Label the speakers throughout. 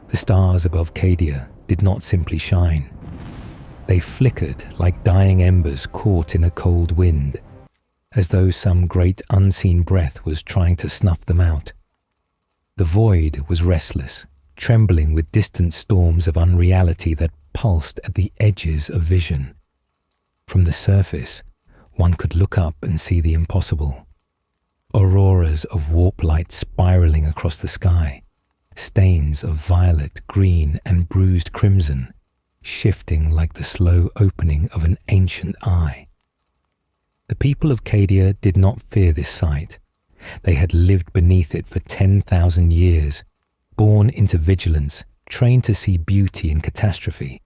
Speaker 1: The stars above Cadia did not simply shine. They flickered like dying embers caught in a cold wind, as though some great unseen breath was trying to snuff them out. The void was restless, trembling with distant storms of unreality that pulsed at the edges of vision. From the surface, one could look up and see the impossible. Auroras of warp light spiraling across the sky, stains of violet, green, and bruised crimson, shifting like the slow opening of an ancient eye. The people of Cadia did not fear this sight. They had lived beneath it for 10,000 years, born into vigilance, trained to see beauty in catastrophe.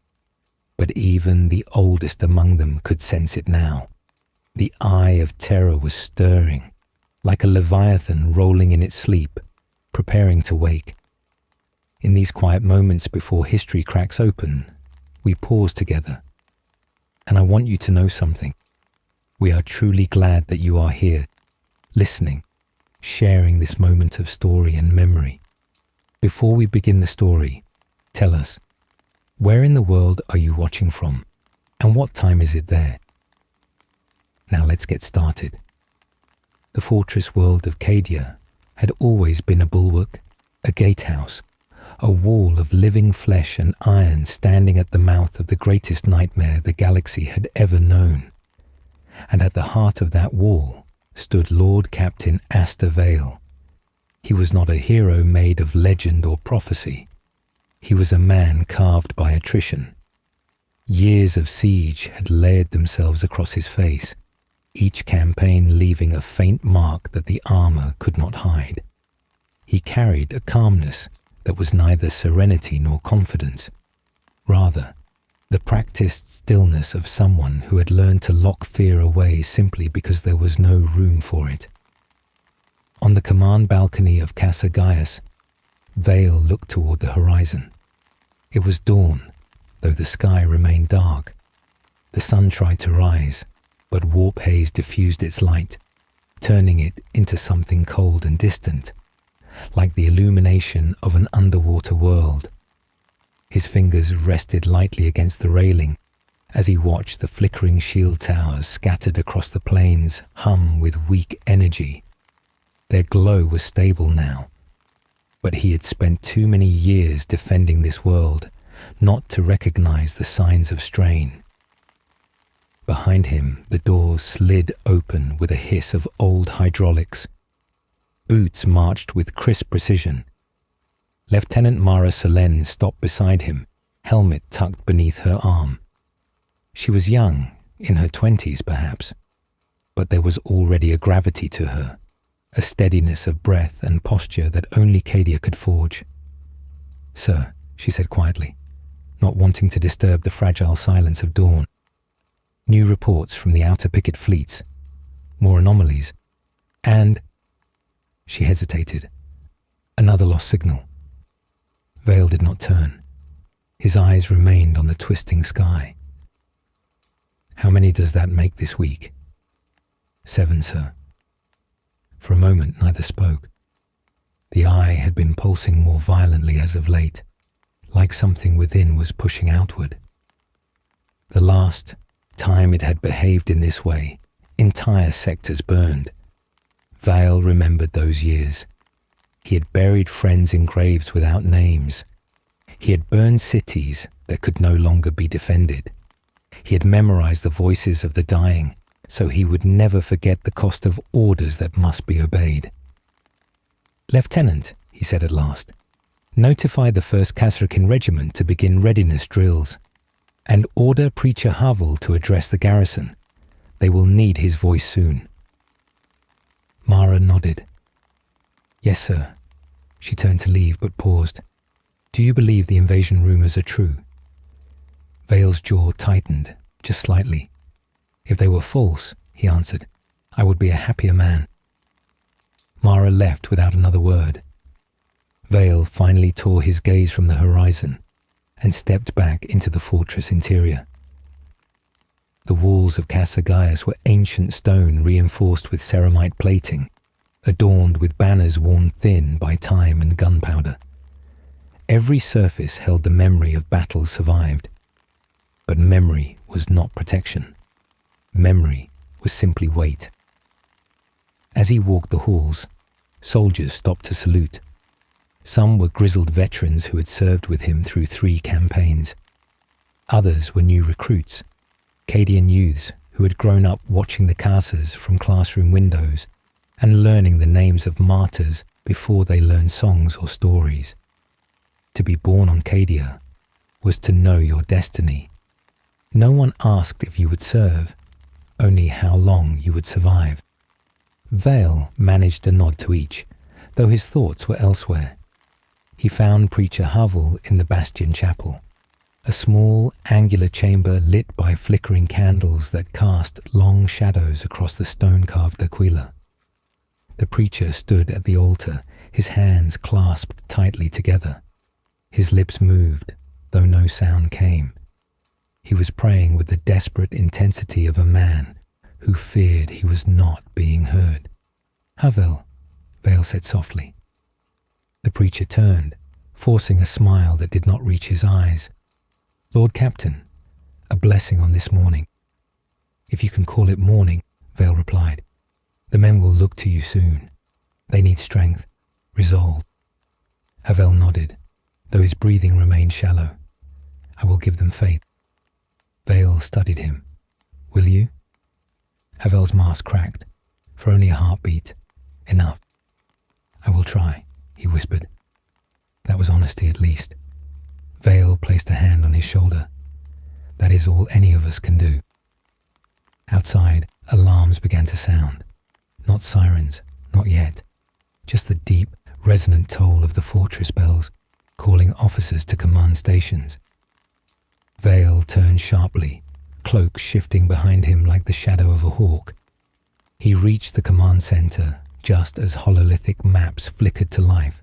Speaker 1: But even the oldest among them could sense it now. The eye of terror was stirring, like a leviathan rolling in its sleep, preparing to wake. In these quiet moments before history cracks open, we pause together. And I want you to know something. We are truly glad that you are here, listening, sharing this moment of story and memory. Before we begin the story, tell us, where in the world are you watching from, and what time is it there? Now let's get started. The fortress world of Cadia had always been a bulwark, a gatehouse, a wall of living flesh and iron standing at the mouth of the greatest nightmare the galaxy had ever known. And at the heart of that wall stood Lord Captain Aster Vale. He was not a hero made of legend or prophecy. He was a man carved by attrition. Years of siege had layered themselves across his face, each campaign leaving a faint mark that the armor could not hide. He carried a calmness that was neither serenity nor confidence. Rather, the practiced stillness of someone who had learned to lock fear away simply because there was no room for it. On the command balcony of Cadia, Vale looked toward the horizon. It was dawn, though the sky remained dark. The sun tried to rise, but warp haze diffused its light, turning it into something cold and distant, like the illumination of an underwater world. His fingers rested lightly against the railing as he watched the flickering shield towers scattered across the plains hum with weak energy. Their glow was stable now, but he had spent too many years defending this world not to recognize the signs of strain. Behind him, the doors slid open with a hiss of old hydraulics. Boots marched with crisp precision. Lieutenant Mara Solen stopped beside him, helmet tucked beneath her arm. She was young, in her 20s perhaps, but there was already a gravity to her, a steadiness of breath and posture that only Cadia could forge. "Sir," she said quietly, not wanting to disturb the fragile silence of dawn. "New reports from the outer picket fleets, more anomalies, and..." She hesitated. Another lost signal. Vale did not turn. His eyes remained on the twisting sky. "How many does that make this week?" "7, sir." For a moment neither spoke. The eye had been pulsing more violently as of late, like something within was pushing outward. The last time it had behaved in this way, entire sectors burned. Vale remembered those years. He had buried friends in graves without names. He had burned cities that could no longer be defended. He had memorized the voices of the dying, so he would never forget the cost of orders that must be obeyed. "Lieutenant," he said at last, "notify the 1st Kasrakin Regiment to begin readiness drills, and order Preacher Havel to address the garrison. They will need his voice soon." Mara nodded. "Yes, sir." She turned to leave but paused. "Do you believe the invasion rumors are true?" Vale's jaw tightened, just slightly. "If they were false," he answered, "I would be a happier man." Mara left without another word. Vale finally tore his gaze from the horizon and stepped back into the fortress interior. The walls of Cadia were ancient stone reinforced with ceramite plating, adorned with banners worn thin by time and gunpowder. Every surface held the memory of battles survived. But memory was not protection. Memory was simply weight. As he walked the halls, soldiers stopped to salute. Some were grizzled veterans who had served with him through 3 campaigns. Others were new recruits, Cadian youths who had grown up watching the casas from classroom windows and learning the names of martyrs before they learned songs or stories. To be born on Cadia was to know your destiny. No one asked if you would serve, only how long you would survive. Vale managed a nod to each, though his thoughts were elsewhere. He found Preacher Havel in the Bastion Chapel, a small, angular chamber lit by flickering candles that cast long shadows across the stone-carved aquila. The preacher stood at the altar, his hands clasped tightly together. His lips moved, though no sound came. He was praying with the desperate intensity of a man who feared he was not being heard. "Havel," Vale said softly. The preacher turned, forcing a smile that did not reach his eyes. "Lord Captain, a blessing on this morning." "If you can call it morning," Vale replied. "The men will look to you soon. They need strength, resolve." Havel nodded, though his breathing remained shallow. "I will give them faith." Vale studied him. "Will you?" Havel's mask cracked, for only a heartbeat. "Enough." "I will try," he whispered. That was honesty at least. Vale placed a hand on his shoulder. "That is all any of us can do." Outside, alarms began to sound. Not sirens, not yet. Just the deep, resonant toll of the fortress bells, calling officers to command stations. Vale turned sharply, cloak shifting behind him like the shadow of a hawk. He reached the command center just as hololithic maps flickered to life.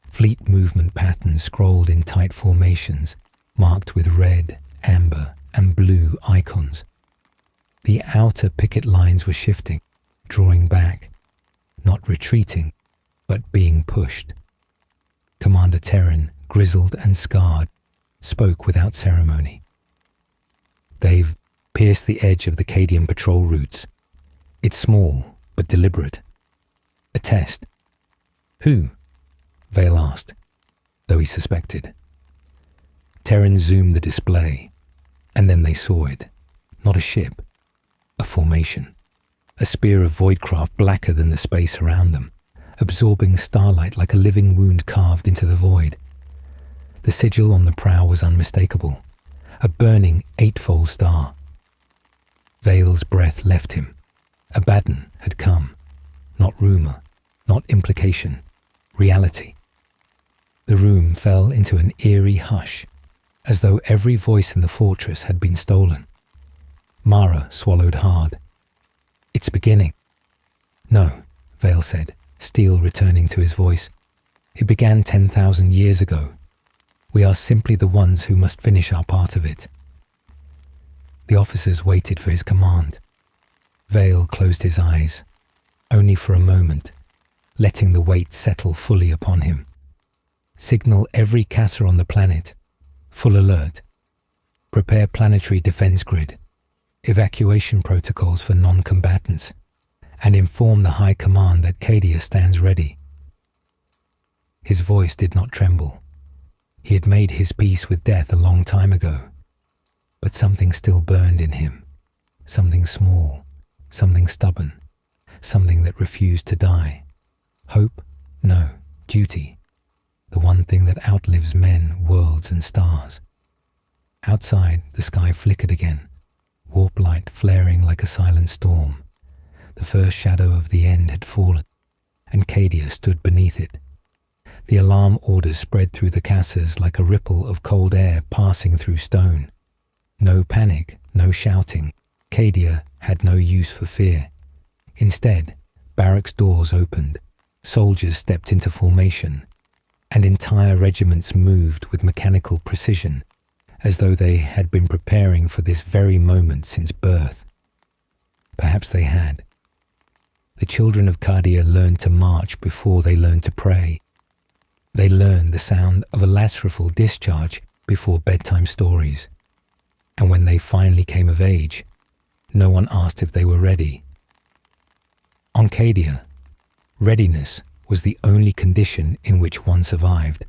Speaker 1: Fleet movement patterns scrolled in tight formations, marked with red, amber, and blue icons. The outer picket lines were shifting, drawing back, not retreating, but being pushed. Commander Terran, grizzled and scarred, spoke without ceremony. "They've pierced the edge of the Cadian patrol routes. It's small, but deliberate. A test." "Who?" Vale asked, though he suspected. Terran zoomed the display, and then they saw it. Not a ship, a formation. A spear of voidcraft blacker than the space around them, absorbing starlight like a living wound carved into the void. The sigil on the prow was unmistakable, a burning 8-fold star. Vale's breath left him. Abaddon had come. Not rumor, not implication, reality. The room fell into an eerie hush, as though every voice in the fortress had been stolen. Mara swallowed hard. "It's beginning." "No," Vale said, steel returning to his voice. "It began 10,000 years ago. We are simply the ones who must finish our part of it." The officers waited for his command. Vale closed his eyes, only for a moment, letting the weight settle fully upon him. "Signal every casa on the planet. Full alert. Prepare planetary defense grid. Evacuation protocols for non-combatants. And inform the High Command that Cadia stands ready." His voice did not tremble. He had made his peace with death a long time ago. But something still burned in him. Something small. Something stubborn. Something that refused to die. Hope? No. Duty. The one thing that outlives men, worlds, and stars. Outside, the sky flickered again, warp light flaring like a silent storm. The first shadow of the end had fallen, and Cadia stood beneath it. The alarm orders spread through the casas like a ripple of cold air passing through stone. No panic, no shouting. Cadia had no use for fear. Instead, barracks doors opened, soldiers stepped into formation, and entire regiments moved with mechanical precision, as though they had been preparing for this very moment since birth. Perhaps they had. The children of Cadia learned to march before they learned to pray. They learned the sound of a lacerful discharge before bedtime stories. And when they finally came of age, no one asked if they were ready. On Cadia, readiness was the only condition in which one survived.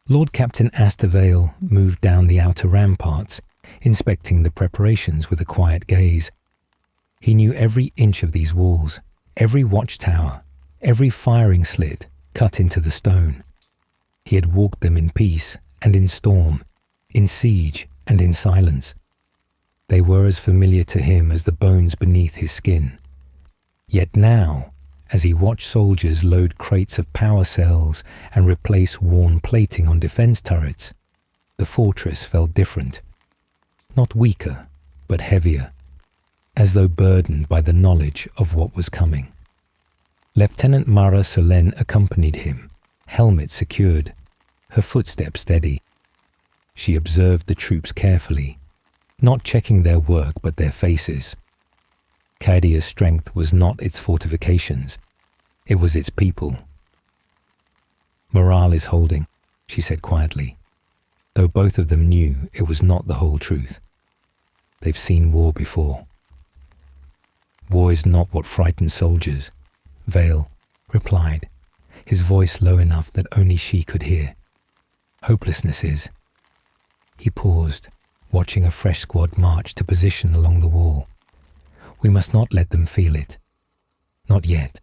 Speaker 1: Lord Captain Astor Vale moved down the outer ramparts, inspecting the preparations with a quiet gaze. He knew every inch of these walls, every watchtower, every firing slit cut into the stone. He had walked them in peace and in storm, in siege and in silence. They were as familiar to him as the bones beneath his skin. Yet now, as he watched soldiers load crates of power cells and replace worn plating on defense turrets, the fortress felt different. Not weaker, but heavier, as though burdened by the knowledge of what was coming. Lieutenant Mara Solen accompanied him, helmet secured, her footsteps steady. She observed the troops carefully, not checking their work but their faces. Cadia's strength was not its fortifications, it was its people. "Morale is holding," she said quietly, though both of them knew it was not the whole truth. They've seen war before. "War is not what frightens soldiers," Vale replied, his voice low enough that only she could hear. "Hopelessness is." He paused, watching a fresh squad march to position along the wall. "We must not let them feel it. Not yet."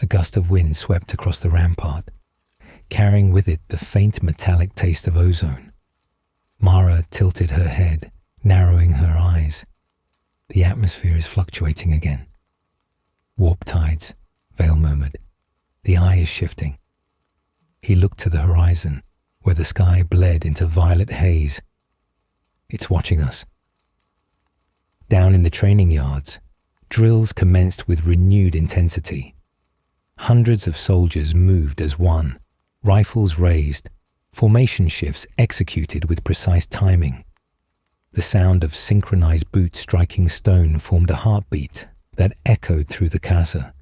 Speaker 1: A gust of wind swept across the rampart, carrying with it the faint metallic taste of ozone. Mara tilted her head, narrowing her eyes. "The atmosphere is fluctuating again." "Warp tides," Vale murmured. "The eye is shifting." He looked to the horizon, where the sky bled into violet haze. "It's watching us." Down in the training yards, drills commenced with renewed intensity. Hundreds of soldiers moved as one, rifles raised, formation shifts executed with precise timing. The sound of synchronized boots striking stone formed a heartbeat that echoed through the casa.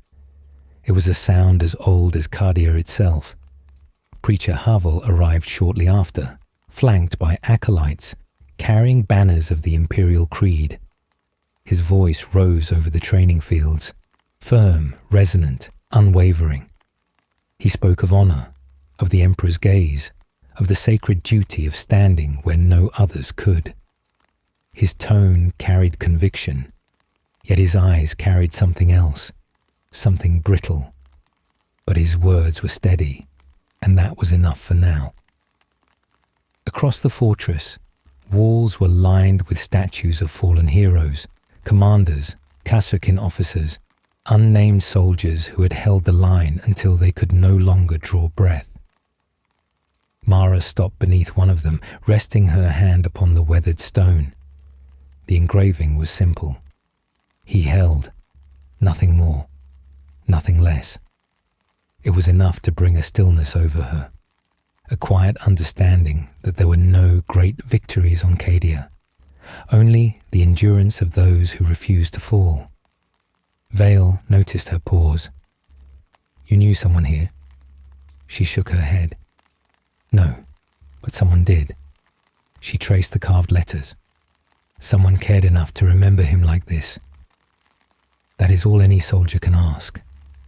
Speaker 1: It was a sound as old as Cadia itself. Preacher Havel arrived shortly after, flanked by acolytes, carrying banners of the imperial creed. His voice rose over the training fields, firm, resonant, unwavering. He spoke of honor, of the emperor's gaze, of the sacred duty of standing where no others could. His tone carried conviction, yet his eyes carried something else, something brittle. But his words were steady, and that was enough for now. Across the fortress, walls were lined with statues of fallen heroes, commanders, Kasserkin officers, unnamed soldiers who had held the line until they could no longer draw breath. Mara stopped beneath one of them, resting her hand upon the weathered stone. The engraving was simple. He held, nothing more, nothing less. It was enough to bring a stillness over her, a quiet understanding that there were no great victories on Cadia, only the endurance of those who refused to fall. Vale noticed her pause. "You knew someone here?" She shook her head. "No, but someone did." She traced the carved letters. "Someone cared enough to remember him like this." "That is all any soldier can ask,"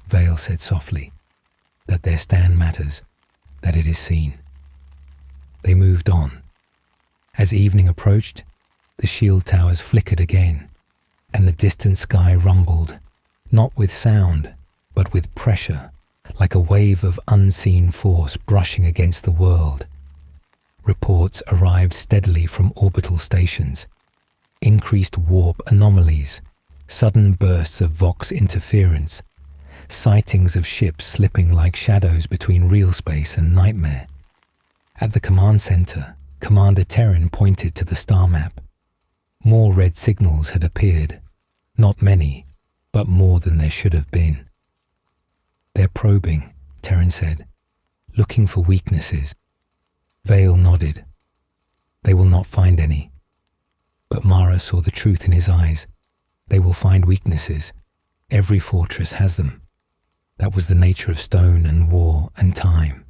Speaker 1: Vale said softly. "That their stand matters, that it is seen." They moved on. As evening approached, the shield towers flickered again, and the distant sky rumbled, not with sound, but with pressure, like a wave of unseen force brushing against the world. Reports arrived steadily from orbital stations, increased warp anomalies, sudden bursts of Vox interference, sightings of ships slipping like shadows between real space and nightmare. At the command center, Commander Terran pointed to the star map. More red signals had appeared, not many, but more than there should have been. "They're probing," Terran said, "looking for weaknesses." Vale nodded. "They will not find any." But Mara saw the truth in his eyes. They will find weaknesses. Every fortress has them. That was the nature of stone and war and time.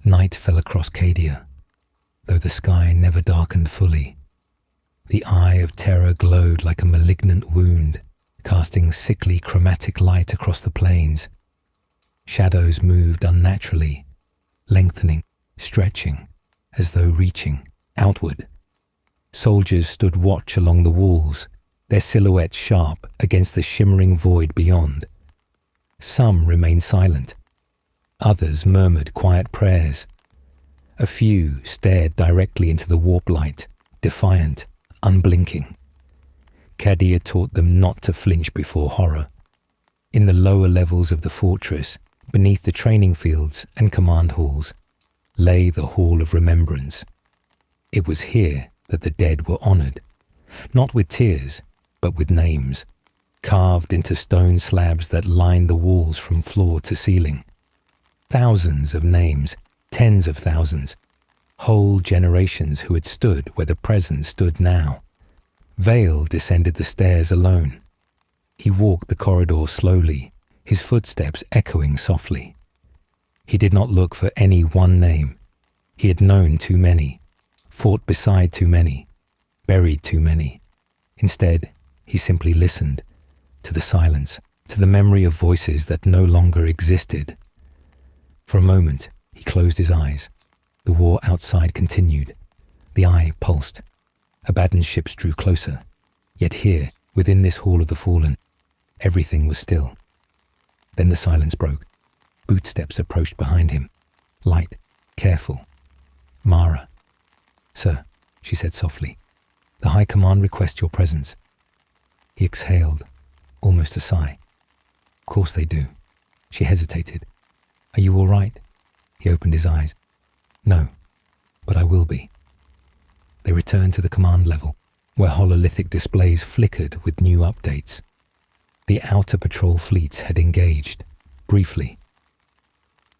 Speaker 1: Night fell across Cadia, though the sky never darkened fully. The eye of terror glowed like a malignant wound, casting sickly chromatic light across the plains. Shadows moved unnaturally, lengthening, stretching, as though reaching outward. Soldiers stood watch along the walls, their silhouettes sharp against the shimmering void beyond. Some remained silent. Others murmured quiet prayers. A few stared directly into the warp light, defiant, unblinking. Cadia taught them not to flinch before horror. In the lower levels of the fortress, beneath the training fields and command halls, lay the Hall of Remembrance. It was here that the dead were honored, not with tears, but with names, carved into stone slabs that lined the walls from floor to ceiling. Thousands of names, tens of thousands, whole generations who had stood where the present stood now. Vale descended the stairs alone. He walked the corridor slowly, his footsteps echoing softly. He did not look for any one name. He had known too many, fought beside too many, buried too many. Instead, he simply listened to the silence, to the memory of voices that no longer existed. For a moment, he closed his eyes. The war outside continued. The eye pulsed. Abaddon's ships drew closer. Yet here, within this Hall of the Fallen, everything was still. Then the silence broke. Bootsteps approached behind him. Light, careful. Mara. "Sir," she said softly, "the High Command requests your presence." He exhaled, almost a sigh. "Of course they do." She hesitated. "Are you all right?" He opened his eyes. "No, but I will be." They returned to the command level, where hololithic displays flickered with new updates. The outer patrol fleets had engaged, briefly.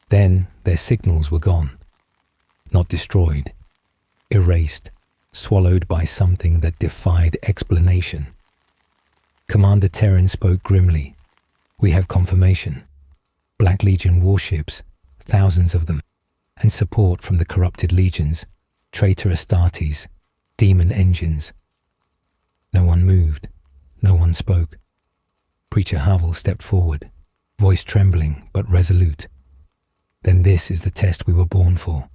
Speaker 1: Then their signals were gone. Not destroyed, erased, swallowed by something that defied explanation. Commander Terran spoke grimly. "We have confirmation. Black Legion warships, thousands of them, and support from the corrupted legions, traitor Astartes, demon engines." No one moved. No one spoke. Preacher Havel stepped forward, voice trembling but resolute. "Then this is the test we were born for."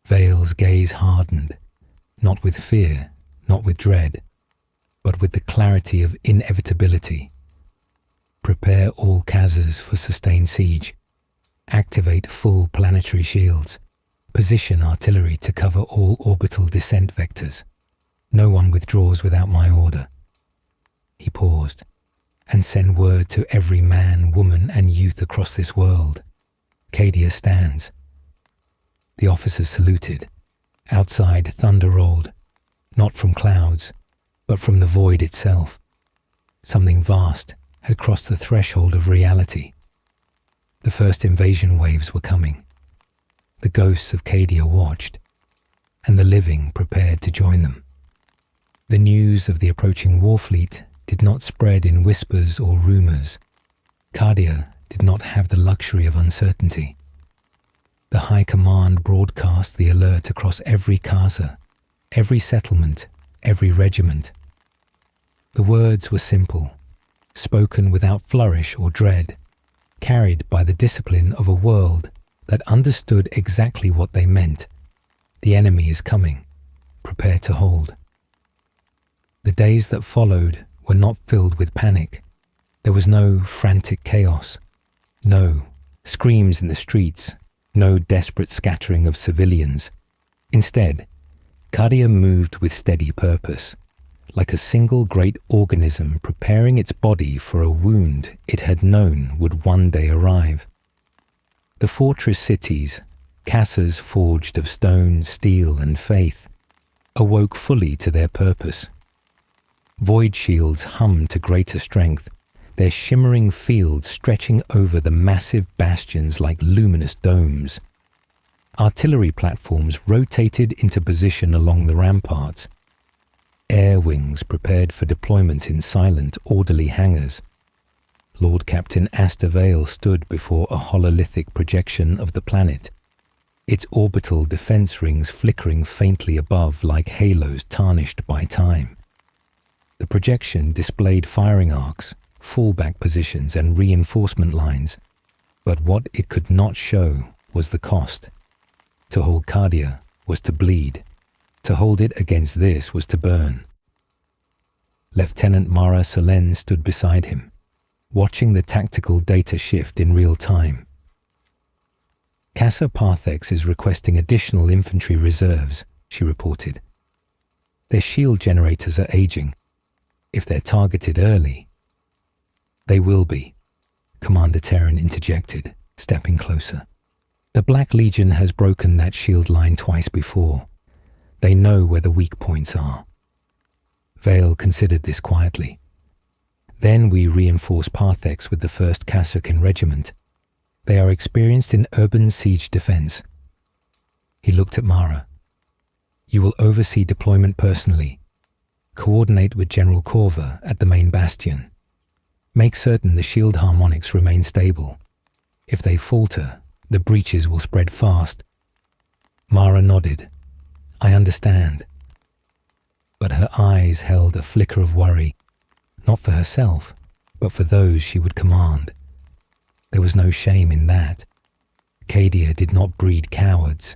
Speaker 1: Vale's gaze hardened, not with fear, not with dread, but with the clarity of inevitability. Prepare all Khazars for sustained siege. Activate full planetary shields. Position artillery to cover all orbital descent vectors. No one withdraws without my order. He paused. "And send word to every man, woman, and youth across this world. Cadia stands." The officers saluted. Outside, thunder rolled, not from clouds, but from the void itself. Something vast had crossed the threshold of reality. The first invasion waves were coming. The ghosts of Cadia watched, and the living prepared to join them. The news of the approaching war fleet did not spread in whispers or rumors. Cadia did not have the luxury of uncertainty. The High Command broadcast the alert across every Khazar, every settlement, every regiment. The words were simple, spoken without flourish or dread, carried by the discipline of a world that understood exactly what they meant. The enemy is coming. Prepare to hold. The days that followed were not filled with panic. There was no frantic chaos, no screams in the streets, no desperate scattering of civilians. Instead, Cadia moved with steady purpose, like a single great organism preparing its body for a wound it had known would one day arrive. The fortress cities, castles forged of stone, steel, and faith, awoke fully to their purpose. Void shields hummed to greater strength, their shimmering fields stretching over the massive bastions like luminous domes. Artillery platforms rotated into position along the ramparts. Air wings prepared for deployment in silent, orderly hangars. Lord Captain Aster Vale stood before a hololithic projection of the planet, its orbital defense rings flickering faintly above like halos tarnished by time. The projection displayed firing arcs, fallback positions and reinforcement lines, but what it could not show was the cost. To hold Cadia was to bleed. To hold it against this was to burn. Lieutenant Mara Selen stood beside him, watching the tactical data shift in real time. Casa Parthex is requesting additional infantry reserves, she reported. Their shield generators are aging. If they're targeted early, they will be, Commander Terran interjected, stepping closer. The Black Legion has broken that shield line twice before. They know where the weak points are. Vale considered this quietly. Then we reinforce Parthex with the 1st Kasserkin Regiment. They are experienced in urban siege defense. He looked at Mara. You will oversee deployment personally. Coordinate with General Corva at the main bastion. Make certain the shield harmonics remain stable. If they falter, the breaches will spread fast. Mara nodded. I understand. But her eyes held a flicker of worry, not for herself, but for those she would command. There was no shame in that. Cadia did not breed cowards.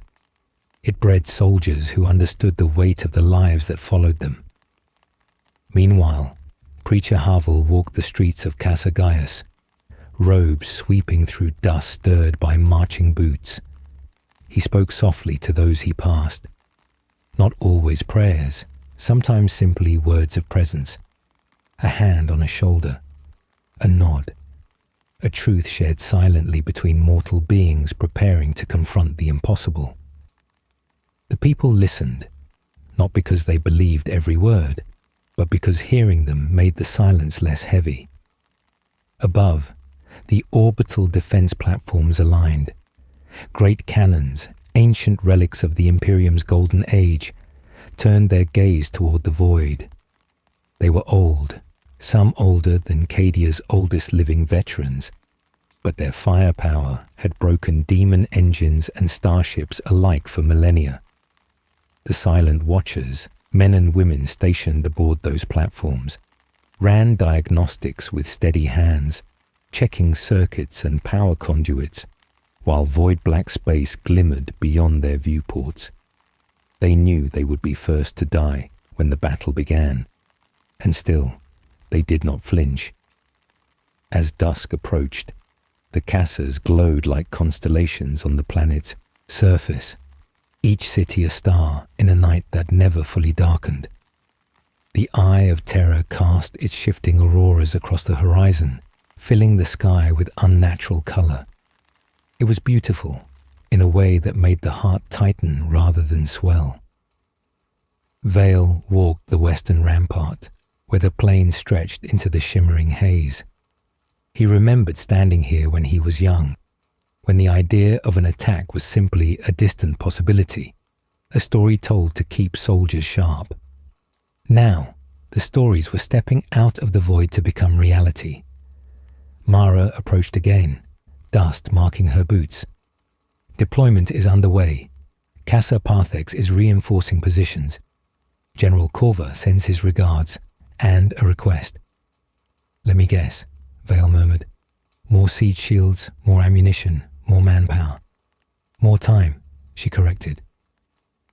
Speaker 1: It bred soldiers who understood the weight of the lives that followed them. Meanwhile, Preacher Havel walked the streets of Casa Gaius, robes sweeping through dust stirred by marching boots. He spoke softly to those he passed. Not always prayers, sometimes simply words of presence. A hand on a shoulder, a nod, a truth shared silently between mortal beings preparing to confront the impossible. The people listened, not because they believed every word, but because hearing them made the silence less heavy. Above, the orbital defense platforms aligned. Great cannons, ancient relics of the Imperium's golden age, turned their gaze toward the void. They were old, some older than Cadia's oldest living veterans, but their firepower had broken demon engines and starships alike for millennia. The silent watchers, men and women stationed aboard those platforms, ran diagnostics with steady hands, checking circuits and power conduits, while void-black space glimmered beyond their viewports. They knew they would be first to die when the battle began, and still, they did not flinch. As dusk approached, the Cassas glowed like constellations on the planet's surface, each city a star in a night that never fully darkened. The eye of terror cast its shifting auroras across the horizon, filling the sky with unnatural color. It was beautiful, in a way that made the heart tighten rather than swell. Vale walked the western rampart, where the plain stretched into the shimmering haze. He remembered standing here when he was young, when the idea of an attack was simply a distant possibility, a story told to keep soldiers sharp. Now, the stories were stepping out of the void to become reality. Mara approached again, dust marking her boots. Deployment is underway. Casa Parthex is reinforcing positions. General Corva sends his regards and a request. Let me guess, Vale murmured. More siege shields, more ammunition, more manpower. More time, she corrected.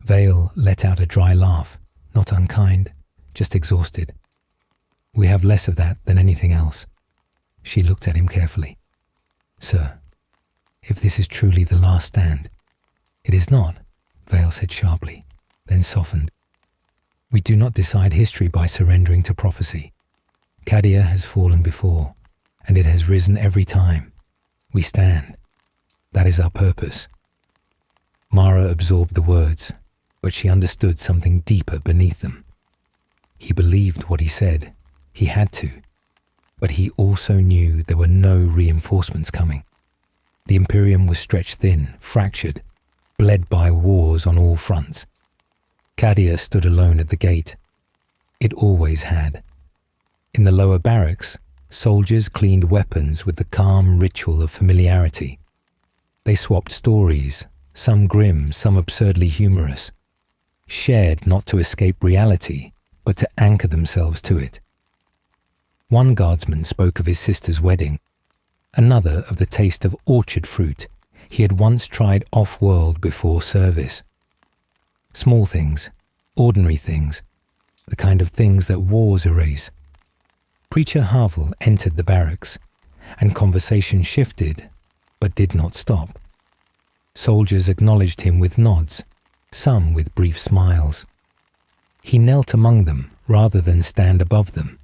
Speaker 1: Vale let out a dry laugh, not unkind, just exhausted. We have less of that than anything else. She looked at him carefully. Sir, if this is truly the last stand. It is not, Vale said sharply, then softened. We do not decide history by surrendering to prophecy. Cadia has fallen before, and it has risen every time. We stand. That is our purpose. Mara absorbed the words, but she understood something deeper beneath them. He believed what he said. He had to. But he also knew there were no reinforcements coming. The Imperium was stretched thin, fractured, bled by wars on all fronts. Cadia stood alone at the gate. It always had. In the lower barracks, Soldiers cleaned weapons with the calm ritual of familiarity. They swapped stories, some grim, some absurdly humorous, shared not to escape reality, but to anchor themselves to it. One guardsman spoke of his sister's wedding, another of the taste of orchard fruit he had once tried off-world before service. Small things, ordinary things, the kind of things that wars erase. Preacher Havel entered the barracks, and conversation shifted, but did not stop. Soldiers acknowledged him with nods, some with brief smiles. He knelt among them rather than stand above them,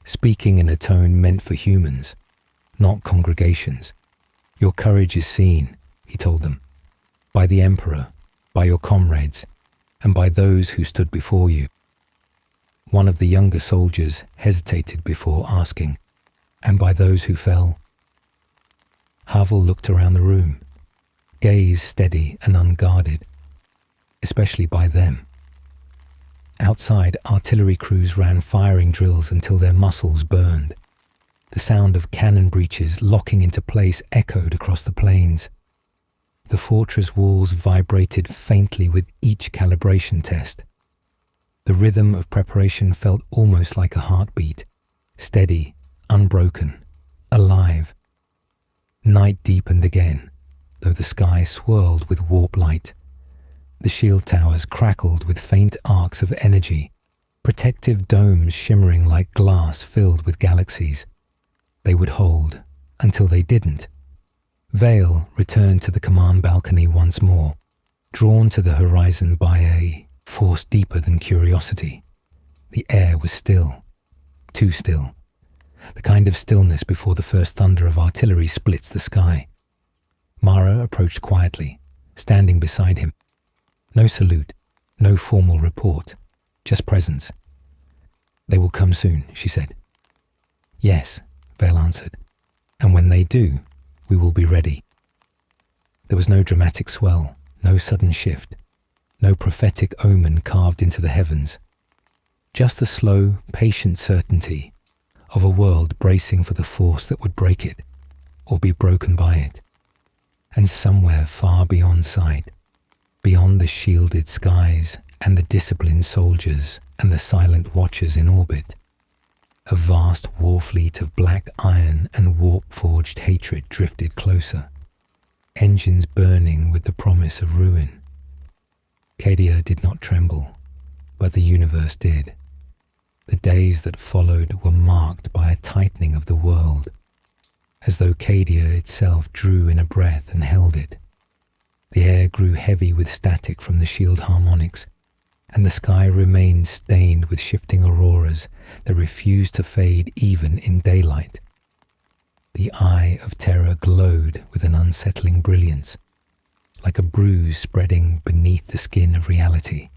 Speaker 1: speaking in a tone meant for humans, not congregations. Your courage is seen, he told them, by the Emperor, by your comrades, and by those who stood before you. One of the younger soldiers hesitated before asking, and by those who fell. Havel looked around the room, gaze steady and unguarded, especially by them. Outside, artillery crews ran firing drills until their muscles burned. The sound of cannon breeches locking into place echoed across the plains. The fortress walls vibrated faintly with each calibration test. The rhythm of preparation felt almost like a heartbeat, steady, unbroken, alive. Night deepened again, though the sky swirled with warp light. The shield towers crackled with faint arcs of energy, protective domes shimmering like glass filled with galaxies. They would hold, until they didn't. Vale returned to the command balcony once more, drawn to the horizon by a force deeper than curiosity. The air was still, too still, the kind of stillness before the first thunder of artillery splits the sky. Mara approached quietly, standing beside him. No salute, no formal report, just presence. They will come soon, she said. Yes, Vale answered, and when they do, we will be ready. There was no dramatic swell, no sudden shift, no prophetic omen carved into the heavens, just the slow, patient certainty of a world bracing for the force that would break it, or be broken by it. And somewhere far beyond sight, beyond the shielded skies and the disciplined soldiers and the silent watchers in orbit, a vast war fleet of black iron and warp-forged hatred drifted closer, engines burning with the promise of ruin. Cadia did not tremble, but the universe did. The days that followed were marked by a tightening of the world, as though Cadia itself drew in a breath and held it. The air grew heavy with static from the shield harmonics, and the sky remained stained with shifting auroras that refused to fade even in daylight. The eye of terror glowed with an unsettling brilliance, like a bruise spreading beneath the skin of reality.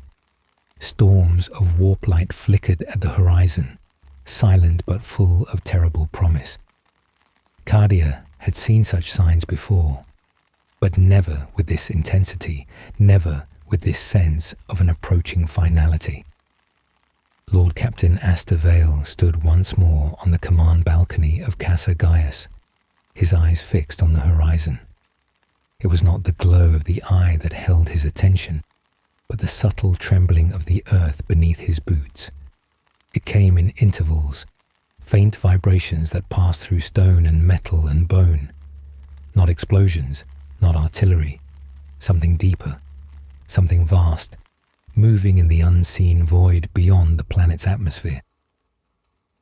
Speaker 1: Storms of warp light flickered at the horizon, silent but full of terrible promise. Cadia had seen such signs before, but never with this intensity, never with this sense of an approaching finality. Lord Captain Astor Vale stood once more on the command balcony of Casa Gaius, his eyes fixed on the horizon. It was not the glow of the eye that held his attention, but the subtle trembling of the earth beneath his boots. It came in intervals, faint vibrations that passed through stone and metal and bone. Not explosions, not artillery, something deeper, something vast, moving in the unseen void beyond the planet's atmosphere.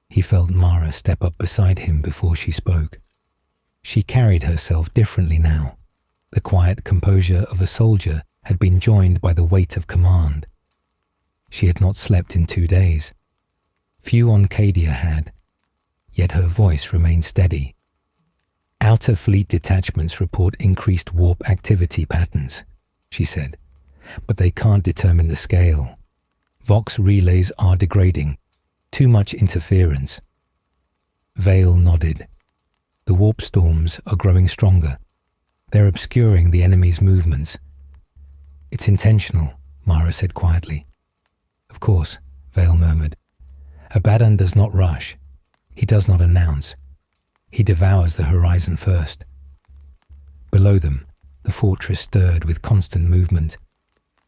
Speaker 1: He felt Mara step up beside him before she spoke. She carried herself differently now. The quiet composure of a soldier had been joined by the weight of command. She had not slept in 2 days. Few on Cadia had, yet her voice remained steady. Outer fleet detachments report increased warp activity patterns, she said, but they can't determine the scale. Vox relays are degrading. Too much interference. Vale nodded. The warp storms are growing stronger. They're obscuring the enemy's movements. It's intentional, Mara said quietly. Of course, Vale murmured. Abaddon does not rush. He does not announce. He devours the horizon first. Below them, the fortress stirred with constant movement.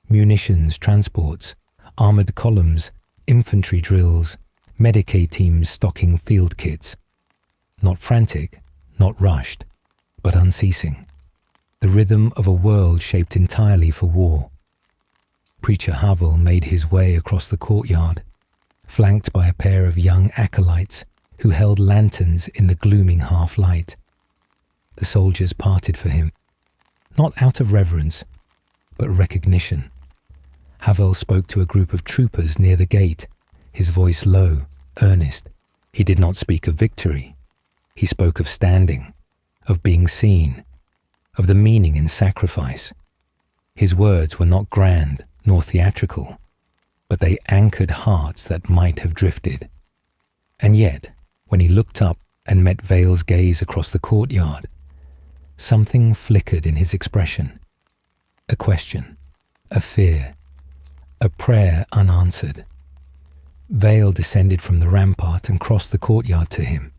Speaker 1: Munitions, transports, armored columns, infantry drills, Medicaid teams stocking field kits. Not frantic, not rushed, but unceasing. The rhythm of a world shaped entirely for war. Preacher Havel made his way across the courtyard, flanked by a pair of young acolytes who held lanterns in the glooming half-light. The soldiers parted for him, not out of reverence, but recognition. Havel spoke to a group of troopers near the gate, his voice low, earnest. He did not speak of victory. He spoke of standing, of being seen, of the meaning in sacrifice. His words were not grand nor theatrical, but they anchored hearts that might have drifted. And yet, when he looked up and met Vale's gaze across the courtyard, something flickered in his expression. A question, a fear, a prayer unanswered. Vale descended from the rampart and crossed the courtyard to him.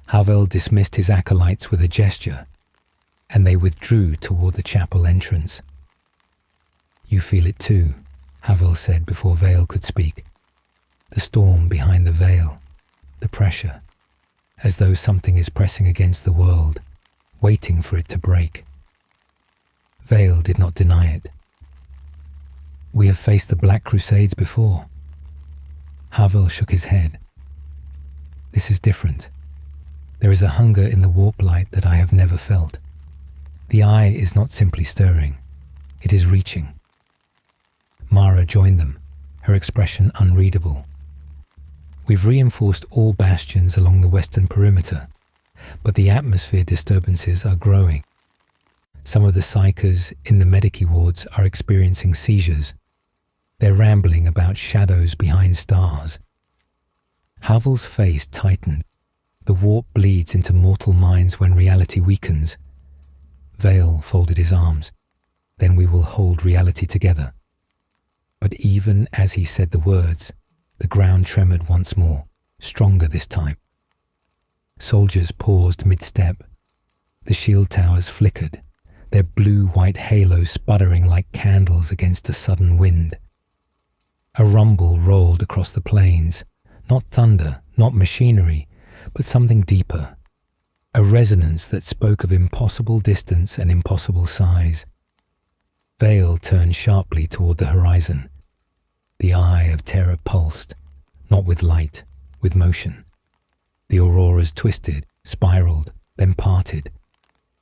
Speaker 1: Havel dismissed his acolytes with a gesture, and they withdrew toward the chapel entrance. "You feel it too," Havel said before Vale could speak. "The storm behind the veil, the pressure, as though something is pressing against the world, waiting for it to break." Vale did not deny it. "We have faced the Black Crusades before." Havel shook his head. "This is different. There is a hunger in the warp light that I have never felt. The eye is not simply stirring, it is reaching." Mara joined them, her expression unreadable. "We've reinforced all bastions along the western perimeter, but the atmosphere disturbances are growing. Some of the psychers in the Medici wards are experiencing seizures. They're rambling about shadows behind stars." Havel's face tightened. The warp bleeds into mortal minds when reality weakens. Vale folded his arms. "Then we will hold reality together." But even as he said the words, the ground tremored once more, stronger this time. Soldiers paused mid-step. The shield towers flickered, their blue-white halos sputtering like candles against a sudden wind. A rumble rolled across the plains, not thunder, not machinery, but something deeper, a resonance that spoke of impossible distance and impossible size. Vale turned sharply toward the horizon. The eye of terror pulsed, not with light, with motion. The auroras twisted, spiraled, then parted,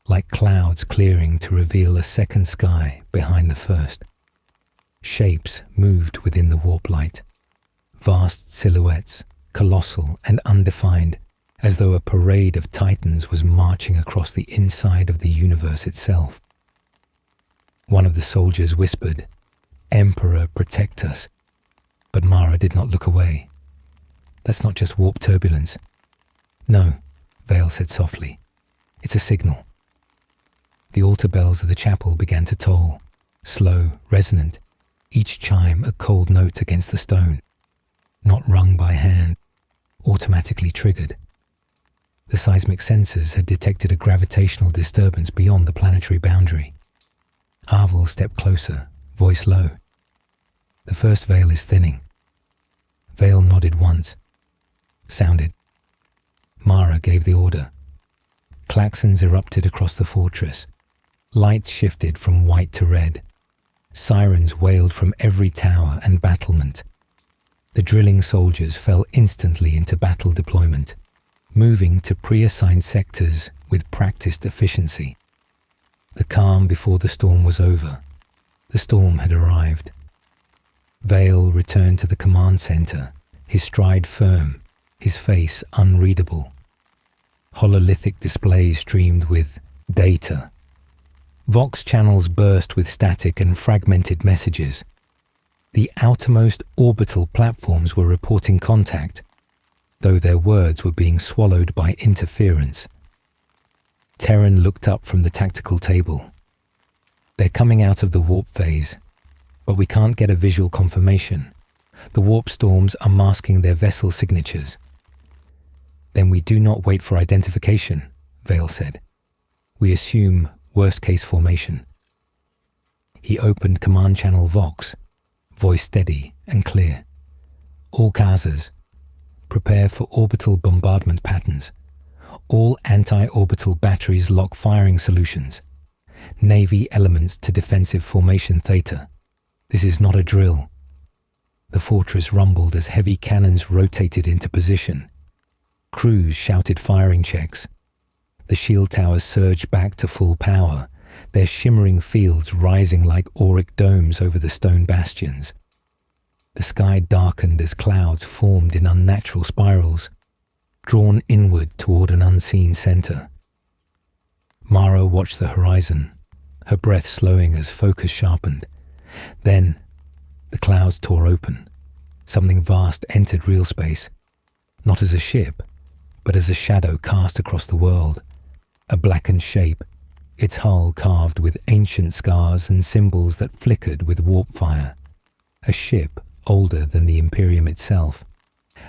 Speaker 1: like clouds clearing to reveal a second sky behind the first. Shapes moved within the warp light, vast silhouettes, colossal and undefined, as though a parade of titans was marching across the inside of the universe itself. One of the soldiers whispered, "Emperor, protect us." But Mara did not look away. "That's not just warp turbulence." "No," Vale said softly. "It's a signal." The altar bells of the chapel began to toll, slow, resonant, each chime a cold note against the stone, not rung by hand, automatically triggered. The seismic sensors had detected a gravitational disturbance beyond the planetary boundary. Havel stepped closer, voice low. "The first veil is thinning." Vale nodded once. Sounded. Mara gave the order. Klaxons erupted across the fortress. Lights shifted from white to red. Sirens wailed from every tower and battlement. The drilling soldiers fell instantly into battle deployment, moving to pre-assigned sectors with practiced efficiency. The calm before the storm was over. The storm had arrived. Vale returned to the command center, his stride firm, his face unreadable. Hololithic displays streamed with data. Vox channels burst with static and fragmented messages. The outermost orbital platforms were reporting contact, though their words were being swallowed by interference. Terran looked up from the tactical table. "They're coming out of the warp phase, but we can't get a visual confirmation. The warp storms are masking their vessel signatures." Then we do not wait for identification, Vale said. We assume worst-case formation. He opened Command Channel Vox, voice steady and clear. All Khazars, prepare for orbital bombardment patterns. All anti-orbital batteries lock firing solutions. Navy elements to defensive formation theta. This is not a drill. The fortress rumbled as heavy cannons rotated into position. Crews shouted firing checks. The shield towers surged back to full power, their shimmering fields rising like auric domes over the stone bastions. The sky darkened as clouds formed in unnatural spirals, drawn inward toward an unseen center. Mara watched the horizon, her breath slowing as focus sharpened. Then, the clouds tore open. Something vast entered real space, not as a ship, but as a shadow cast across the world. A blackened shape, its hull carved with ancient scars and symbols that flickered with warp fire. A ship older than the Imperium itself.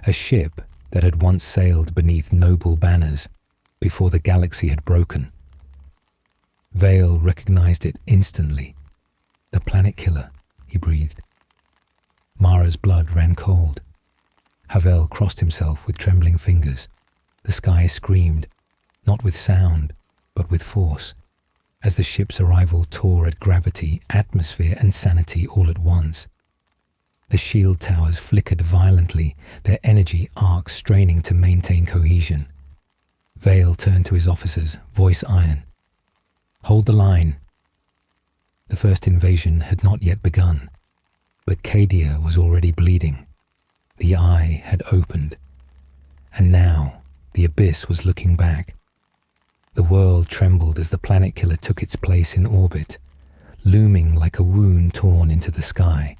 Speaker 1: A ship that had once sailed beneath noble banners before the galaxy had broken. Vale recognized it instantly. The planet killer, he breathed. Mara's blood ran cold. Havel crossed himself with trembling fingers. The sky screamed, not with sound, but with force, as the ship's arrival tore at gravity, atmosphere, and sanity all at once. The shield towers flickered violently, their energy arcs straining to maintain cohesion. Vale turned to his officers, voice iron. Hold the line. The first invasion had not yet begun, but Cadia was already bleeding. The eye had opened, and now the abyss was looking back. The world trembled as the planet killer took its place in orbit, looming like a wound torn into the sky.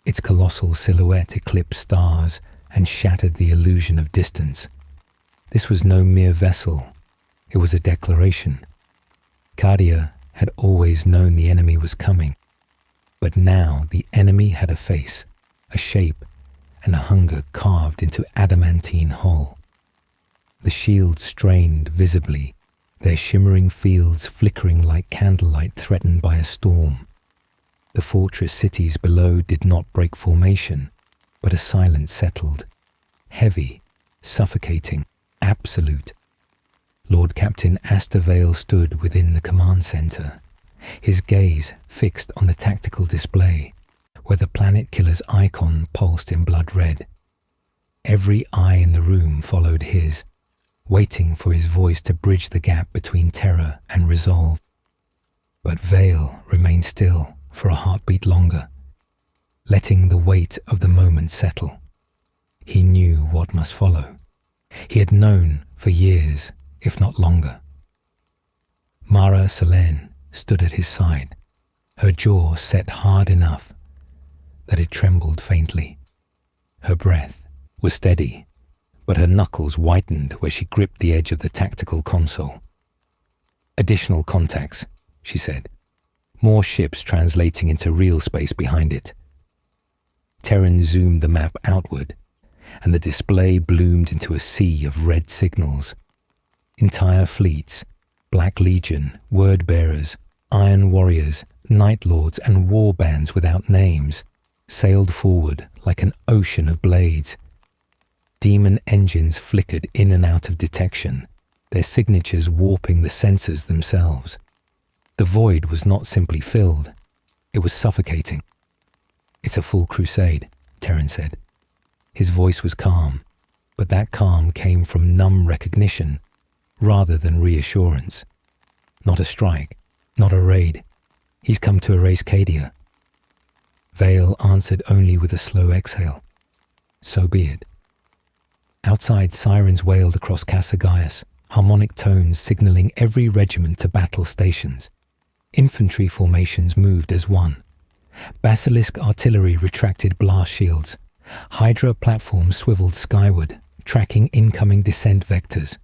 Speaker 1: Its colossal silhouette eclipsed stars and shattered the illusion of distance. This was no mere vessel. It was a declaration. Cadia had always known the enemy was coming, but now the enemy had a face, a shape, and a hunger carved into adamantine hull. The shields strained visibly, their shimmering fields flickering like candlelight threatened by a storm. The fortress cities below did not break formation, but a silence settled, heavy, suffocating, absolute. Lord Captain Astor Vale stood within the command center, his gaze fixed on the tactical display, where the planet killer's icon pulsed in blood red. Every eye in the room followed his, waiting for his voice to bridge the gap between terror and resolve. But Vale remained still for a heartbeat longer, letting the weight of the moment settle. He knew what must follow. He had known for years, if not longer. Mara Selene stood at his side, her jaw set hard enough that it trembled faintly. Her breath was steady, but her knuckles whitened where she gripped the edge of the tactical console. Additional contacts, she said. More ships translating into real space behind it. Terran zoomed the map outward, and the display bloomed into a sea of red signals. Entire fleets, Black Legion, Word-bearers, Iron Warriors, Night Lords, and war bands without names, sailed forward like an ocean of blades. Demon engines flickered in and out of detection, their signatures warping the sensors themselves. The void was not simply filled, it was suffocating. "It's a full crusade," Terran said. His voice was calm, but that calm came from numb recognition rather than reassurance. Not a strike, not a raid. He's come to erase Cadia. Vale answered only with a slow exhale. So be it. Outside, sirens wailed across Casa Gaius, harmonic tones signaling every regiment to battle stations. Infantry formations moved as one. Basilisk artillery retracted blast shields. Hydra platforms swiveled skyward, tracking incoming descent vectors.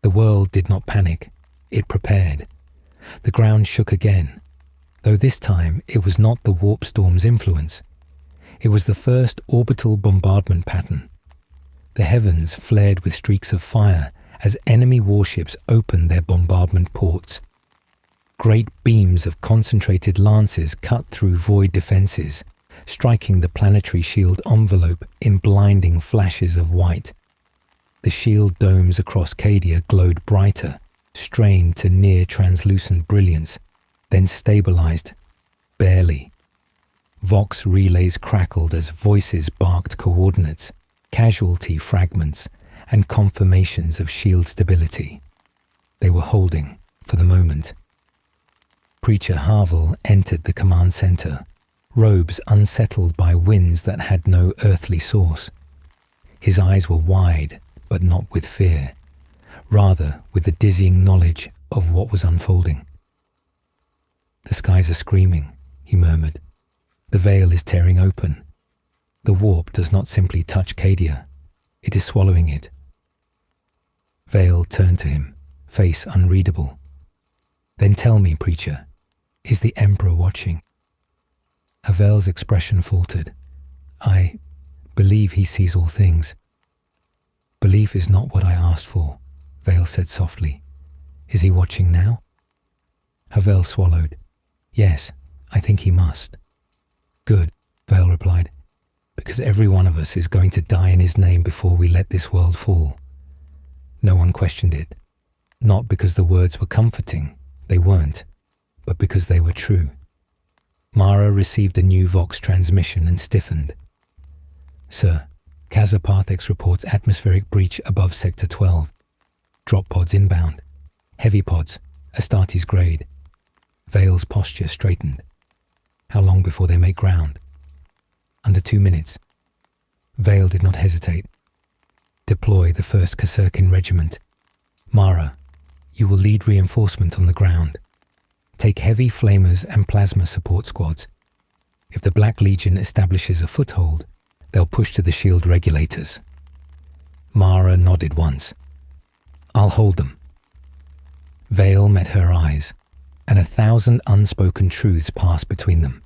Speaker 1: The world did not panic. It prepared. The ground shook again, though this time it was not the warp storm's influence. It was the first orbital bombardment pattern. The heavens flared with streaks of fire as enemy warships opened their bombardment ports. Great beams of concentrated lances cut through void defenses, striking the planetary shield envelope in blinding flashes of white. The shield domes across Cadia glowed brighter, strained to near translucent brilliance, then stabilized, barely. Vox relays crackled as voices barked coordinates, casualty fragments, and confirmations of shield stability. They were holding, for the moment. Preacher Harvel entered the command center, robes unsettled by winds that had no earthly source. His eyes were wide, but not with fear, rather with the dizzying knowledge of what was unfolding. "The skies are screaming," he murmured. "The veil is tearing open. The warp does not simply touch Cadia, it is swallowing it." Veil turned to him, face unreadable. "Then tell me, preacher, is the Emperor watching?" Havel's expression faltered. "I believe he sees all things." "Belief is not what I asked for," Veil said softly. "Is he watching now?" Havel swallowed. "Yes, I think he must." "Good," Veil replied, "because every one of us is going to die in his name before we let this world fall." No one questioned it, not because the words were comforting, they weren't, but because they were true. Mara received a new Vox transmission and stiffened. "Sir, Kazaparthex reports atmospheric breach above Sector 12. Drop pods inbound. Heavy pods, Astartes grade." Veil's posture straightened. "How long before they make ground?" "Under 2 minutes." Veil did not hesitate. "Deploy the 1st Kasurkin Regiment. Mara, you will lead reinforcement on the ground. Take heavy flamers and plasma support squads. If the Black Legion establishes a foothold, they'll push to the shield regulators." Mara nodded once. "I'll hold them." Veil met her eyes, and 1,000 unspoken truths passed between them.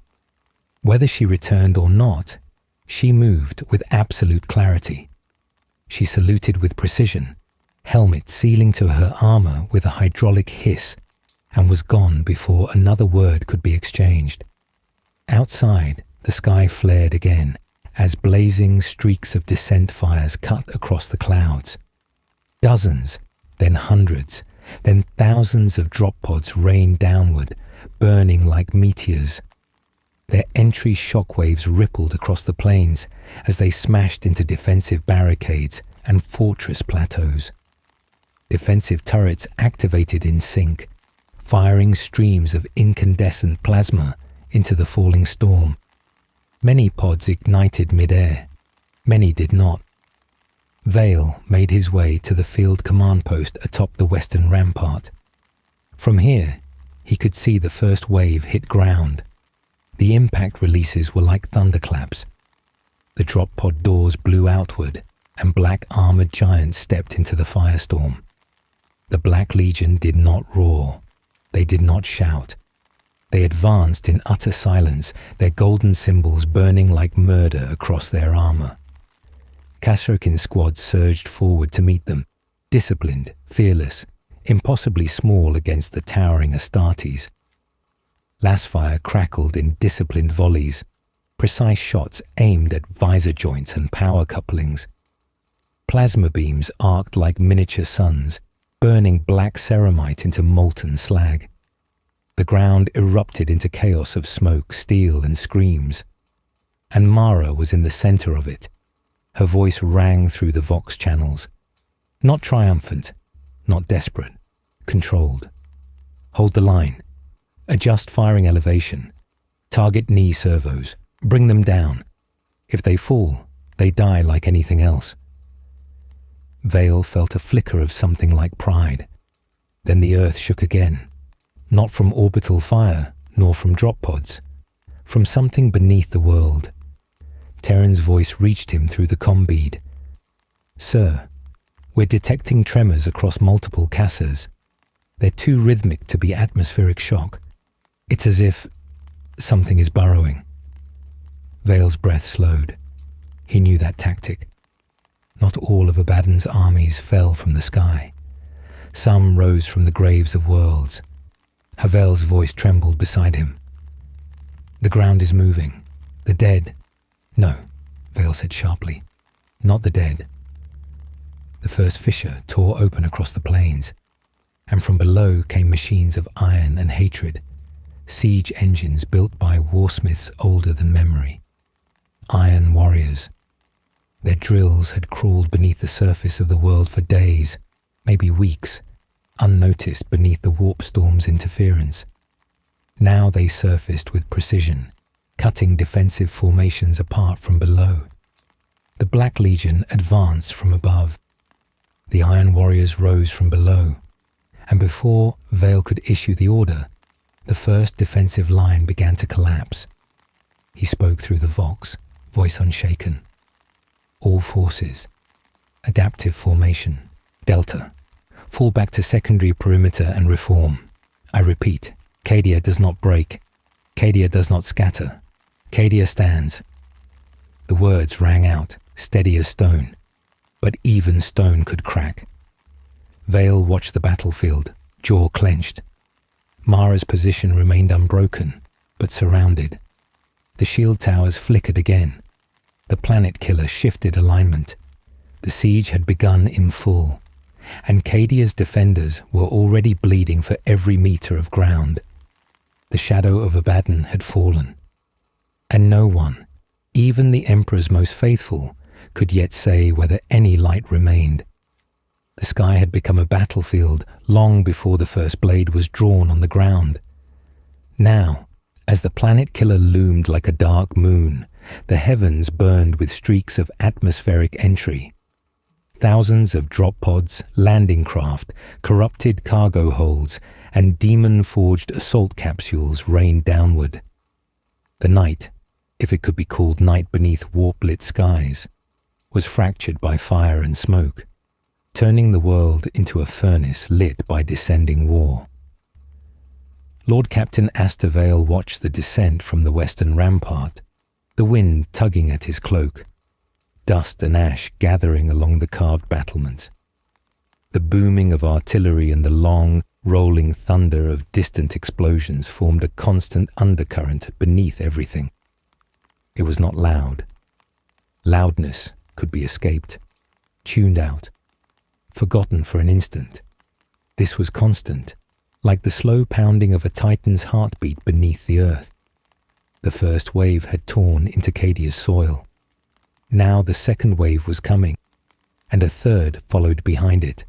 Speaker 1: Whether she returned or not, she moved with absolute clarity. She saluted with precision, helmet sealing to her armor with a hydraulic hiss, and was gone before another word could be exchanged. Outside, the sky flared again, as blazing streaks of descent fires cut across the clouds. Dozens, then hundreds, then thousands of drop pods rained downward, burning like meteors. Their entry shockwaves rippled across the plains as they smashed into defensive barricades and fortress plateaus. Defensive turrets activated in sync, firing streams of incandescent plasma into the falling storm. Many pods ignited mid-air, many did not. Veil made his way to the field command post atop the western rampart. From here, he could see the first wave hit ground. The impact releases were like thunderclaps. The drop pod doors blew outward, and black armored giants stepped into the firestorm. The Black Legion did not roar. They did not shout. They advanced in utter silence, their golden symbols burning like murder across their armor. Kasrkin squads surged forward to meet them, disciplined, fearless, impossibly small against the towering Astartes. Lasfire crackled in disciplined volleys, precise shots aimed at visor joints and power couplings. Plasma beams arced like miniature suns, burning black ceramite into molten slag. The ground erupted into chaos of smoke, steel, and screams. And Mara was in the center of it. Her voice rang through the Vox channels. Not triumphant, not desperate, controlled. Hold the line. Adjust firing elevation. Target knee servos. Bring them down. If they fall, they die like anything else. Veil felt a flicker of something like pride. Then the earth shook again. Not from orbital fire, nor from drop pods. From something beneath the world. Terran's voice reached him through the comm bead. "Sir, we're detecting tremors across multiple cassers. They're too rhythmic to be atmospheric shock. It's as if something is burrowing." Veil's breath slowed. He knew that tactic. Not all of Abaddon's armies fell from the sky. Some rose from the graves of worlds. Havel's voice trembled beside him. The ground is moving. The dead. No, Vale said sharply. Not the dead. The first fissure tore open across the plains, and from below came machines of iron and hatred, siege engines built by warsmiths older than memory. Iron warriors. Their drills had crawled beneath the surface of the world for days, maybe weeks, unnoticed beneath the warp storm's interference. Now they surfaced with precision, cutting defensive formations apart from below. The Black Legion advanced from above. The Iron Warriors rose from below, and before Vale could issue the order, the first defensive line began to collapse. He spoke through the Vox, voice unshaken. All forces. Adaptive formation. Delta. Fall back to secondary perimeter and reform. I repeat, Cadia does not break. Cadia does not scatter. Cadia stands. The words rang out, steady as stone, but even stone could crack. Vale watched the battlefield, jaw clenched. Mara's position remained unbroken, but surrounded. The shield towers flickered again. The planet killer shifted alignment. The siege had begun in full, and Cadia's defenders were already bleeding for every meter of ground. The shadow of Abaddon had fallen, and no one, even the Emperor's most faithful, could yet say whether any light remained. The sky had become a battlefield long before the first blade was drawn on the ground. Now, as the planet killer loomed like a dark moon, the heavens burned with streaks of atmospheric entry. Thousands of drop pods, landing craft, corrupted cargo holds, and demon-forged assault capsules rained downward. The night, if it could be called night beneath warp-lit skies, was fractured by fire and smoke, turning the world into a furnace lit by descending war. Lord Captain Astor Vale watched the descent from the western rampart, the wind tugging at his cloak, dust and ash gathering along the carved battlements. The booming of artillery and the long, rolling thunder of distant explosions formed a constant undercurrent beneath everything. It was not loud. Loudness could be escaped, tuned out, forgotten for an instant. This was constant, like the slow pounding of a titan's heartbeat beneath the earth. The first wave had torn into Cadia's soil. Now the second wave was coming, and a third followed behind it.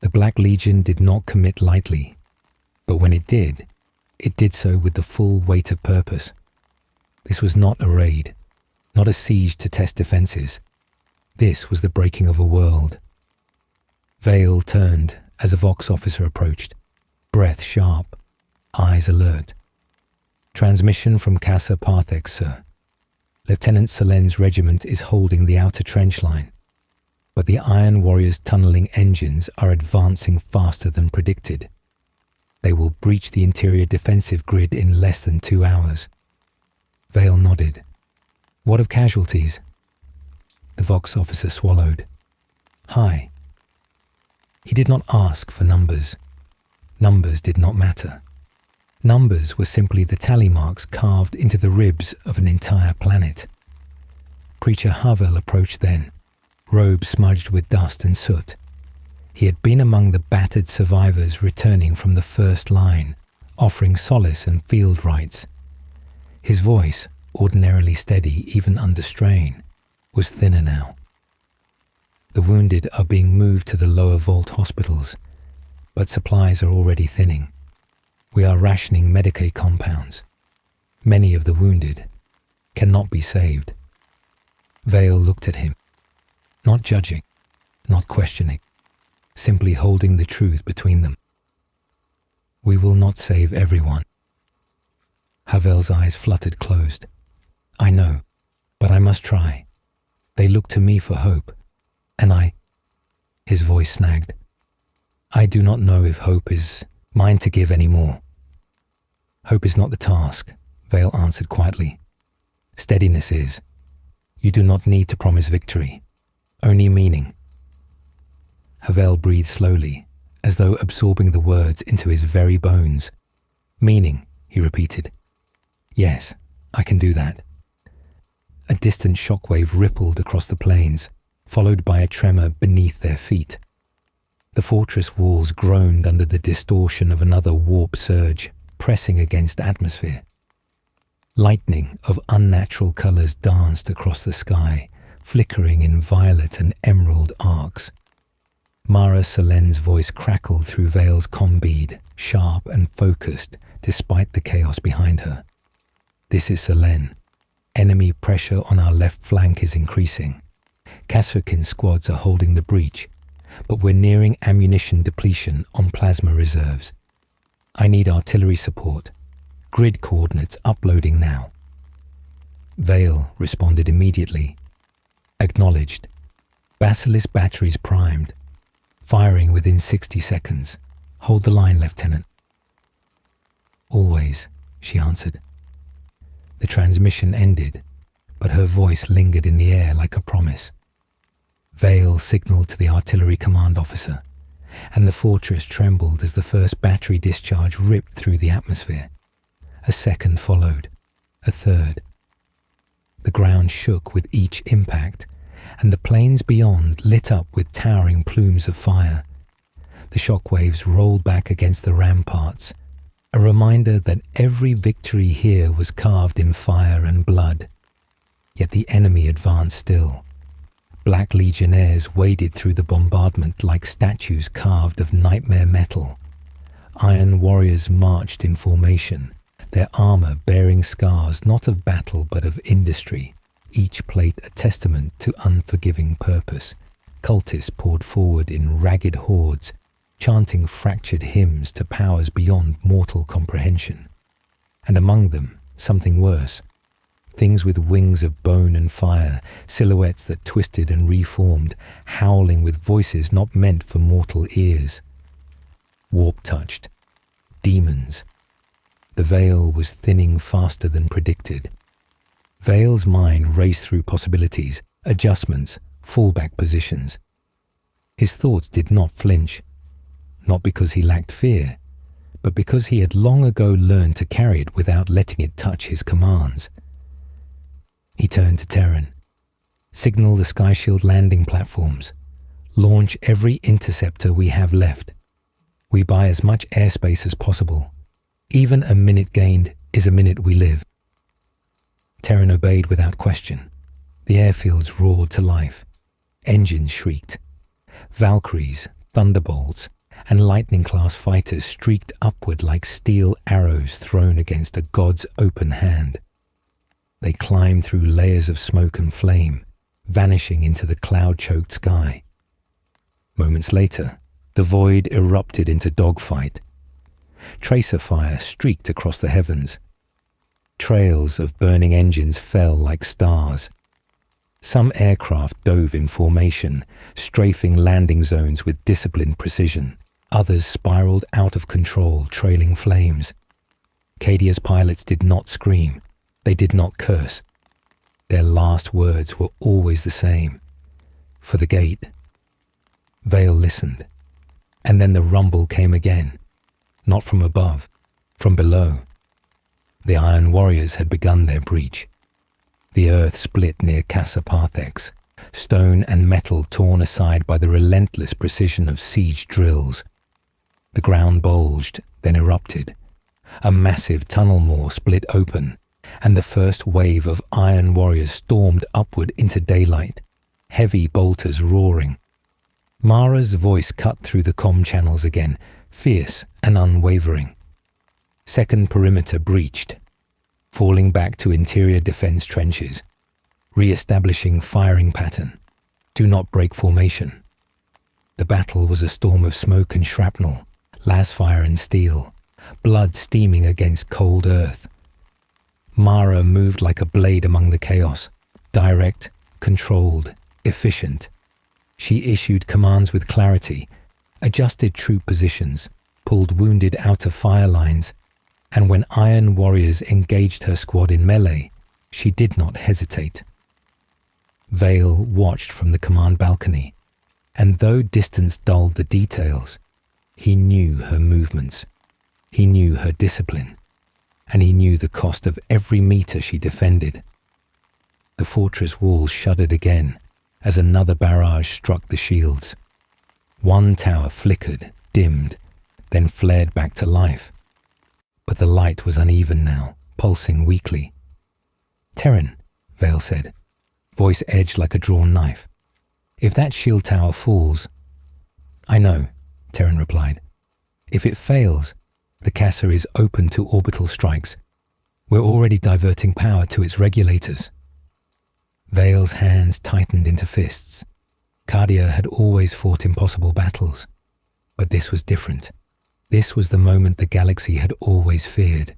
Speaker 1: The Black Legion did not commit lightly, but when it did so with the full weight of purpose. This was not a raid, not a siege to test defenses. This was the breaking of a world. Vale turned as a Vox officer approached, breath sharp, eyes alert. Transmission from Casa Parthex, sir. Lieutenant Solen's regiment is holding the outer trench line, but the Iron Warriors' tunneling engines are advancing faster than predicted. They will breach the interior defensive grid in less than 2 hours. Vale nodded. What of casualties? The Vox officer swallowed. High. He did not ask for numbers. Numbers did not matter. Numbers were simply the tally marks carved into the ribs of an entire planet. Preacher Havel approached then, robe smudged with dust and soot. He had been among the battered survivors returning from the first line, offering solace and field rites. His voice, ordinarily steady even under strain, was thinner now. The wounded are being moved to the lower vault hospitals, but supplies are already thinning. We are rationing Medicaid compounds. Many of the wounded cannot be saved. Vale looked at him, not judging, not questioning, simply holding the truth between them. We will not save everyone. Havel's eyes fluttered closed. I know, but I must try. They look to me for hope, and His voice snagged. I do not know if hope is mine to give any more. Hope is not the task, Vale answered quietly. Steadiness is. You do not need to promise victory, only meaning. Havel breathed slowly, as though absorbing the words into his very bones. Meaning, he repeated. Yes, I can do that. A distant shockwave rippled across the plains, followed by a tremor beneath their feet. The fortress walls groaned under the distortion of another warp surge, pressing against atmosphere. Lightning of unnatural colors danced across the sky, flickering in violet and emerald arcs. Mara Solen's voice crackled through Vale's comm bead, sharp and focused, despite the chaos behind her. This is Solen. Enemy pressure on our left flank is increasing. Kasrkin squads are holding the breach, but we're nearing ammunition depletion on plasma reserves. I need artillery support. Grid coordinates uploading now. Vale responded immediately. Acknowledged. Basilisk batteries primed. Firing within 60 seconds. Hold the line, Lieutenant. Always, she answered. The transmission ended, but her voice lingered in the air like a promise. Vale signaled to the artillery command officer, and the fortress trembled as the first battery discharge ripped through the atmosphere. A second followed, a third. The ground shook with each impact, and the plains beyond lit up with towering plumes of fire. The shockwaves rolled back against the ramparts, a reminder that every victory here was carved in fire and blood. Yet the enemy advanced still. Black legionnaires waded through the bombardment like statues carved of nightmare metal. Iron warriors marched in formation, their armor bearing scars not of battle but of industry, each plate a testament to unforgiving purpose. Cultists poured forward in ragged hordes, chanting fractured hymns to powers beyond mortal comprehension. And among them, something worse. Things with wings of bone and fire, silhouettes that twisted and reformed, howling with voices not meant for mortal ears. Warp-touched. Demons. The veil was thinning faster than predicted. Vale's mind raced through possibilities, adjustments, fallback positions. His thoughts did not flinch, not because he lacked fear, but because he had long ago learned to carry it without letting it touch his commands. He turned to Terran. Signal the Sky Shield landing platforms. Launch every interceptor we have left. We buy as much airspace as possible. Even a minute gained is a minute we live. Terran obeyed without question. The airfields roared to life. Engines shrieked. Valkyries, thunderbolts, and lightning-class fighters streaked upward like steel arrows thrown against a god's open hand. They climbed through layers of smoke and flame, vanishing into the cloud-choked sky. Moments later, the void erupted into dogfight. Tracer fire streaked across the heavens. Trails of burning engines fell like stars. Some aircraft dove in formation, strafing landing zones with disciplined precision. Others spiraled out of control, trailing flames. Cadia's pilots did not scream. They did not curse. Their last words were always the same. For the gate. Vale listened. And then the rumble came again. Not from above, from below. The Iron Warriors had begun their breach. The earth split near Casa Parthex, stone and metal torn aside by the relentless precision of siege drills. The ground bulged, then erupted. A massive tunnel maw split open, and the first wave of Iron Warriors stormed upward into daylight, heavy bolters roaring. Mara's voice cut through the comm channels again, fierce and unwavering. Second perimeter breached, falling back to interior defense trenches, re-establishing firing pattern. Do not break formation. The battle was a storm of smoke and shrapnel, lasfire and steel, blood steaming against cold earth. Mara moved like a blade among the chaos, direct, controlled, efficient. She issued commands with clarity, adjusted troop positions, pulled wounded out of fire lines, and when Iron Warriors engaged her squad in melee, she did not hesitate. Vale watched from the command balcony, and though distance dulled the details, he knew her movements, he knew her discipline, and he knew the cost of every meter she defended. The fortress walls shuddered again as another barrage struck the shields. One tower flickered, dimmed, then flared back to life. But the light was uneven now, pulsing weakly. "Terran," Vale said, voice edged like a drawn knife. "If that shield tower falls—" "I know," Terran replied. "If it fails, the Casa is open to orbital strikes. We're already diverting power to its regulators." Vale's hands tightened into fists. Cadia had always fought impossible battles, but this was different. This was the moment the galaxy had always feared.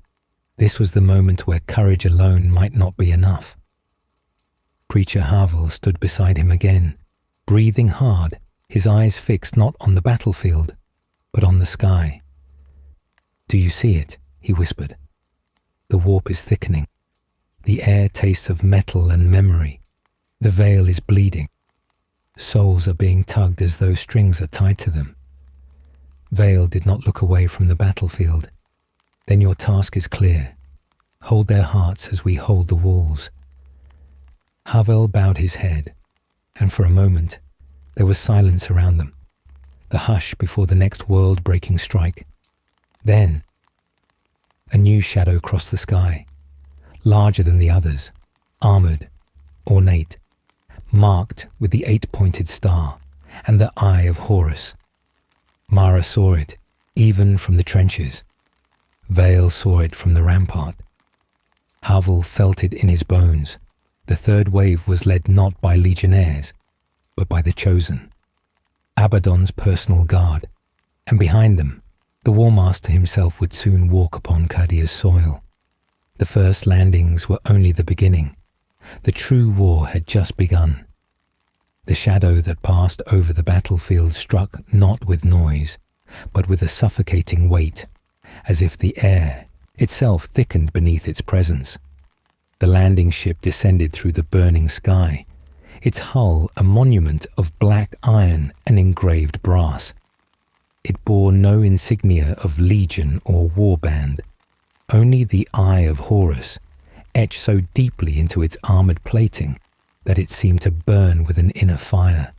Speaker 1: This was the moment where courage alone might not be enough. Preacher Havel stood beside him again, breathing hard, his eyes fixed not on the battlefield, but on the sky. "Do you see it?" he whispered. "The warp is thickening. The air tastes of metal and memory. The veil is bleeding. Souls are being tugged as though strings are tied to them." Vale did not look away from the battlefield. "Then your task is clear. Hold their hearts as we hold the walls." Havel bowed his head, and for a moment there was silence around them, the hush before the next world-breaking strike. Then a new shadow crossed the sky, larger than the others, armored, ornate, marked with the 8-pointed star and the eye of Horus. Mara saw it, even from the trenches. Vale saw it from the rampart. Havel felt it in his bones. The third wave was led not by legionnaires, but by the chosen, Abaddon's personal guard, and behind them, the War Master himself would soon walk upon Cadia's soil. The first landings were only the beginning. The true war had just begun. The shadow that passed over the battlefield struck not with noise, but with a suffocating weight, as if the air itself thickened beneath its presence. The landing ship descended through the burning sky, its hull a monument of black iron and engraved brass. It bore no insignia of legion or warband, only the eye of Horus, etched so deeply into its armored plating that it seemed to burn with an inner fire.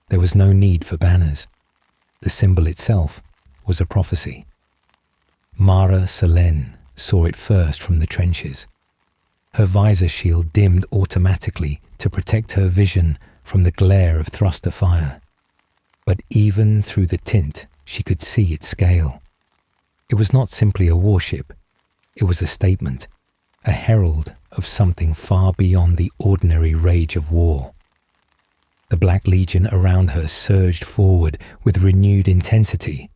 Speaker 1: There was no need for banners. The symbol itself was a prophecy. Mara Selen saw it first from the trenches. Her visor shield dimmed automatically to protect her vision from the glare of thruster fire. But even through the tint, she could see its scale. It was not simply a warship. It was a statement, a herald of something far beyond the ordinary rage of war. The Black Legion around her surged forward with renewed intensity,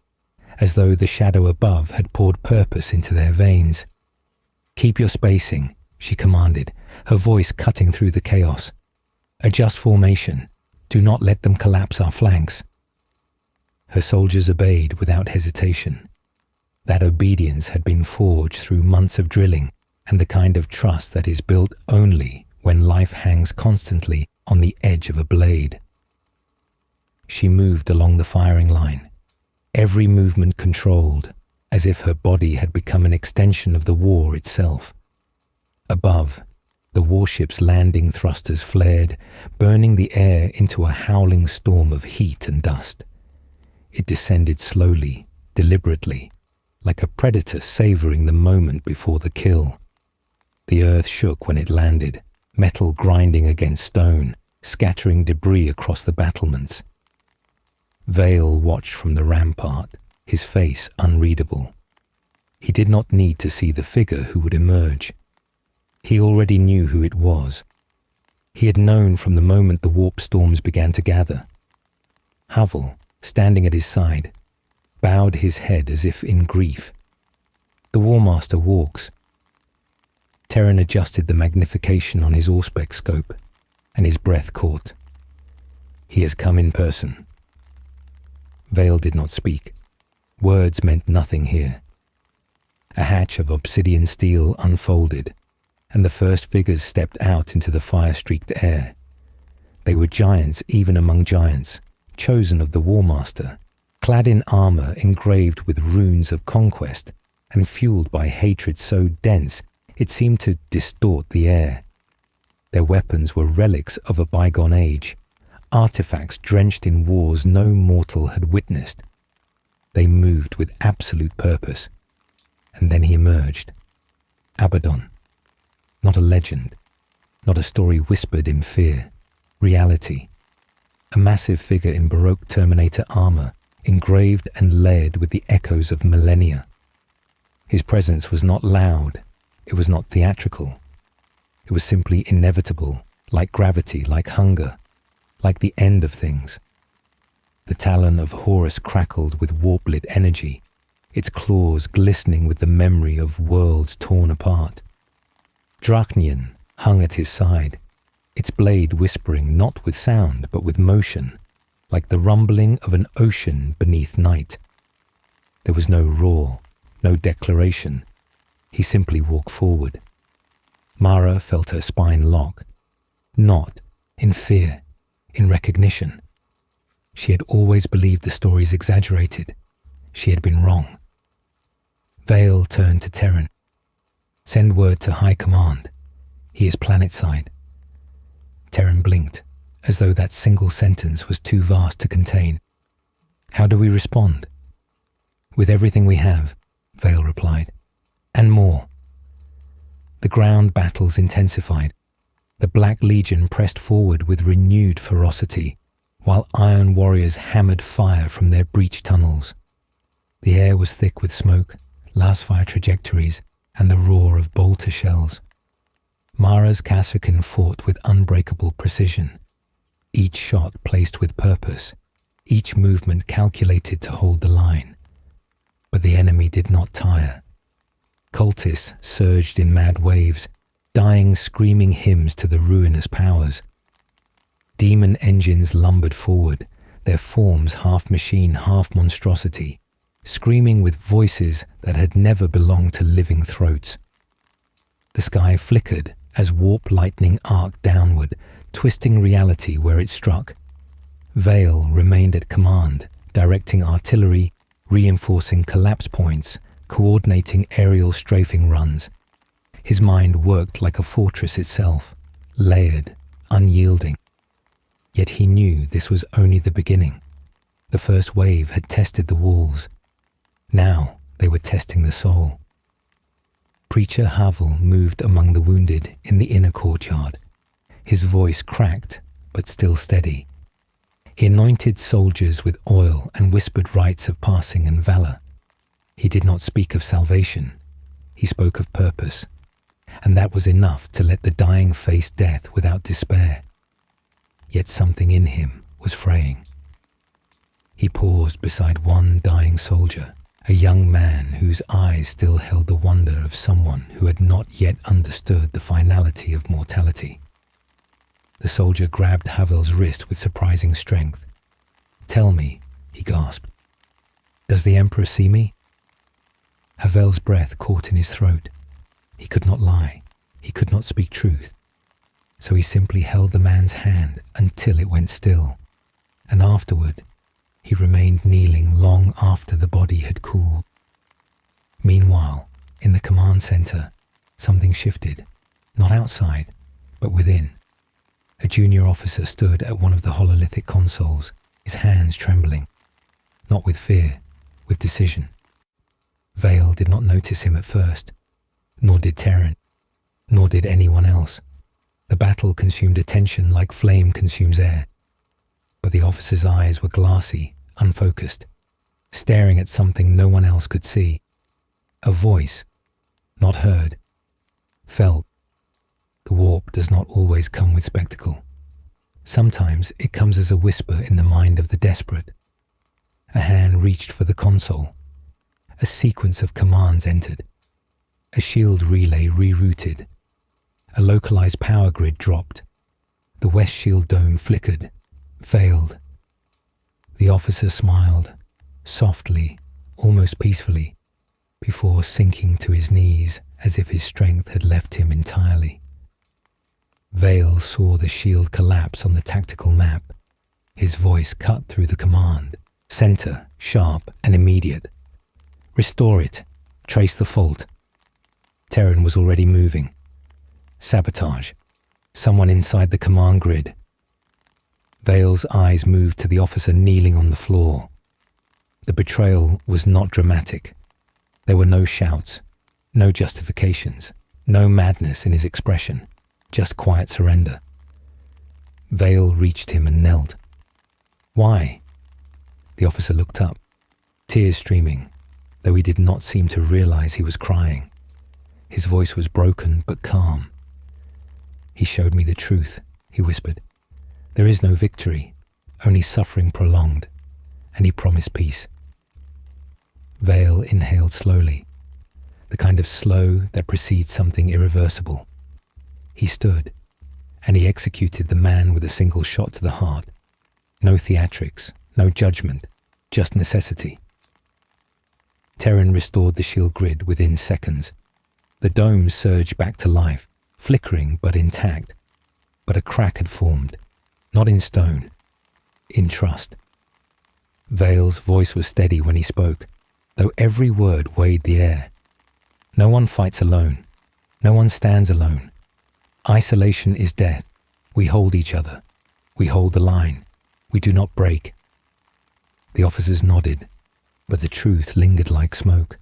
Speaker 1: as though the shadow above had poured purpose into their veins. "Keep your spacing," she commanded, her voice cutting through the chaos. "Adjust formation. Do not let them collapse our flanks." Her soldiers obeyed without hesitation. That obedience had been forged through months of drilling and the kind of trust that is built only when life hangs constantly on the edge of a blade. She moved along the firing line, every movement controlled, as if her body had become an extension of the war itself. Above, the warship's landing thrusters flared, burning the air into a howling storm of heat and dust. It descended slowly, deliberately, like a predator savoring the moment before the kill. The earth shook when it landed, metal grinding against stone, scattering debris across the battlements. Vale watched from the rampart, his face unreadable. He did not need to see the figure who would emerge. He already knew who it was. He had known from the moment the warp storms began to gather. Havel, standing at his side, bowed his head as if in grief. "The War Master walks." Terran adjusted the magnification on his Auspex scope, and his breath caught. "He has come in person." Vale did not speak. Words meant nothing here. A hatch of obsidian steel unfolded, and the first figures stepped out into the fire-streaked air. They were giants even among giants, chosen of the War Master, clad in armor engraved with runes of conquest and fueled by hatred so dense it seemed to distort the air. Their weapons were relics of a bygone age, artifacts drenched in wars no mortal had witnessed. They moved with absolute purpose. And then he emerged. Abaddon. Not a legend, not a story whispered in fear. Reality. A massive figure in Baroque Terminator armor, engraved and layered with the echoes of millennia. His presence was not loud, it was not theatrical. It was simply inevitable, like gravity, like hunger, like the end of things. The talon of Horus crackled with warp-lit energy, its claws glistening with the memory of worlds torn apart. Drachnian hung at his side, its blade whispering not with sound but with motion, like the rumbling of an ocean beneath night. There was no roar, no declaration. He simply walked forward. Mara felt her spine lock. Not in fear, in recognition. She had always believed the stories exaggerated. She had been wrong. Vale turned to Terran. Send word to High Command. He is planetside. Terran blinked, as though that single sentence was too vast to contain. How do we respond? With everything we have, Vale replied. And more. The ground battles intensified. The Black Legion pressed forward with renewed ferocity, while iron warriors hammered fire from their breach tunnels. The air was thick with smoke, lasfire trajectories, and the roar of bolter shells. Mara's Kasrkin fought with unbreakable precision, each shot placed with purpose, each movement calculated to hold the line. But the enemy did not tire. Cultists surged in mad waves, dying screaming hymns to the ruinous powers. Demon engines lumbered forward, their forms half machine, half monstrosity, screaming with voices that had never belonged to living throats. The sky flickered as warp lightning arced downward, twisting reality where it struck. Vale remained at command, directing artillery, reinforcing collapse points, coordinating aerial strafing runs. His mind worked like a fortress itself, layered, unyielding. Yet he knew this was only the beginning. The first wave had tested the walls. Now they were testing the soul. Preacher Havel moved among the wounded in the inner courtyard. His voice cracked, but still steady. He anointed soldiers with oil and whispered rites of passing and valor. He did not speak of salvation. He spoke of purpose. And that was enough to let the dying face death without despair. Yet something in him was fraying. He paused beside one dying soldier, a young man whose eyes still held the wonder of someone who had not yet understood the finality of mortality. The soldier grabbed Havel's wrist with surprising strength. "Tell me," he gasped, "does the Emperor see me?" Havel's breath caught in his throat. He could not lie. He could not speak truth. So he simply held the man's hand until it went still, and afterward he remained kneeling long after the body had cooled. Meanwhile, in the command center, something shifted, not outside, but within. A junior officer stood at one of the hololithic consoles, his hands trembling, not with fear, with decision. Vale did not notice him at first, nor did Terran, nor did anyone else. The battle consumed attention like flame consumes air. But the officer's eyes were glassy, unfocused, staring at something no one else could see. A voice, not heard, felt. The warp does not always come with spectacle. Sometimes it comes as a whisper in the mind of the desperate. A hand reached for the console. A sequence of commands entered. A shield relay rerouted. A localized power grid dropped. The West Shield dome flickered, failed. The officer smiled, softly, almost peacefully, before sinking to his knees as if his strength had left him entirely. Vale saw the shield collapse on the tactical map. His voice cut through the command. Center, sharp and immediate. Restore it. Trace the fault. Terran was already moving. Sabotage. Someone inside the command grid. Vale's eyes moved to the officer kneeling on the floor. The betrayal was not dramatic. There were no shouts, no justifications, no madness in his expression, just quiet surrender. Vale reached him and knelt. Why? The officer looked up, tears streaming, though he did not seem to realize he was crying. His voice was broken but calm. He showed me the truth, he whispered. There is no victory, only suffering prolonged, and he promised peace. Vale inhaled slowly, the kind of slow that precedes something irreversible. He stood, and he executed the man with a single shot to the heart. No theatrics, no judgment, just necessity. Terran restored the shield grid within seconds. The dome surged back to life, flickering but intact. But a crack had formed, not in stone, in trust. Vale's voice was steady when he spoke, though every word weighed the air. No one fights alone. No one stands alone. Isolation is death. We hold each other. We hold the line. We do not break. The officers nodded, but the truth lingered like smoke.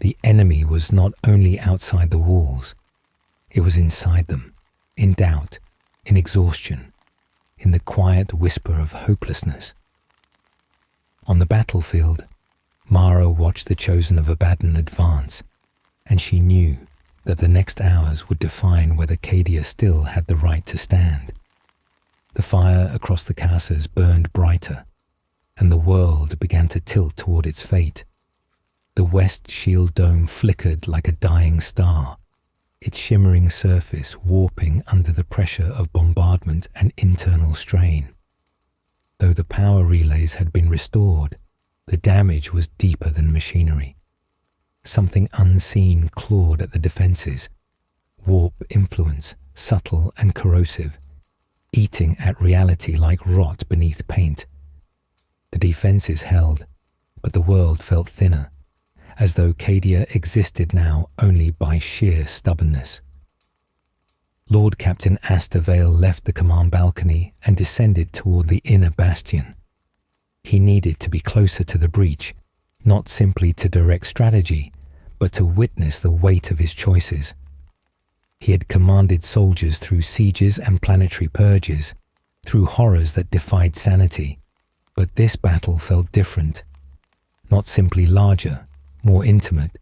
Speaker 1: The enemy was not only outside the walls, it was inside them, in doubt, in exhaustion, in the quiet whisper of hopelessness. On the battlefield, Mara watched the Chosen of Abaddon advance, and she knew that the next hours would define whether Cadia still had the right to stand. The fire across the casas burned brighter, and the world began to tilt toward its fate. The west shield dome flickered like a dying star, its shimmering surface warping under the pressure of bombardment and internal strain. Though the power relays had been restored, the damage was deeper than machinery. Something unseen clawed at the defenses, warp influence, subtle and corrosive, eating at reality like rot beneath paint. The defenses held, but the world felt thinner, as though Cadia existed now only by sheer stubbornness. Lord Captain Asta Vale left the command balcony and descended toward the inner bastion. He needed to be closer to the breach, not simply to direct strategy, but to witness the weight of his choices. He had commanded soldiers through sieges and planetary purges, through horrors that defied sanity, but this battle felt different. Not simply larger, more intimate.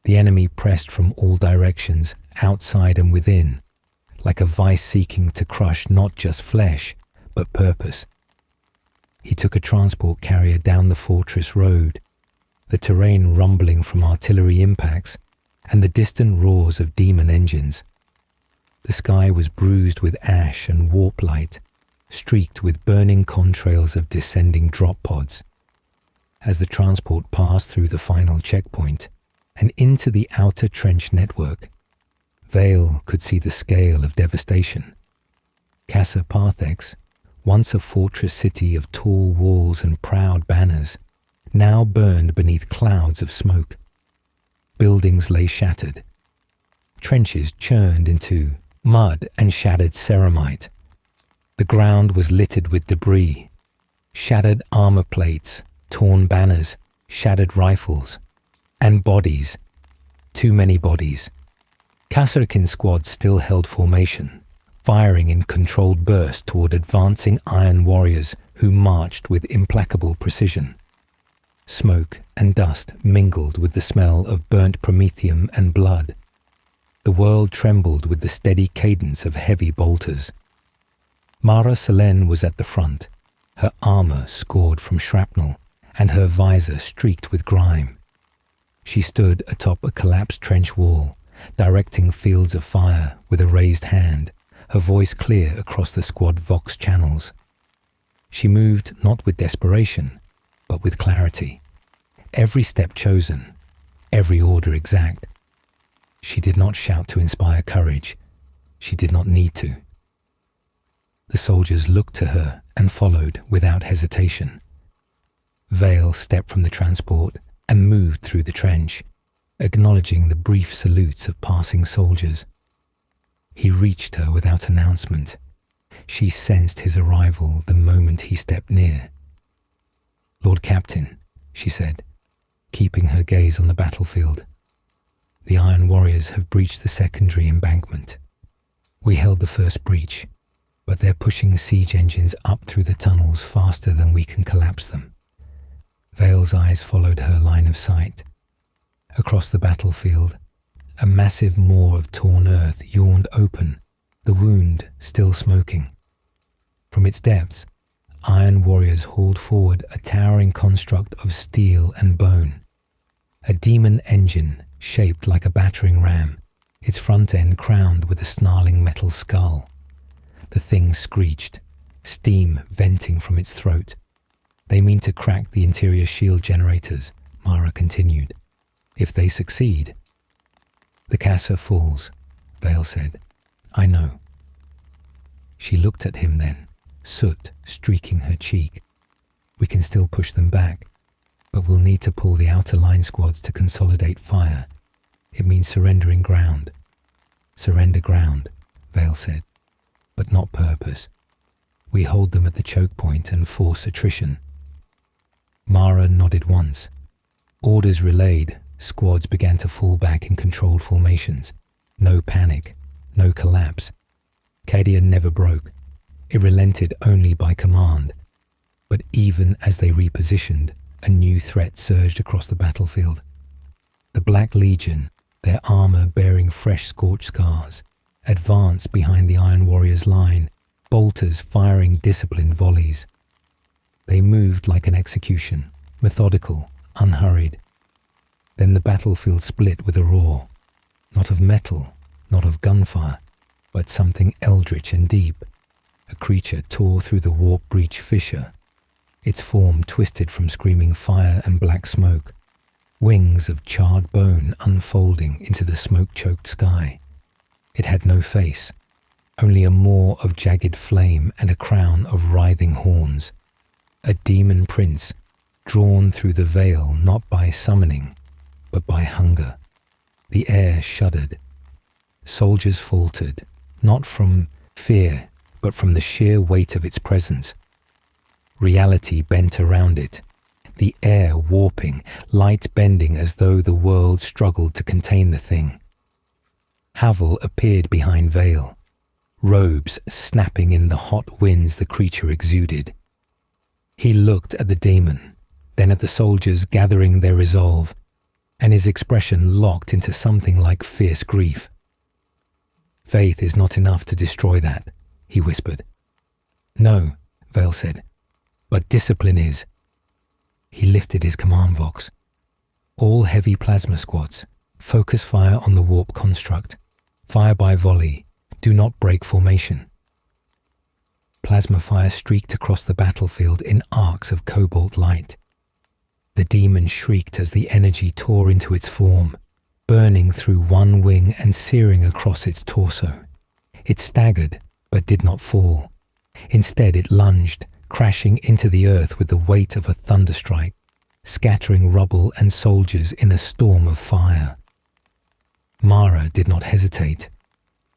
Speaker 1: The enemy pressed from all directions, outside and within, like a vice seeking to crush not just flesh, but purpose. He took a transport carrier down the fortress road, the terrain rumbling from artillery impacts and the distant roars of demon engines. The sky was bruised with ash and warp light, streaked with burning contrails of descending drop pods. As the transport passed through the final checkpoint and into the outer trench network, Vale could see the scale of devastation. Casa Parthex, once a fortress city of tall walls and proud banners, now burned beneath clouds of smoke. Buildings lay shattered. Trenches churned into mud and shattered ceramite. The ground was littered with debris, shattered armor plates, torn banners, shattered rifles, and bodies. Too many bodies. Kasserkin squads still held formation, firing in controlled bursts toward advancing iron warriors who marched with implacable precision. Smoke and dust mingled with the smell of burnt promethium and blood. The world trembled with the steady cadence of heavy bolters. Mara Selene was at the front, her armor scored from shrapnel and her visor streaked with grime. She stood atop a collapsed trench wall, directing fields of fire with a raised hand, her voice clear across the squad vox channels. She moved not with desperation, but with clarity. Every step chosen, every order exact. She did not shout to inspire courage. She did not need to. The soldiers looked to her and followed without hesitation. Vale stepped from the transport and moved through the trench, acknowledging the brief salutes of passing soldiers. He reached her without announcement. She sensed his arrival the moment he stepped near. "Lord Captain," she said, keeping her gaze on the battlefield. "The Iron Warriors have breached the secondary embankment. We held the first breach, but they're pushing siege engines up through the tunnels faster than we can collapse them." Vale's eyes followed her line of sight. Across the battlefield, a massive moor of torn earth yawned open, the wound still smoking. From its depths, Iron Warriors hauled forward a towering construct of steel and bone. A demon engine shaped like a battering ram, its front end crowned with a snarling metal skull. The thing screeched, steam venting from its throat. "They mean to crack the interior shield generators," Mara continued. "If they succeed..." "The Casa falls," Vale said. "I know." She looked at him then, soot streaking her cheek. "We can still push them back, but we'll need to pull the outer line squads to consolidate fire. It means surrendering ground." "Surrender ground," Vale said, "but not purpose. We hold them at the choke point and force attrition." Mara nodded once. Orders relayed, squads began to fall back in controlled formations. No panic, no collapse. Cadia never broke. It relented only by command. But even as they repositioned, a new threat surged across the battlefield. The Black Legion, their armor bearing fresh scorch scars, advanced behind the Iron Warriors' line, bolters firing disciplined volleys. They moved like an execution, methodical, unhurried. Then the battlefield split with a roar, not of metal, not of gunfire, but something eldritch and deep. A creature tore through the warp breach fissure, its form twisted from screaming fire and black smoke, wings of charred bone unfolding into the smoke-choked sky. It had no face, only a maw of jagged flame and a crown of writhing horns. A demon prince, drawn through the veil not by summoning, but by hunger. The air shuddered. Soldiers faltered, not from fear, but from the sheer weight of its presence. Reality bent around it, the air warping, light bending as though the world struggled to contain the thing. Havel appeared behind Vale, robes snapping in the hot winds the creature exuded. He looked at the demon, then at the soldiers gathering their resolve, and his expression locked into something like fierce grief. "Faith is not enough to destroy that," he whispered. "No," Vale said, "but discipline is." He lifted his command vox. "All heavy plasma squads, focus fire on the warp construct. Fire by volley. Do not break formation." Plasma fire streaked across the battlefield in arcs of cobalt light. The demon shrieked as the energy tore into its form, burning through one wing and searing across its torso. It staggered, but did not fall. Instead, it lunged, crashing into the earth with the weight of a thunderstrike, scattering rubble and soldiers in a storm of fire. Mara did not hesitate.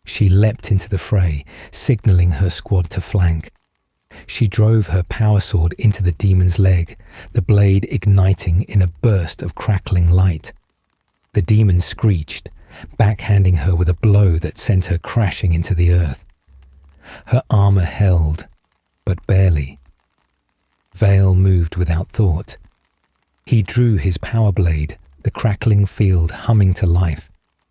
Speaker 1: She leapt into the fray, signaling her squad to flank. She drove her power sword into the demon's leg, the blade igniting in a burst of crackling light. The demon screeched, backhanding her with a blow that sent her crashing into the earth. Her armor held, but barely. Vale moved without thought. He drew his power blade, the crackling field humming to life,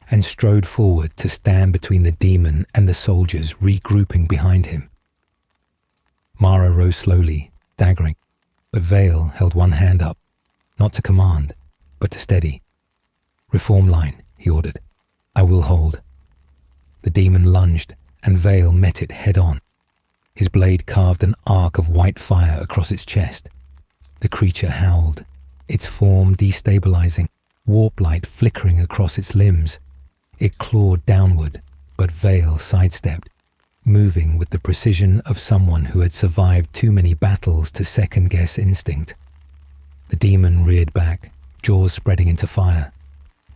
Speaker 1: and strode forward to stand between the demon and the soldiers regrouping behind him. Mara rose slowly, staggering, but Vale held one hand up, not to command, but to steady. "Reform line," he ordered. "I will hold." The demon lunged, and Vale met it head-on. His blade carved an arc of white fire across its chest. The creature howled, its form destabilizing, warp light flickering across its limbs. It clawed downward, but Vale sidestepped, moving with the precision of someone who had survived too many battles to second-guess instinct. The demon reared back, jaws spreading into fire,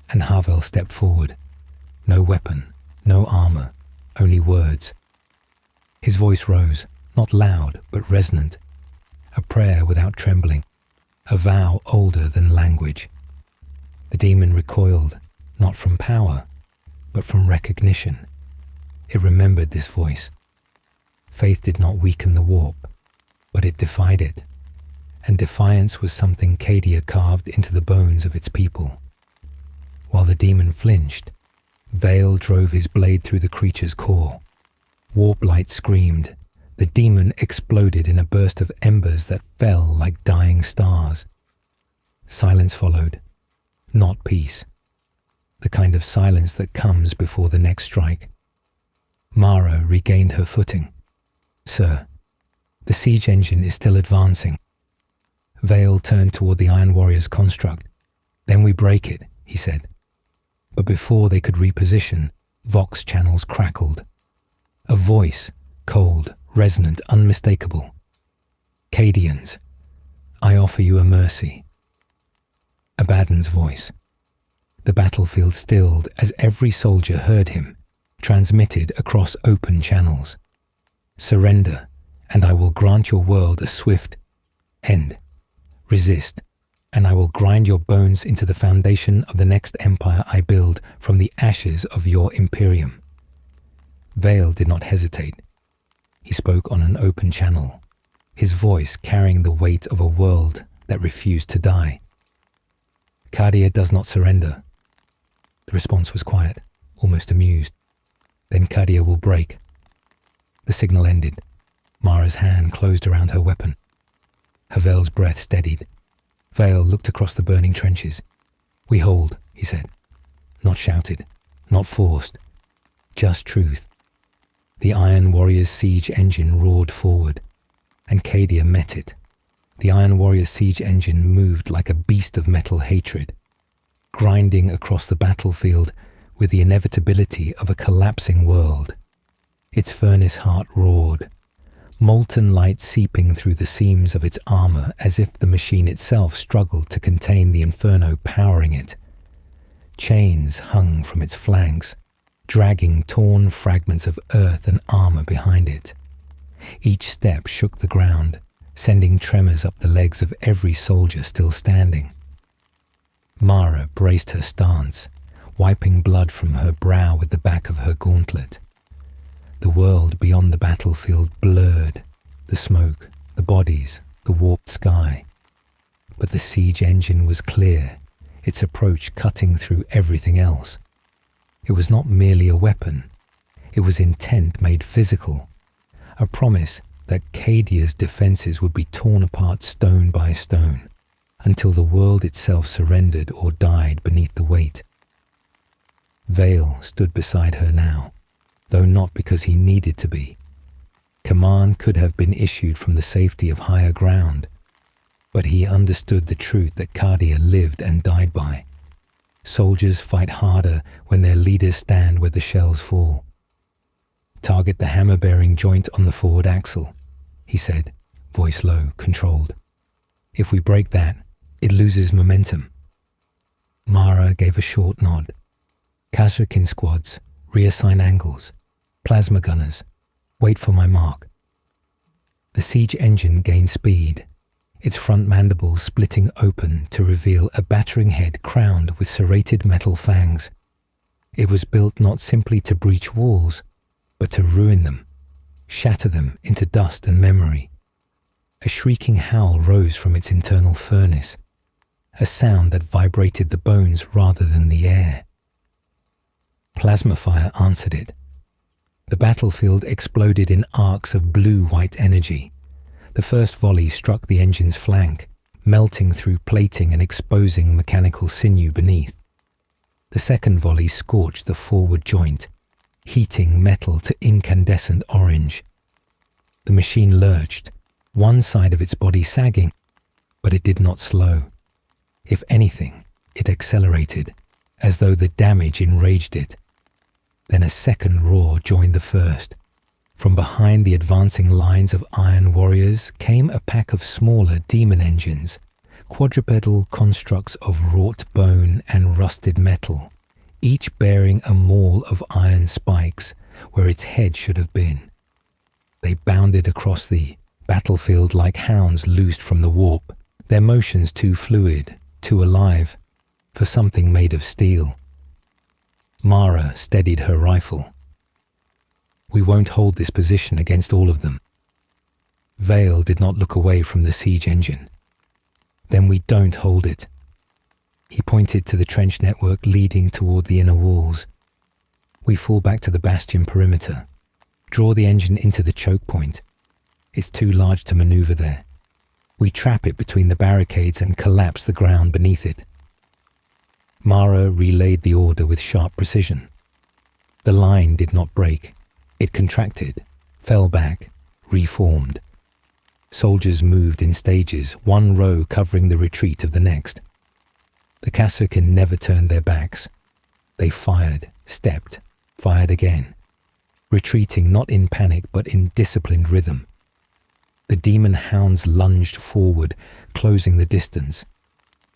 Speaker 1: and Havel stepped forward. No weapon, no armor, only words. His voice rose, not loud but resonant, a prayer without trembling, a vow older than language. The demon recoiled, not from power, but from recognition. It remembered this voice. Faith did not weaken the warp, but it defied it, and defiance was something Cadia carved into the bones of its people. While the demon flinched, Vale drove his blade through the creature's core. Warp light screamed. The demon exploded in a burst of embers that fell like dying stars. Silence followed, not peace. The kind of silence that comes before the next strike. Mara regained her footing. "Sir, the siege engine is still advancing." Vale turned toward the Iron Warrior's construct. "Then we break it," he said. But before they could reposition, Vox channels crackled. A voice, cold, resonant, unmistakable. "Cadians, I offer you a mercy." Abaddon's voice. The battlefield stilled as every soldier heard him, transmitted across open channels. "Surrender, and I will grant your world a swift end. Resist, and I will grind your bones into the foundation of the next empire I build from the ashes of your imperium." Vale did not hesitate. He spoke on an open channel, his voice carrying the weight of a world that refused to die. "Cadia does not surrender." The response was quiet, almost amused. "Then Cadia will break." The signal ended. Mara's hand closed around her weapon. Havel's breath steadied. Vale looked across the burning trenches. "We hold," he said. Not shouted, not forced, just truth. The Iron Warrior's siege engine roared forward, and Cadia met it. The Iron Warrior's siege engine moved like a beast of metal hatred, grinding across the battlefield with the inevitability of a collapsing world. Its furnace heart roared, molten light seeping through the seams of its armor as if the machine itself struggled to contain the inferno powering it. Chains hung from its flanks, dragging torn fragments of earth and armor behind it. Each step shook the ground, sending tremors up the legs of every soldier still standing. Mara braced her stance, wiping blood from her brow with the back of her gauntlet. The world beyond the battlefield blurred, the smoke, the bodies, the warped sky. But the siege engine was clear, its approach cutting through everything else. It was not merely a weapon. It was intent made physical, a promise that Cadia's defenses would be torn apart stone by stone, until the world itself surrendered or died beneath the weight. Vale stood beside her now, though not because he needed to be. Command could have been issued from the safety of higher ground, but he understood the truth that Cadia lived and died by. Soldiers fight harder when their leaders stand where the shells fall. "Target the hammer-bearing joint on the forward axle," he said, voice low, controlled. "If we break that, it loses momentum." Mara gave a short nod. "Kasrkin squads, reassign angles. Plasma gunners, wait for my mark." The siege engine gained speed, its front mandibles splitting open to reveal a battering head crowned with serrated metal fangs. It was built not simply to breach walls, but to ruin them, shatter them into dust and memory. A shrieking howl rose from its internal furnace, a sound that vibrated the bones rather than the air. Plasma fire answered it. The battlefield exploded in arcs of blue-white energy. The first volley struck the engine's flank, melting through plating and exposing mechanical sinew beneath. The second volley scorched the forward joint, heating metal to incandescent orange. The machine lurched, one side of its body sagging, but it did not slow. If anything, it accelerated, as though the damage enraged it. Then a second roar joined the first. From behind the advancing lines of iron warriors came a pack of smaller demon engines, quadrupedal constructs of wrought bone and rusted metal, each bearing a maul of iron spikes where its head should have been. They bounded across the battlefield like hounds loosed from the warp, their motions too fluid, too alive, for something made of steel. Mara steadied her rifle. We won't hold this position against all of them. Vale did not look away from the siege engine. Then we don't hold it. He pointed to the trench network leading toward the inner walls. We fall back to the bastion perimeter, draw the engine into the choke point. It's too large to maneuver there. We trap it between the barricades and collapse the ground beneath it. Mara relayed the order with sharp precision. The line did not break. It contracted, fell back, reformed. Soldiers moved in stages, one row covering the retreat of the next. The Kasrkin never turned their backs. They fired, stepped, fired again, retreating not in panic but in disciplined rhythm. The demon hounds lunged forward, closing the distance.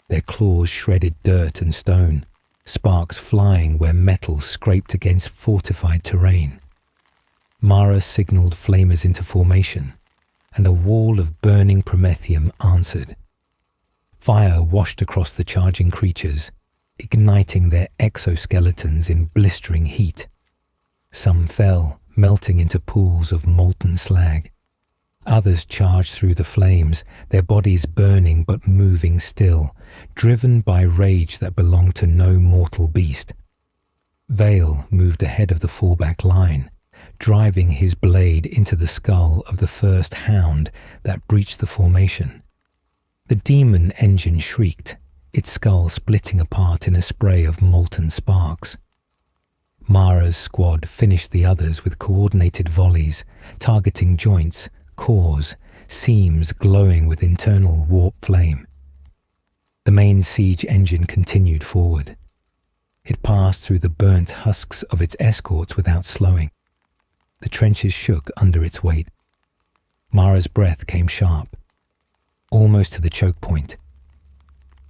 Speaker 1: Their claws shredded dirt and stone, sparks flying where metal scraped against fortified terrain. Mara signaled flamers into formation, and a wall of burning promethium answered. Fire washed across the charging creatures, igniting their exoskeletons in blistering heat. Some fell, melting into pools of molten slag. Others charged through the flames, their bodies burning but moving still, driven by rage that belonged to no mortal beast. Vale moved ahead of the fallback line, driving his blade into the skull of the first hound that breached the formation. The demon engine shrieked, its skull splitting apart in a spray of molten sparks. Mara's squad finished the others with coordinated volleys, targeting joints, cores, seams glowing with internal warp flame. The main siege engine continued forward. It passed through the burnt husks of its escorts without slowing. The trenches shook under its weight. Mara's breath came sharp, almost to the choke point.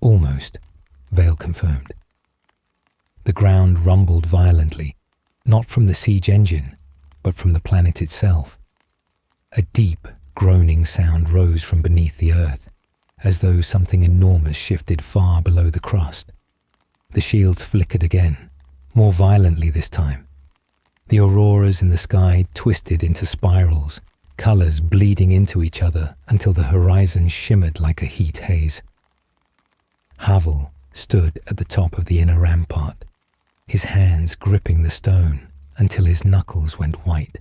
Speaker 1: Almost, Vale confirmed. The ground rumbled violently, not from the siege engine, but from the planet itself. A deep, groaning sound rose from beneath the earth, as though something enormous shifted far below the crust. The shields flickered again, more violently this time. The auroras in the sky twisted into spirals, colors bleeding into each other until the horizon shimmered like a heat haze. Havel stood at the top of the inner rampart, his hands gripping the stone until his knuckles went white.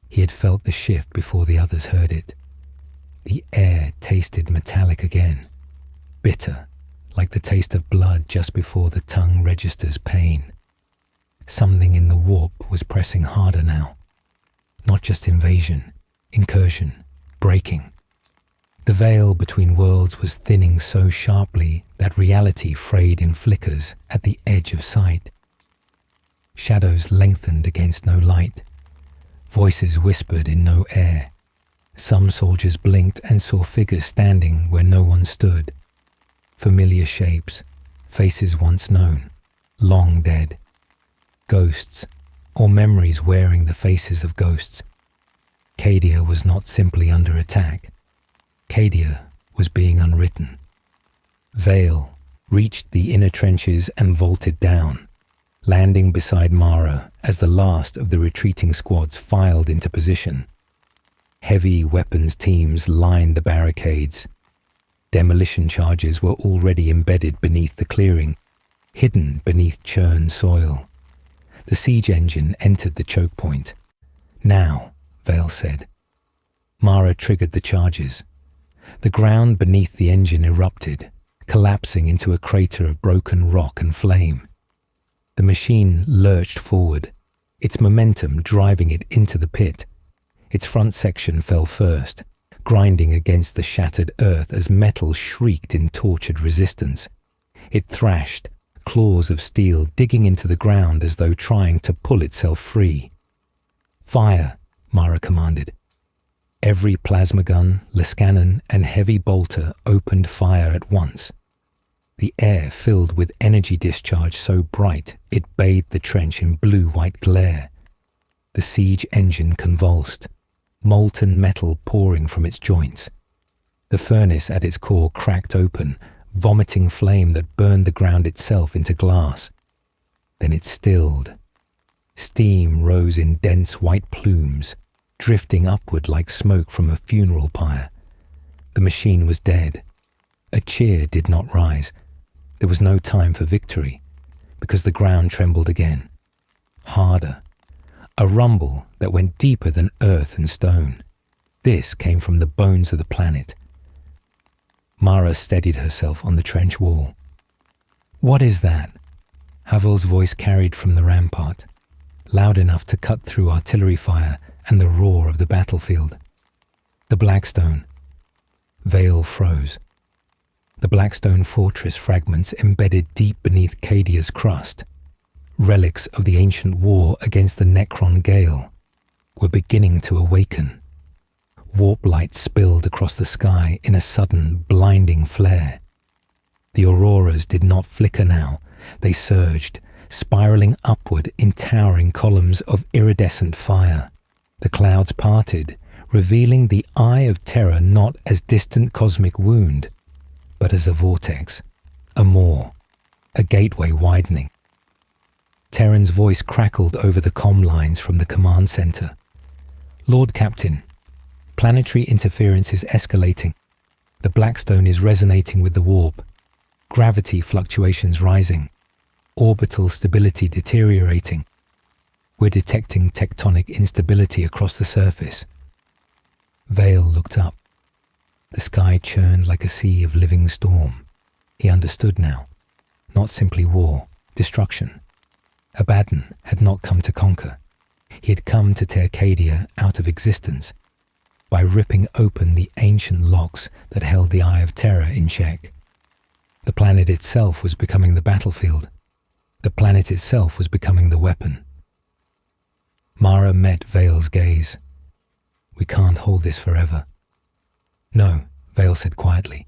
Speaker 1: He had felt the shift before the others heard it. The air tasted metallic again, bitter, like the taste of blood just before the tongue registers pain. Something in the warp was pressing harder now. Not just invasion, incursion, breaking. The veil between worlds was thinning so sharply that reality frayed in flickers at the edge of sight. Shadows lengthened against no light. Voices whispered in no air. Some soldiers blinked and saw figures standing where no one stood. Familiar shapes, faces once known, long dead. Ghosts, or memories wearing the faces of ghosts. Cadia was not simply under attack. Cadia was being unwritten. Vale reached the inner trenches and vaulted down, landing beside Mara as the last of the retreating squads filed into position. Heavy weapons teams lined the barricades. Demolition charges were already embedded beneath the clearing, hidden beneath churned soil. The siege engine entered the choke point. Now, Vale said. Mara triggered the charges. The ground beneath the engine erupted, collapsing into a crater of broken rock and flame. The machine lurched forward, its momentum driving it into the pit. Its front section fell first, grinding against the shattered earth as metal shrieked in tortured resistance. It thrashed, claws of steel digging into the ground as though trying to pull itself free. "Fire," Mara commanded. Every plasma gun, Lascannon, and heavy bolter opened fire at once. The air filled with energy discharge so bright it bathed the trench in blue-white glare. The siege engine convulsed, molten metal pouring from its joints. The furnace at its core cracked open, vomiting flame that burned the ground itself into glass. Then it stilled. Steam rose in dense white plumes, drifting upward like smoke from a funeral pyre. The machine was dead. A cheer did not rise. There was no time for victory, because the ground trembled again. Harder. A rumble that went deeper than earth and stone. This came from the bones of the planet. Mara steadied herself on the trench wall. "What is that?" Havel's voice carried from the rampart, loud enough to cut through artillery fire and the roar of the battlefield. "The Blackstone." Vale froze. The Blackstone fortress fragments embedded deep beneath Cadia's crust, relics of the ancient war against the Necron Gale, were beginning to awaken. Warp light spilled across the sky in a sudden, blinding flare. The auroras did not flicker now. They surged, spiraling upward in towering columns of iridescent fire. The clouds parted, revealing the Eye of Terror not as distant cosmic wound, but as a vortex, a maw, a gateway widening. Terran's voice crackled over the comm lines from the command center. "Lord Captain, planetary interference is escalating. The Blackstone is resonating with the warp. Gravity fluctuations rising. Orbital stability deteriorating. We're detecting tectonic instability across the surface." Vale looked up. The sky churned like a sea of living storm. He understood now. Not simply war, destruction. Abaddon had not come to conquer. He had come to tear Cadia out of existence by ripping open the ancient locks that held the Eye of Terror in check. The planet itself was becoming the battlefield. The planet itself was becoming the weapon. Mara met Vale's gaze. "We can't hold this forever." "No," Vale said quietly,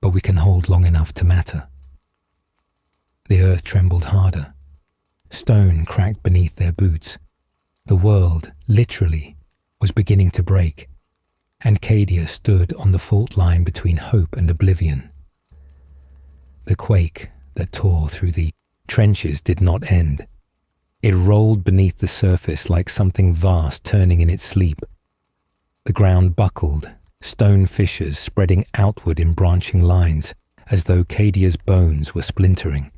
Speaker 1: "but we can hold long enough to matter." The earth trembled harder. Stone cracked beneath their boots. The world, literally, was beginning to break, and Cadia stood on the fault line between hope and oblivion. The quake that tore through the trenches did not end. It rolled beneath the surface like something vast turning in its sleep. The ground buckled, stone fissures spreading outward in branching lines, as though Cadia's bones were splintering.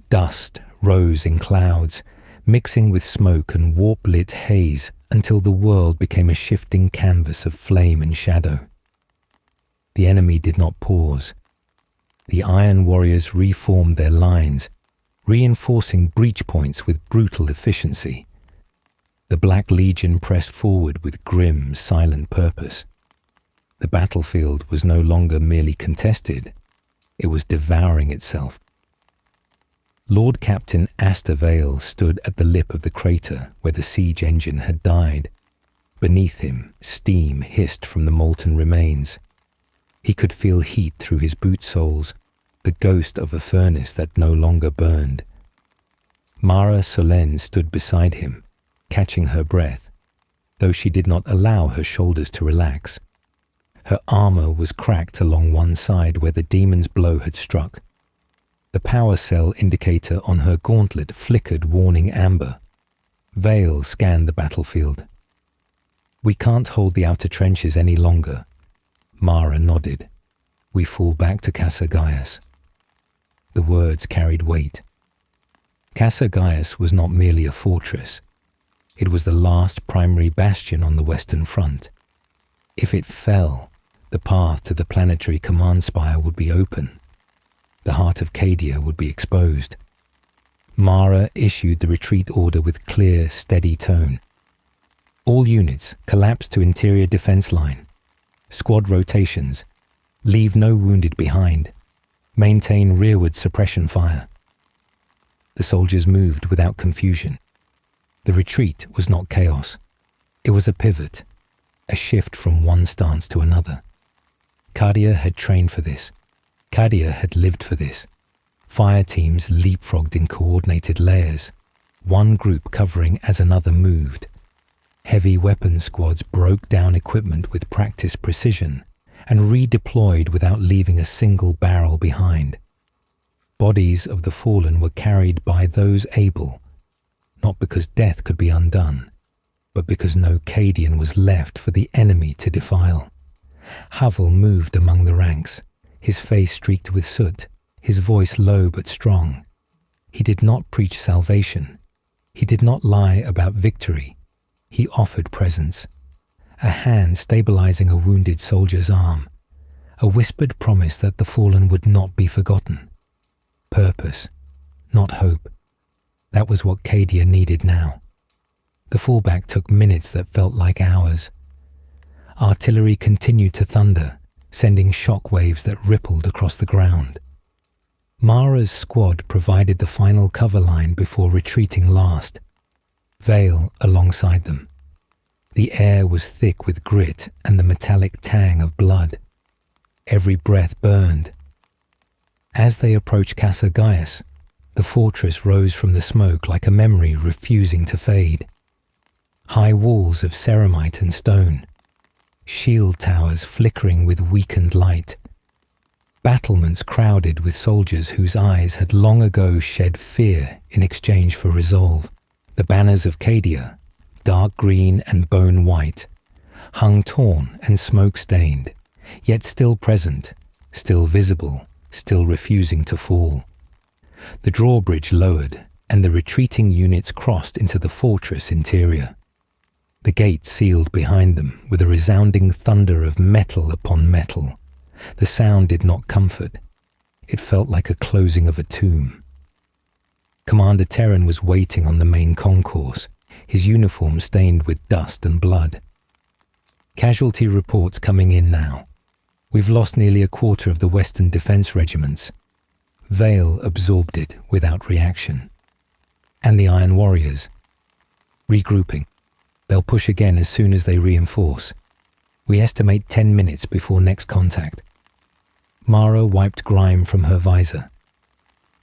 Speaker 1: Dust rose in clouds, mixing with smoke and warp-lit haze until the world became a shifting canvas of flame and shadow. The enemy did not pause. The Iron Warriors reformed their lines, reinforcing breach points with brutal efficiency. The Black Legion pressed forward with grim, silent purpose. The battlefield was no longer merely contested, it was devouring itself. Lord Captain Asta Vale stood at the lip of the crater where the siege engine had died. Beneath him, steam hissed from the molten remains. He could feel heat through his boot soles, the ghost of a furnace that no longer burned. Mara Solen stood beside him, catching her breath, though she did not allow her shoulders to relax. Her armor was cracked along one side where the demon's blow had struck. The power cell indicator on her gauntlet flickered warning amber. Vale scanned the battlefield. "We can't hold the outer trenches any longer." Mara nodded. "We fall back to Casa Gaius." The words carried weight. Casa Gaius was not merely a fortress. It was the last primary bastion on the Western Front. If it fell, the path to the planetary command spire would be open. The heart of Cadia would be exposed. Mara issued the retreat order with clear, steady tone. "All units collapse to interior defense line. Squad rotations. Leave no wounded behind. Maintain rearward suppression fire." The soldiers moved without confusion. The retreat was not chaos. It was a pivot, a shift from one stance to another. Cadia had trained for this. Cadia had lived for this. Fire teams leapfrogged in coordinated layers, one group covering as another moved. Heavy weapons squads broke down equipment with practiced precision and redeployed without leaving a single barrel behind. Bodies of the fallen were carried by those able, not because death could be undone, but because no Cadian was left for the enemy to defile. Havel moved among the ranks, his face streaked with soot, his voice low but strong. He did not preach salvation. He did not lie about victory. He offered presence, a hand stabilizing a wounded soldier's arm, a whispered promise that the fallen would not be forgotten. Purpose, not hope. That was what Cadia needed now. The fallback took minutes that felt like hours. Artillery continued to thunder, sending shock waves that rippled across the ground. Mara's squad provided the final cover line before retreating last, Vale alongside them. The air was thick with grit and the metallic tang of blood. Every breath burned. As they approached Casa Gaius, the fortress rose from the smoke like a memory refusing to fade. High walls of ceramite and stone, shield towers flickering with weakened light, battlements crowded with soldiers whose eyes had long ago shed fear in exchange for resolve. The banners of Cadia, dark green and bone white, hung torn and smoke-stained, yet still present, still visible, still refusing to fall. The drawbridge lowered, and the retreating units crossed into the fortress interior. The gate sealed behind them with a resounding thunder of metal upon metal. The sound did not comfort. It felt like a closing of a tomb. Commander Terran was waiting on the main concourse, his uniform stained with dust and blood. Casualty reports coming in now. We've lost nearly a quarter of the Western Defense regiments. Vale absorbed it without reaction. And the Iron Warriors. Regrouping. They'll push again as soon as they reinforce. We estimate 10 minutes before next contact. Mara wiped grime from her visor.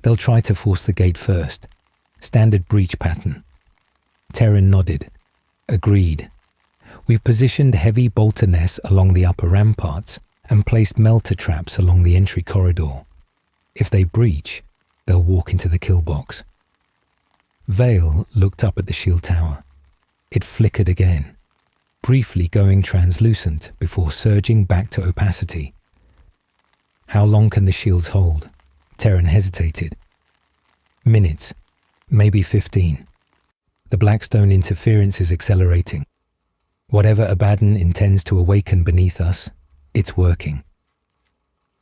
Speaker 1: They'll try to force the gate first. Standard breach pattern. Terran nodded. Agreed. We've positioned heavy bolter nests along the upper ramparts and placed melter traps along the entry corridor. If they breach, they'll walk into the kill box. Vale looked up at the shield tower. It flickered again, briefly going translucent before surging back to opacity. How long can the shields hold? Terran hesitated. Minutes, maybe 15. The Blackstone interference is accelerating. Whatever Abaddon intends to awaken beneath us, it's working.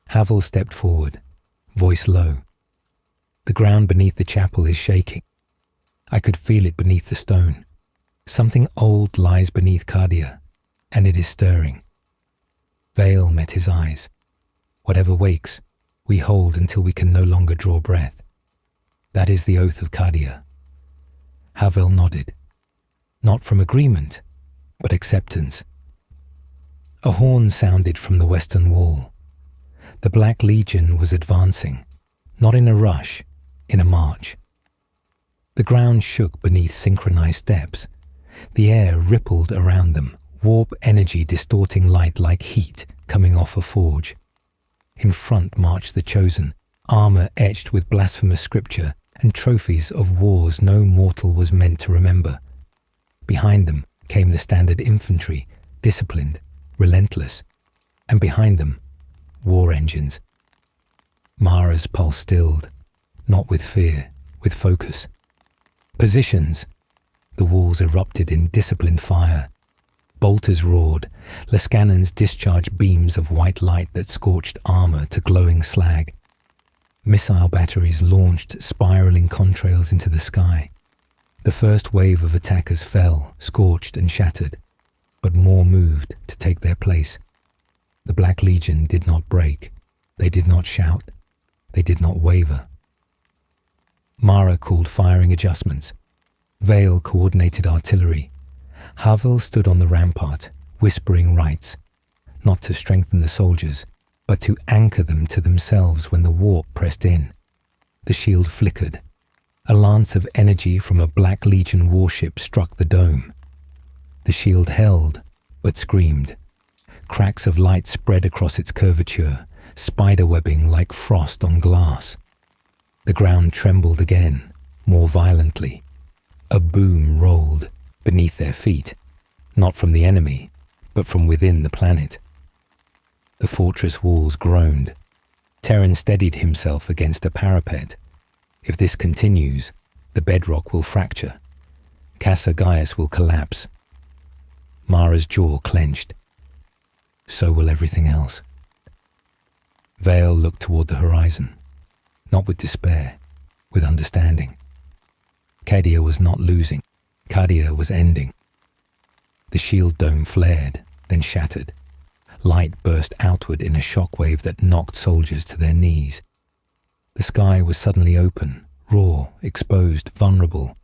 Speaker 1: Havel stepped forward, voice low. The ground beneath the chapel is shaking. I could feel it beneath the stone. Something old lies beneath Cadia, and it is stirring. Vale met his eyes. Whatever wakes, we hold until we can no longer draw breath. That is the oath of Cadia. Havel nodded. Not from agreement, but acceptance. A horn sounded from the western wall. The Black Legion was advancing, not in a rush, in a march. The ground shook beneath synchronized steps. The air rippled around them, warp energy distorting light like heat coming off a forge. In front marched the Chosen, armor etched with blasphemous scripture and trophies of wars no mortal was meant to remember. Behind them came the standard infantry, disciplined, relentless, and behind them, war engines. Mara's pulse stilled, not with fear, with focus. Positions. The walls erupted in disciplined fire. Bolters roared. Lascannons discharged beams of white light that scorched armor to glowing slag. Missile batteries launched spiraling contrails into the sky. The first wave of attackers fell, scorched and shattered, but more moved to take their place. The Black Legion did not break. They did not shout. They did not waver. Mara called firing adjustments. Vale coordinated artillery. Havel stood on the rampart, whispering rights, not to strengthen the soldiers, but to anchor them to themselves when the warp pressed in. The shield flickered. A lance of energy from a Black Legion warship struck the dome. The shield held, but screamed. Cracks of light spread across its curvature, spiderwebbing like frost on glass. The ground trembled again, more violently. A boom rolled beneath their feet, not from the enemy, but from within the planet. The fortress walls groaned. Terran steadied himself against a parapet. If this continues, the bedrock will fracture. Casa Gaius will collapse. Mara's jaw clenched. So will everything else. Vale looked toward the horizon, not with despair, with understanding. Cadia was not losing. Cadia was ending. The shield dome flared, then shattered. Light burst outward in a shockwave that knocked soldiers to their knees. The sky was suddenly open, raw, exposed, vulnerable,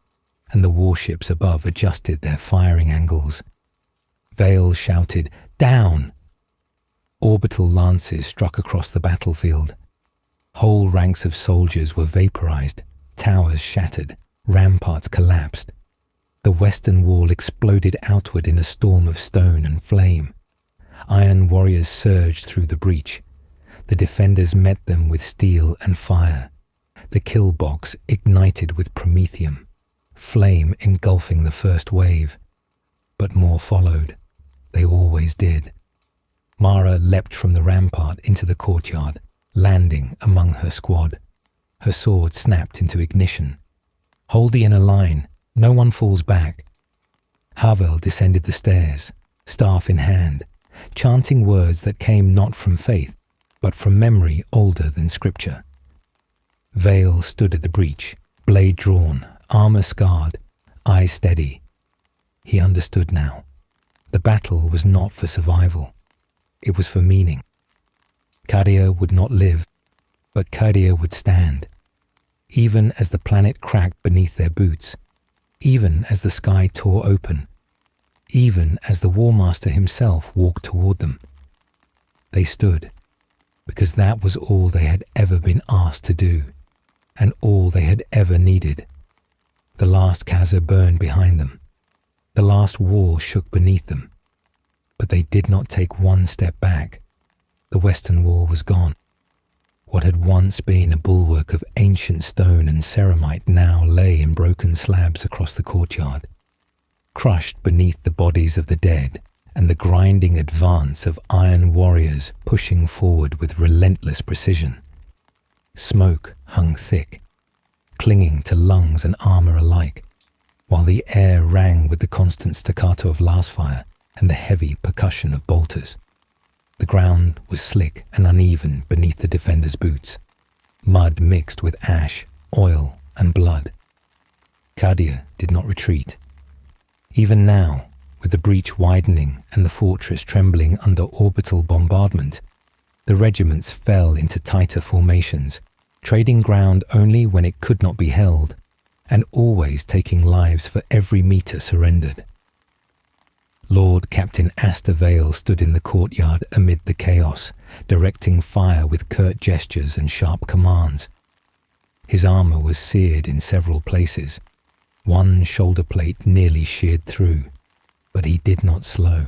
Speaker 1: and the warships above adjusted their firing angles. Vale shouted, "Down!" Orbital lances struck across the battlefield. Whole ranks of soldiers were vaporized, towers shattered, ramparts collapsed. The western wall exploded outward in a storm of stone and flame. Iron warriors surged through the breach. The defenders met them with steel and fire. The kill box ignited with promethium, flame engulfing the first wave. But more followed. They always did. Mara leapt from the rampart into the courtyard, landing among her squad. Her sword snapped into ignition. "Hold the inner line. No one falls back." Havel descended the stairs, staff in hand, chanting words that came not from faith, but from memory older than scripture. Vale stood at the breach, blade drawn, armor scarred, eyes steady. He understood now. The battle was not for survival. It was for meaning. Cadia would not live, but Cadia would stand. Even as the planet cracked beneath their boots, even as the sky tore open, even as the War Master himself walked toward them. They stood, because that was all they had ever been asked to do, and all they had ever needed. The last Casa burned behind them. The last wall shook beneath them. But they did not take one step back. The western wall was gone. What had once been a bulwark of ancient stone and ceramite now lay in broken slabs across the courtyard, crushed beneath the bodies of the dead and the grinding advance of iron warriors pushing forward with relentless precision. Smoke hung thick, clinging to lungs and armor alike, while the air rang with the constant staccato of lasfire and the heavy percussion of bolters. The ground was slick and uneven beneath the defenders' boots, mud mixed with ash, oil, and blood. Cadia did not retreat. Even now, with the breach widening and the fortress trembling under orbital bombardment, the regiments fell into tighter formations, trading ground only when it could not be held, and always taking lives for every meter surrendered. Lord Captain Astor Vale stood in the courtyard amid the chaos, directing fire with curt gestures and sharp commands. His armor was seared in several places, one shoulder plate nearly sheared through, but he did not slow.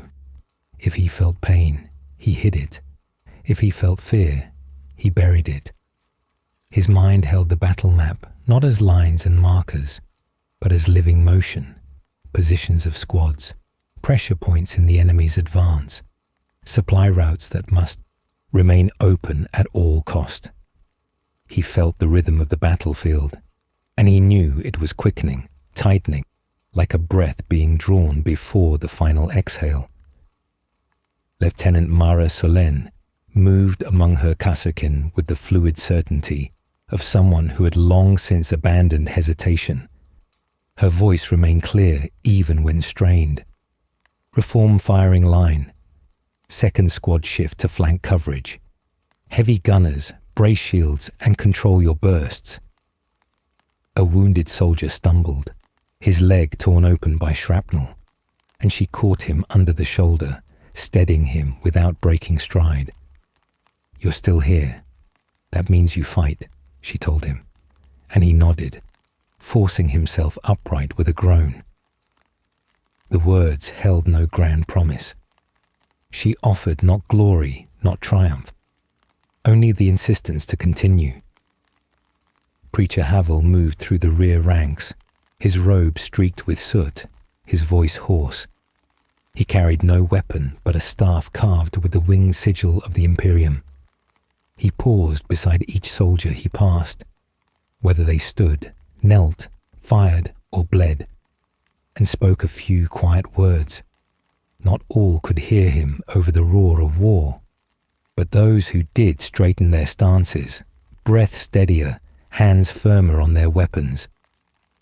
Speaker 1: If he felt pain, he hid it. If he felt fear, he buried it. His mind held the battle map not as lines and markers, but as living motion, positions of squads, pressure points in the enemy's advance, supply routes that must remain open at all cost. He felt the rhythm of the battlefield, and he knew it was quickening, tightening, like a breath being drawn before the final exhale. Lieutenant Mara Solen moved among her caserkin with the fluid certainty of someone who had long since abandoned hesitation. Her voice remained clear even when strained. Reform firing line. Second squad shift to flank coverage. Heavy gunners, brace shields, and control your bursts. A wounded soldier stumbled, his leg torn open by shrapnel, and she caught him under the shoulder, steadying him without breaking stride. "You're still here. That means you fight," she told him, and he nodded, forcing himself upright with a groan. The words held no grand promise. She offered not glory, not triumph, only the insistence to continue. Preacher Havel moved through the rear ranks, his robe streaked with soot, his voice hoarse. He carried no weapon but a staff carved with the winged sigil of the Imperium. He paused beside each soldier he passed, whether they stood, knelt, fired, or bled, and spoke a few quiet words. Not all could hear him over the roar of war, but those who did straightened their stances, breath steadier, hands firmer on their weapons.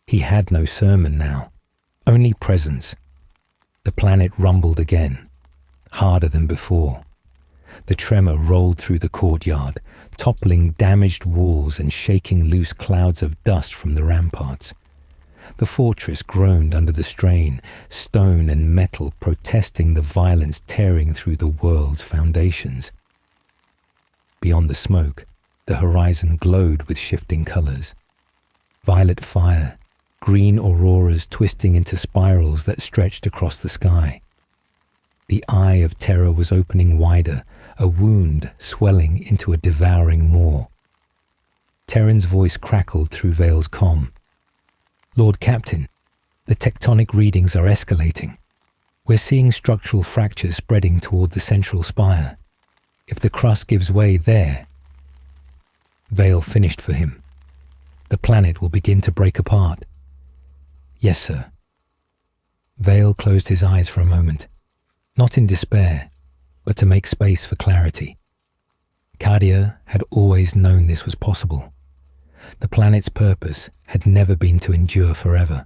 Speaker 1: He had no sermon now, only presence. The planet rumbled again, harder than before. The tremor rolled through the courtyard, toppling damaged walls and shaking loose clouds of dust from the ramparts. The fortress groaned under the strain, stone and metal protesting the violence tearing through the world's foundations. Beyond the smoke, the horizon glowed with shifting colors. Violet fire, green auroras twisting into spirals that stretched across the sky. The eye of terror was opening wider, a wound swelling into a devouring maw. Terran's voice crackled through Vale's comm. "Lord Captain, the tectonic readings are escalating. We're seeing structural fractures spreading toward the central spire. If the crust gives way there..." Vale finished for him. "The planet will begin to break apart." "Yes, sir." Vale closed his eyes for a moment, not in despair, but to make space for clarity. Cadia had always known this was possible. The planet's purpose had never been to endure forever.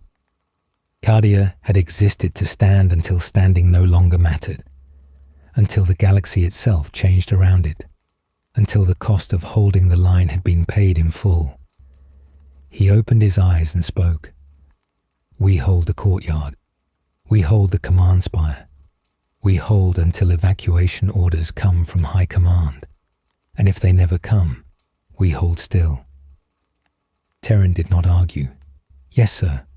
Speaker 1: Cadia had existed to stand until standing no longer mattered, until the galaxy itself changed around it, until the cost of holding the line had been paid in full. He opened his eyes and spoke. "We hold the courtyard. We hold the command spire. We hold until evacuation orders come from High Command. And if they never come, we hold still." Terran did not argue. "Yes, sir."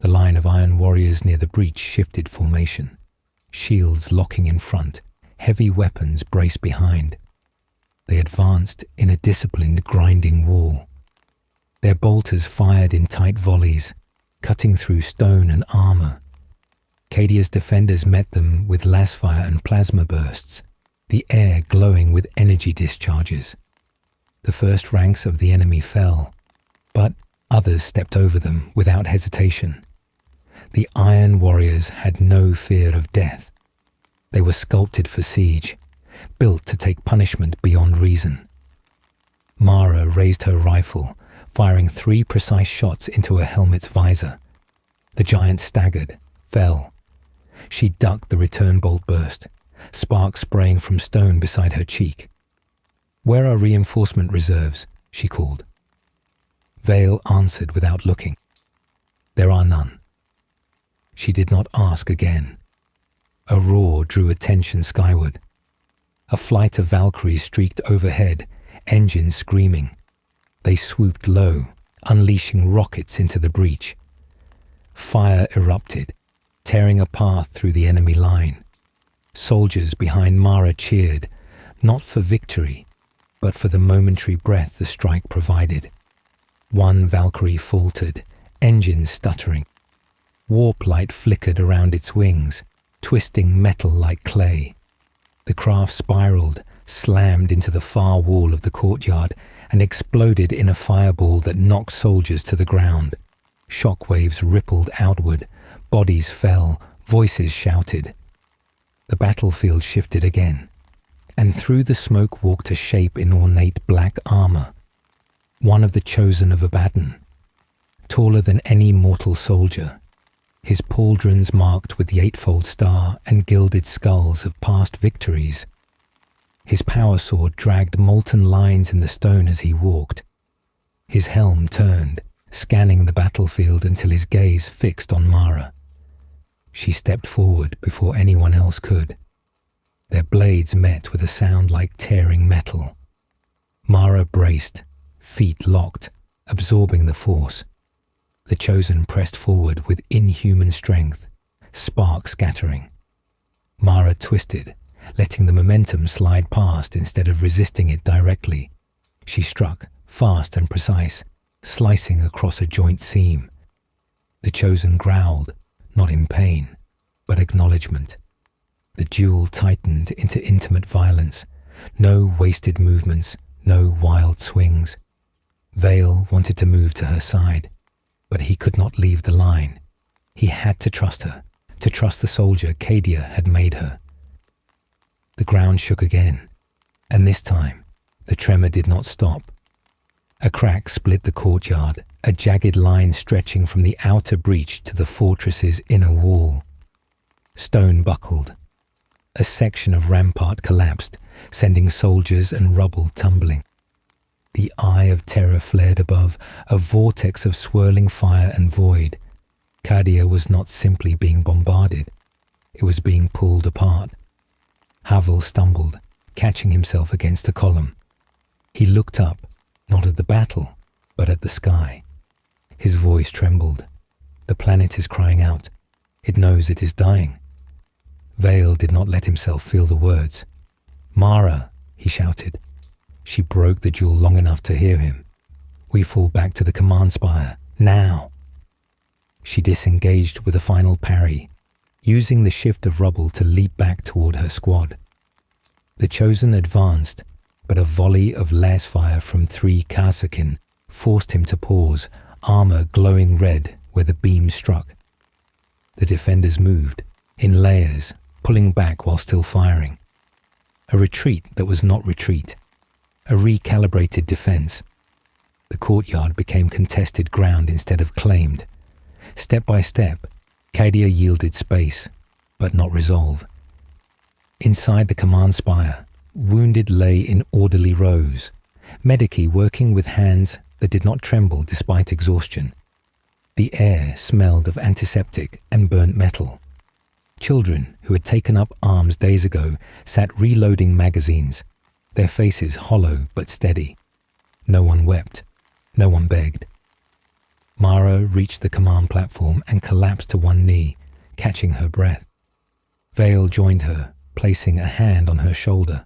Speaker 1: The line of iron warriors near the breach shifted formation, shields locking in front, heavy weapons braced behind. They advanced in a disciplined, grinding wall. Their bolters fired in tight volleys, cutting through stone and armor. Cadia's defenders met them with lasfire and plasma bursts, the air glowing with energy discharges. The first ranks of the enemy fell, but others stepped over them without hesitation. The Iron Warriors had no fear of death. They were sculpted for siege, built to take punishment beyond reason. Mara raised her rifle, firing 3 precise shots into her helmet's visor. The giant staggered, fell. She ducked the return bolt burst, sparks spraying from stone beside her cheek. "Where are reinforcement reserves?" she called. Vale answered without looking. "There are none." She did not ask again. A roar drew attention skyward. A flight of Valkyries streaked overhead, engines screaming. They swooped low, unleashing rockets into the breach. Fire erupted, tearing a path through the enemy line. Soldiers behind Mara cheered, not for victory, but for the momentary breath the strike provided. One Valkyrie faltered, engines stuttering. Warp light flickered around its wings, twisting metal like clay. The craft spiraled, slammed into the far wall of the courtyard, and exploded in a fireball that knocked soldiers to the ground. Shockwaves rippled outward, bodies fell, voices shouted. The battlefield shifted again, and through the smoke walked a shape in ornate black armor, one of the chosen of Abaddon, taller than any mortal soldier, his pauldrons marked with the eightfold star and gilded skulls of past victories. His power sword dragged molten lines in the stone as he walked. His helm turned, scanning the battlefield until his gaze fixed on Mara. She stepped forward before anyone else could. Their blades met with a sound like tearing metal. Mara braced, feet locked, absorbing the force. The Chosen pressed forward with inhuman strength, sparks scattering. Mara twisted, letting the momentum slide past instead of resisting it directly. She struck, fast and precise, slicing across a joint seam. The Chosen growled, not in pain, but acknowledgement. The duel tightened into intimate violence. No wasted movements, no wild swings. Vale wanted to move to her side, but he could not leave the line. He had to trust her, to trust the soldier Cadia had made her. The ground shook again, and this time, the tremor did not stop. A crack split the courtyard, a jagged line stretching from the outer breach to the fortress's inner wall. Stone buckled. A section of rampart collapsed, sending soldiers and rubble tumbling. The eye of terror flared above, a vortex of swirling fire and void. Cadia was not simply being bombarded, it was being pulled apart. Havel stumbled, catching himself against a column. He looked up, not at the battle, but at the sky. His voice trembled. The planet is crying out. It knows it is dying. Vale did not let himself feel the words. "Mara," he shouted. She broke the duel long enough to hear him. "We fall back to the command spire, now." She disengaged with a final parry, using the shift of rubble to leap back toward her squad. The Chosen advanced, but a volley of lasfire from 3 Kazakin forced him to pause, armor glowing red where the beam struck. The defenders moved, in layers, pulling back while still firing. A retreat that was not retreat. A recalibrated defense. The courtyard became contested ground instead of claimed. Step by step, Cadia yielded space, but not resolve. Inside the command spire, wounded lay in orderly rows, Medici working with hands that did not tremble despite exhaustion. The air smelled of antiseptic and burnt metal. Children who had taken up arms days ago sat reloading magazines, their faces hollow but steady. No one wept. No one begged. Mara reached the command platform and collapsed to one knee, catching her breath. Vale joined her, placing a hand on her shoulder,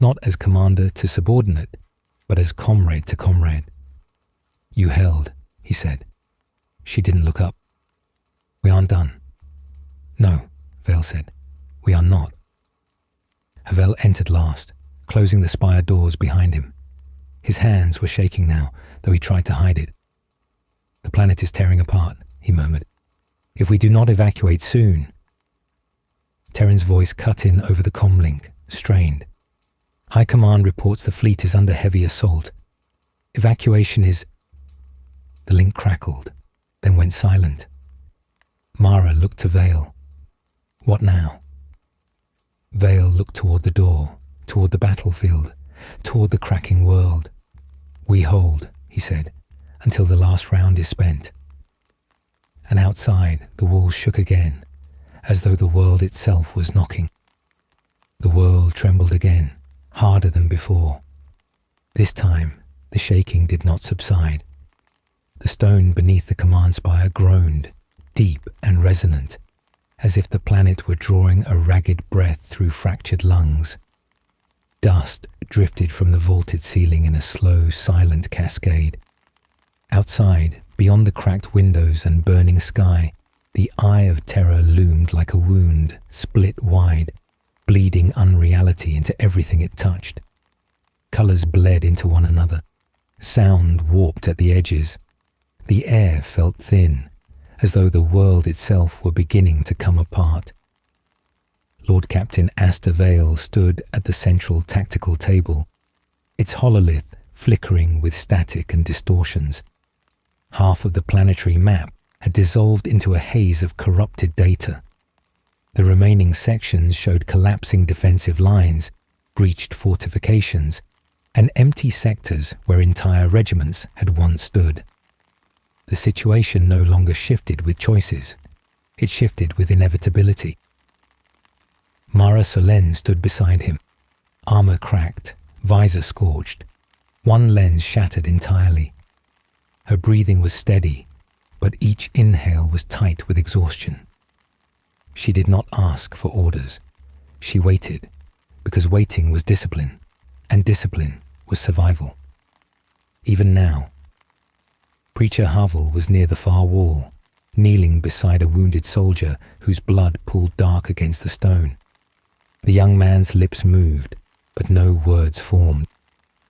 Speaker 1: not as commander to subordinate, but as comrade to comrade. "You held," he said. She didn't look up. "We aren't done." "No," Vale said. "We are not." Havel entered last, closing the spire doors behind him. His hands were shaking now, though he tried to hide it. "The planet is tearing apart," he murmured. "If we do not evacuate soon..." Terran's voice cut in over the comlink, strained. "High Command reports the fleet is under heavy assault. Evacuation is..." The link crackled, then went silent. Mara looked to Vale. "What now?" Vale looked toward the door, toward the battlefield, toward the cracking world. "We hold," he said, "until the last round is spent." And outside, the walls shook again, as though the world itself was knocking. The world trembled again, harder than before. This time, the shaking did not subside. The stone beneath the command spire groaned, deep and resonant, as if the planet were drawing a ragged breath through fractured lungs. Dust drifted from the vaulted ceiling in a slow, silent cascade. Outside, beyond the cracked windows and burning sky, the eye of terror loomed like a wound, split wide, bleeding unreality into everything it touched. Colors bled into one another. Sound warped at the edges. The air felt thin, as though the world itself were beginning to come apart. Lord Captain Asta Vale stood at the central tactical table, its hololith flickering with static and distortions. Half of the planetary map had dissolved into a haze of corrupted data. The remaining sections showed collapsing defensive lines, breached fortifications, and empty sectors where entire regiments had once stood. The situation no longer shifted with choices. It shifted with inevitability. Mara Solen stood beside him, armor cracked, visor scorched, one lens shattered entirely. Her breathing was steady, but each inhale was tight with exhaustion. She did not ask for orders. She waited, because waiting was discipline, and discipline was survival. Even now, Preacher Havel was near the far wall, kneeling beside a wounded soldier whose blood pooled dark against the stone. The young man's lips moved, but no words formed.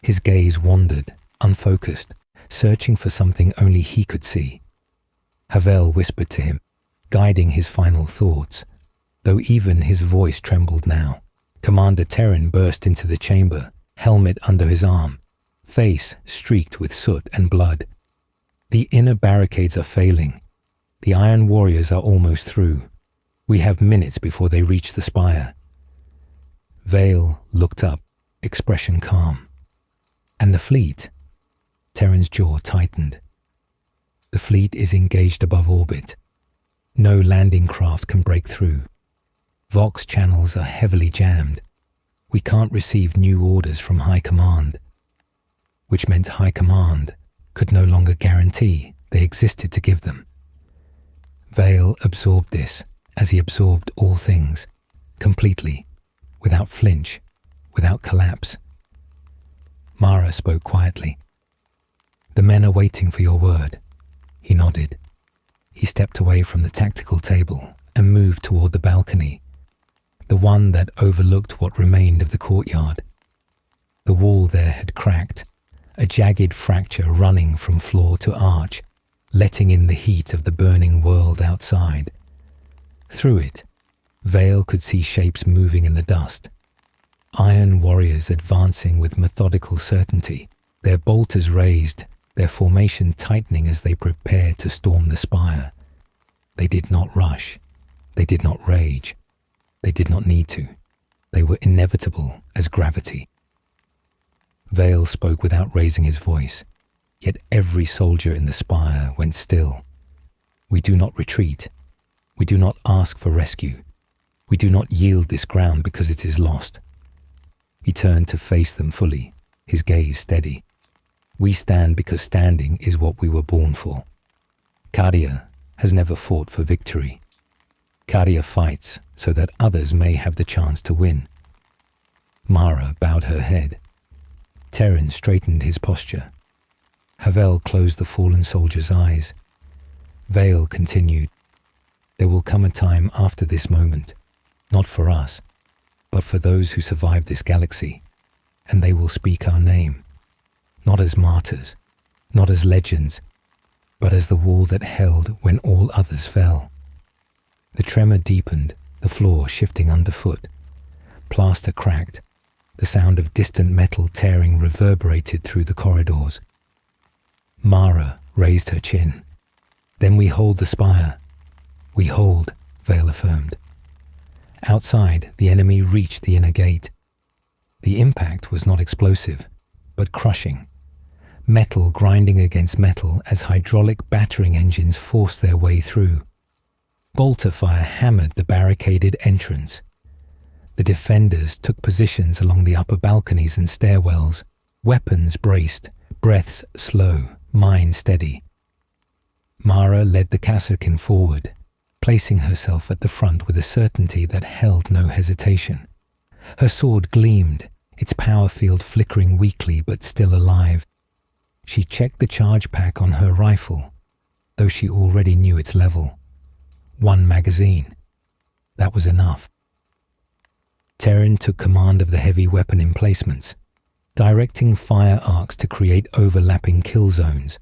Speaker 1: His gaze wandered, unfocused, searching for something only he could see. Havel whispered to him, guiding his final thoughts, though even his voice trembled now. Commander Terran burst into the chamber, helmet under his arm, face streaked with soot and blood. The inner barricades are failing. The Iron Warriors are almost through. We have minutes before they reach the spire. Vale looked up, expression calm. And the fleet? Terran's jaw tightened. The fleet is engaged above orbit. No landing craft can break through. Vox channels are heavily jammed. We can't receive new orders from High Command, which meant High Command could no longer guarantee they existed to give them. Vale absorbed this as he absorbed all things, completely, without flinch, without collapse. Mara spoke quietly. "The men are waiting for your word." He nodded. He stepped away from the tactical table and moved toward the balcony, the one that overlooked what remained of the courtyard. The wall there had cracked, a jagged fracture running from floor to arch, letting in the heat of the burning world outside. Through it, Vale could see shapes moving in the dust. Iron warriors advancing with methodical certainty, their bolters raised, their formation tightening as they prepared to storm the spire. They did not rush. They did not rage. They did not need to. They were inevitable as gravity. Vale spoke without raising his voice, yet every soldier in the spire went still. "We do not retreat. We do not ask for rescue. We do not yield this ground because it is lost." He turned to face them fully, his gaze steady. "We stand because standing is what we were born for. Cadia has never fought for victory. Cadia fights so that others may have the chance to win." Mara bowed her head. Terran straightened his posture. Havel closed the fallen soldier's eyes. Vale continued, "There will come a time after this moment, not for us, but for those who survive this galaxy, and they will speak our name, not as martyrs, not as legends, but as the wall that held when all others fell." The tremor deepened, the floor shifting underfoot. Plaster cracked. The sound of distant metal tearing reverberated through the corridors. Mara raised her chin. "Then we hold the spire." "We hold," Vale affirmed. Outside, the enemy reached the inner gate. The impact was not explosive, but crushing. Metal grinding against metal as hydraulic battering engines forced their way through. Bolter fire hammered the barricaded entrance. The defenders took positions along the upper balconies and stairwells, weapons braced, breaths slow, mind steady. Mara led the Kasrkin forward, placing herself at the front with a certainty that held no hesitation. Her sword gleamed, its power field flickering weakly but still alive. She checked the charge pack on her rifle, though she already knew its level. 1 magazine. That was enough. Terran took command of the heavy weapon emplacements, directing fire arcs to create overlapping kill zones.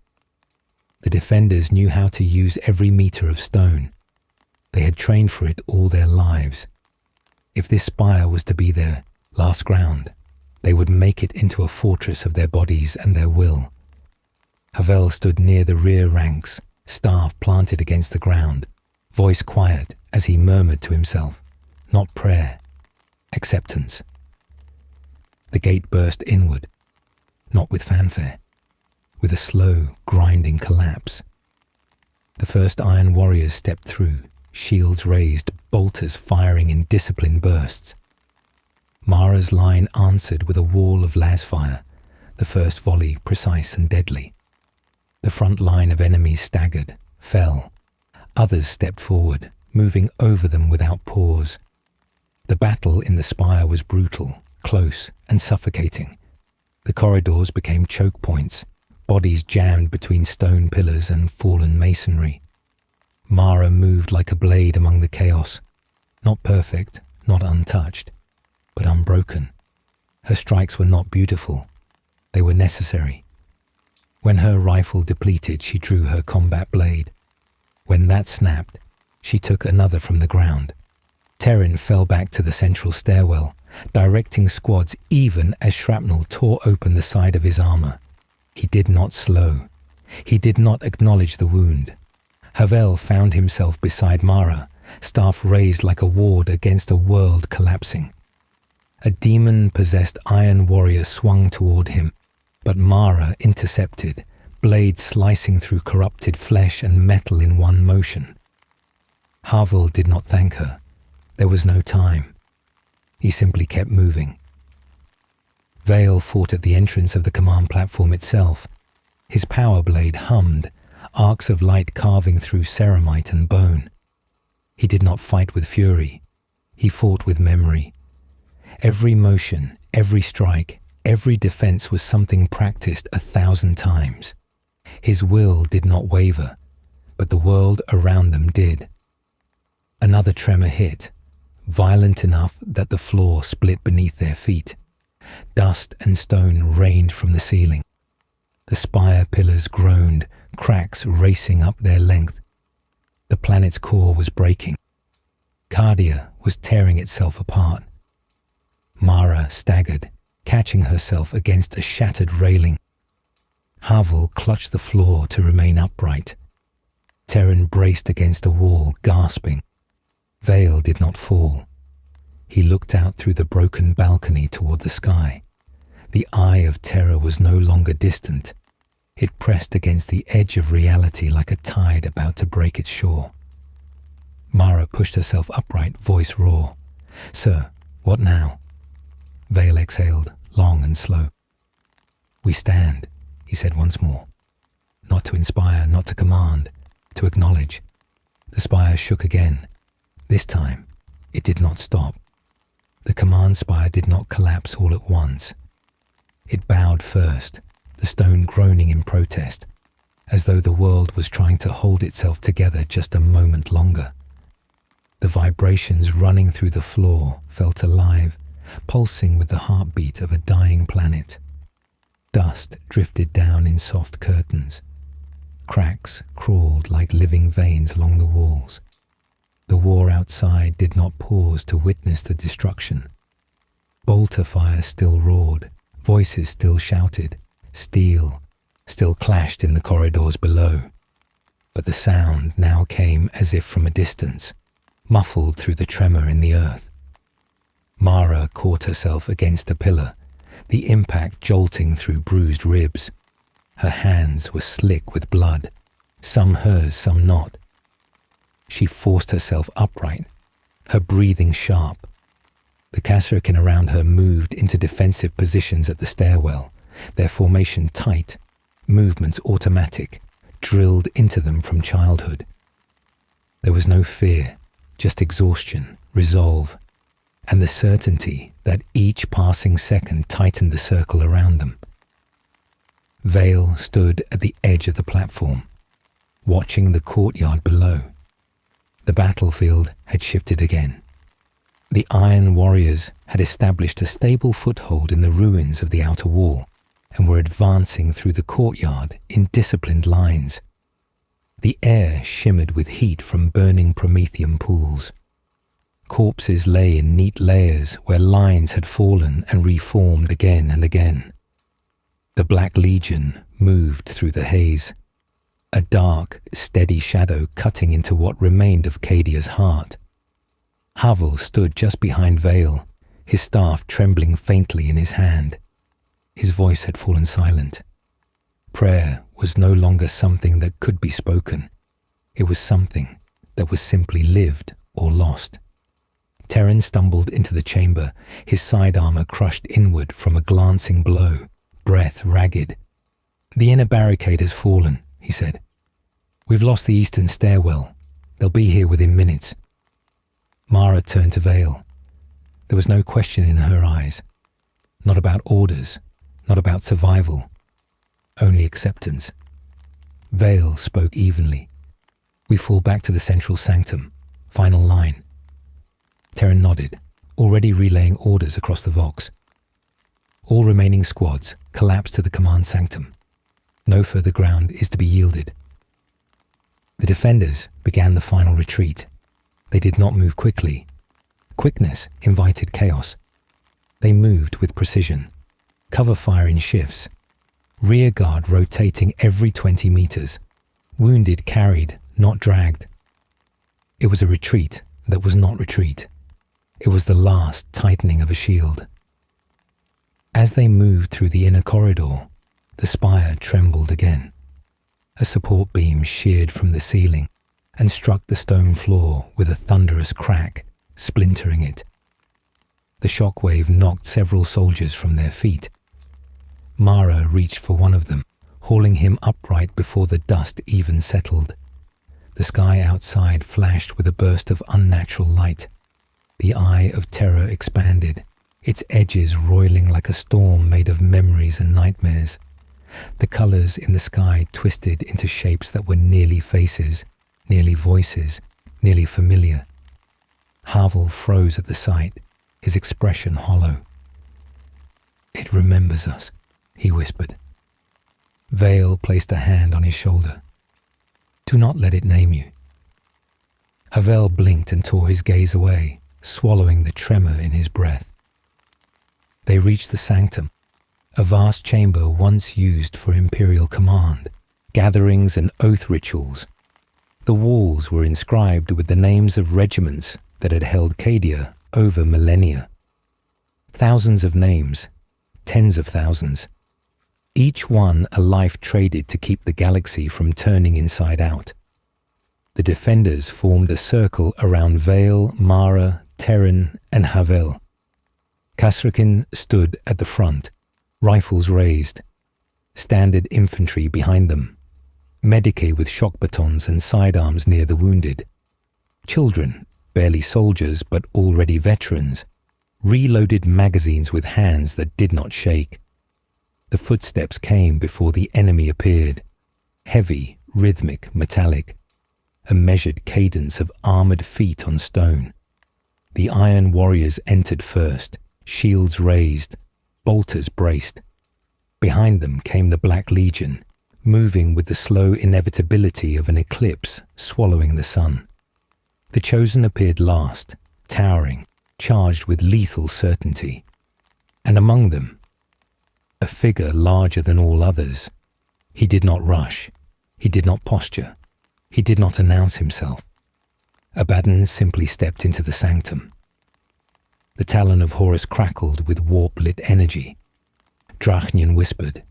Speaker 1: The defenders knew how to use every meter of stone. They had trained for it all their lives. If this spire was to be their last ground, they would make it into a fortress of their bodies and their will. Havel stood near the rear ranks, staff planted against the ground, voice quiet as he murmured to himself, not prayer, acceptance. The gate burst inward. not with fanfare, with a slow, grinding collapse. The first Iron Warriors stepped through, shields raised, bolters firing in disciplined bursts. Mara's line answered with a wall of lasfire, the first volley precise and deadly. The front line of enemies staggered, fell. Others stepped forward, moving over them without pause. The battle in the spire was brutal, close, and suffocating. The corridors became choke points, bodies jammed between stone pillars and fallen masonry. Mara moved like a blade among the chaos, not perfect, not untouched, but unbroken. Her strikes were not beautiful. They were necessary. When her rifle depleted, she drew her combat blade. When that snapped, she took another from the ground. Terran fell back to the central stairwell, directing squads even as shrapnel tore open the side of his armor. He did not slow. He did not acknowledge the wound. Havel found himself beside Mara, staff raised like a ward against a world collapsing. A demon-possessed Iron Warrior swung toward him, but Mara intercepted, blade slicing through corrupted flesh and metal in one motion. Havel did not thank her. There was no time. He simply kept moving. Vale fought at the entrance of the command platform itself. His power blade hummed, arcs of light carving through ceramite and bone. He did not fight with fury. He fought with memory. Every motion, every strike, every defense was something practiced 1,000 times. His will did not waver, but the world around them did. Another tremor hit, violent enough that the floor split beneath their feet. Dust and stone rained from the ceiling. The spire pillars groaned, cracks racing up their length. The planet's core was breaking. Cadia was tearing itself apart. Mara staggered, catching herself against a shattered railing. Havel clutched the floor to remain upright. Terran braced against a wall, gasping. Vale did not fall. He looked out through the broken balcony toward the sky. The eye of terror was no longer distant. It pressed against the edge of reality like a tide about to break its shore. Mara pushed herself upright, voice raw. "Sir, what now?" Vale exhaled, long and slow. "We stand," he said once more. Not to inspire, not to command, to acknowledge. The spire shook again. This time, it did not stop. The command spire did not collapse all at once. It bowed first, the stone groaning in protest, as though the world was trying to hold itself together just a moment longer. The vibrations running through the floor felt alive, pulsing with the heartbeat of a dying planet. Dust drifted down in soft curtains. Cracks crawled like living veins along the walls. The war outside did not pause to witness the destruction. Bolter fire still roared, voices still shouted, steel still clashed in the corridors below. But the sound now came as if from a distance, muffled through the tremor in the earth. Mara caught herself against a pillar, the impact jolting through bruised ribs. Her hands were slick with blood, some hers, some not. She forced herself upright, her breathing sharp. The Kasrkin around her moved into defensive positions at the stairwell, their formation tight, movements automatic, drilled into them from childhood. There was no fear, just exhaustion, resolve, and the certainty that each passing second tightened the circle around them. Vale stood at the edge of the platform, watching the courtyard below. The battlefield had shifted again. The Iron Warriors had established a stable foothold in the ruins of the outer wall and were advancing through the courtyard in disciplined lines. The air shimmered with heat from burning promethium pools. Corpses lay in neat layers where lines had fallen and reformed again and again. The Black Legion moved through the haze, a dark, steady shadow cutting into what remained of Cadia's heart. Havel stood just behind Vale, his staff trembling faintly in his hand. His voice had fallen silent. Prayer was no longer something that could be spoken. It was something that was simply lived or lost. Terran stumbled into the chamber, his side armor crushed inward from a glancing blow, breath ragged. "The inner barricade has fallen," he said. "We've lost the eastern stairwell. They'll be here within minutes." Mara turned to Vale. There was no question in her eyes. Not about orders, not about survival, only acceptance. Vale spoke evenly. "We fall back to the central sanctum. Final line." Terran nodded, already relaying orders across the Vox. "All remaining squads collapse to the command sanctum. No further ground is to be yielded." The defenders began the final retreat. They did not move quickly. Quickness invited chaos. They moved with precision, cover fire in shifts, rear guard rotating every 20 meters, wounded carried, not dragged. It was a retreat that was not retreat. It was the last tightening of a shield. As they moved through the inner corridor, the spire trembled again. A support beam sheared from the ceiling and struck the stone floor with a thunderous crack, splintering it. The shockwave knocked several soldiers from their feet. Mara reached for one of them, hauling him upright before the dust even settled. The sky outside flashed with a burst of unnatural light. The eye of terror expanded, its edges roiling like a storm made of memories and nightmares. The colors in the sky twisted into shapes that were nearly faces, nearly voices, nearly familiar. Havel froze at the sight, his expression hollow. "It remembers us," he whispered. Vale placed a hand on his shoulder. "Do not let it name you." Havel blinked and tore his gaze away, swallowing the tremor in his breath. They reached the sanctum, a vast chamber once used for imperial command, gatherings and oath rituals. The walls were inscribed with the names of regiments that had held Cadia over millennia. Thousands of names, tens of thousands, each one a life traded to keep the galaxy from turning inside out. The defenders formed a circle around Vale, Mara, Terran, and Havel. Kasrakin stood at the front, rifles raised, standard infantry behind them, Medicae with shock batons and sidearms near the wounded. Children, barely soldiers but already veterans, reloaded magazines with hands that did not shake. The footsteps came before the enemy appeared, heavy, rhythmic, metallic, a measured cadence of armored feet on stone. The iron warriors entered first, shields raised, bolters braced. Behind them came the Black Legion, moving with the slow inevitability of an eclipse swallowing the sun. The Chosen appeared last, towering, charged with lethal certainty. And among them, a figure larger than all others. He did not rush. He did not posture. He did not announce himself. Abaddon simply stepped into the sanctum. The talon of Horus crackled with warp-lit energy. Drachnian whispered,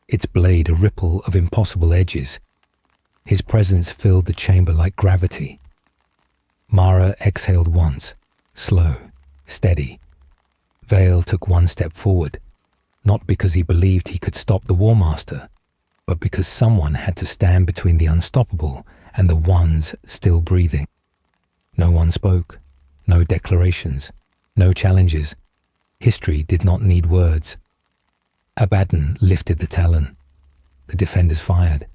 Speaker 1: its blade a ripple of impossible edges. His presence filled the chamber like gravity. Mara exhaled once, slow, steady. Vale took one step forward, not because he believed he could stop the War Master, but because someone had to stand between the unstoppable and the ones still breathing. No one spoke, no declarations, no challenges. History did not need words. Abaddon lifted the talon. The defenders fired.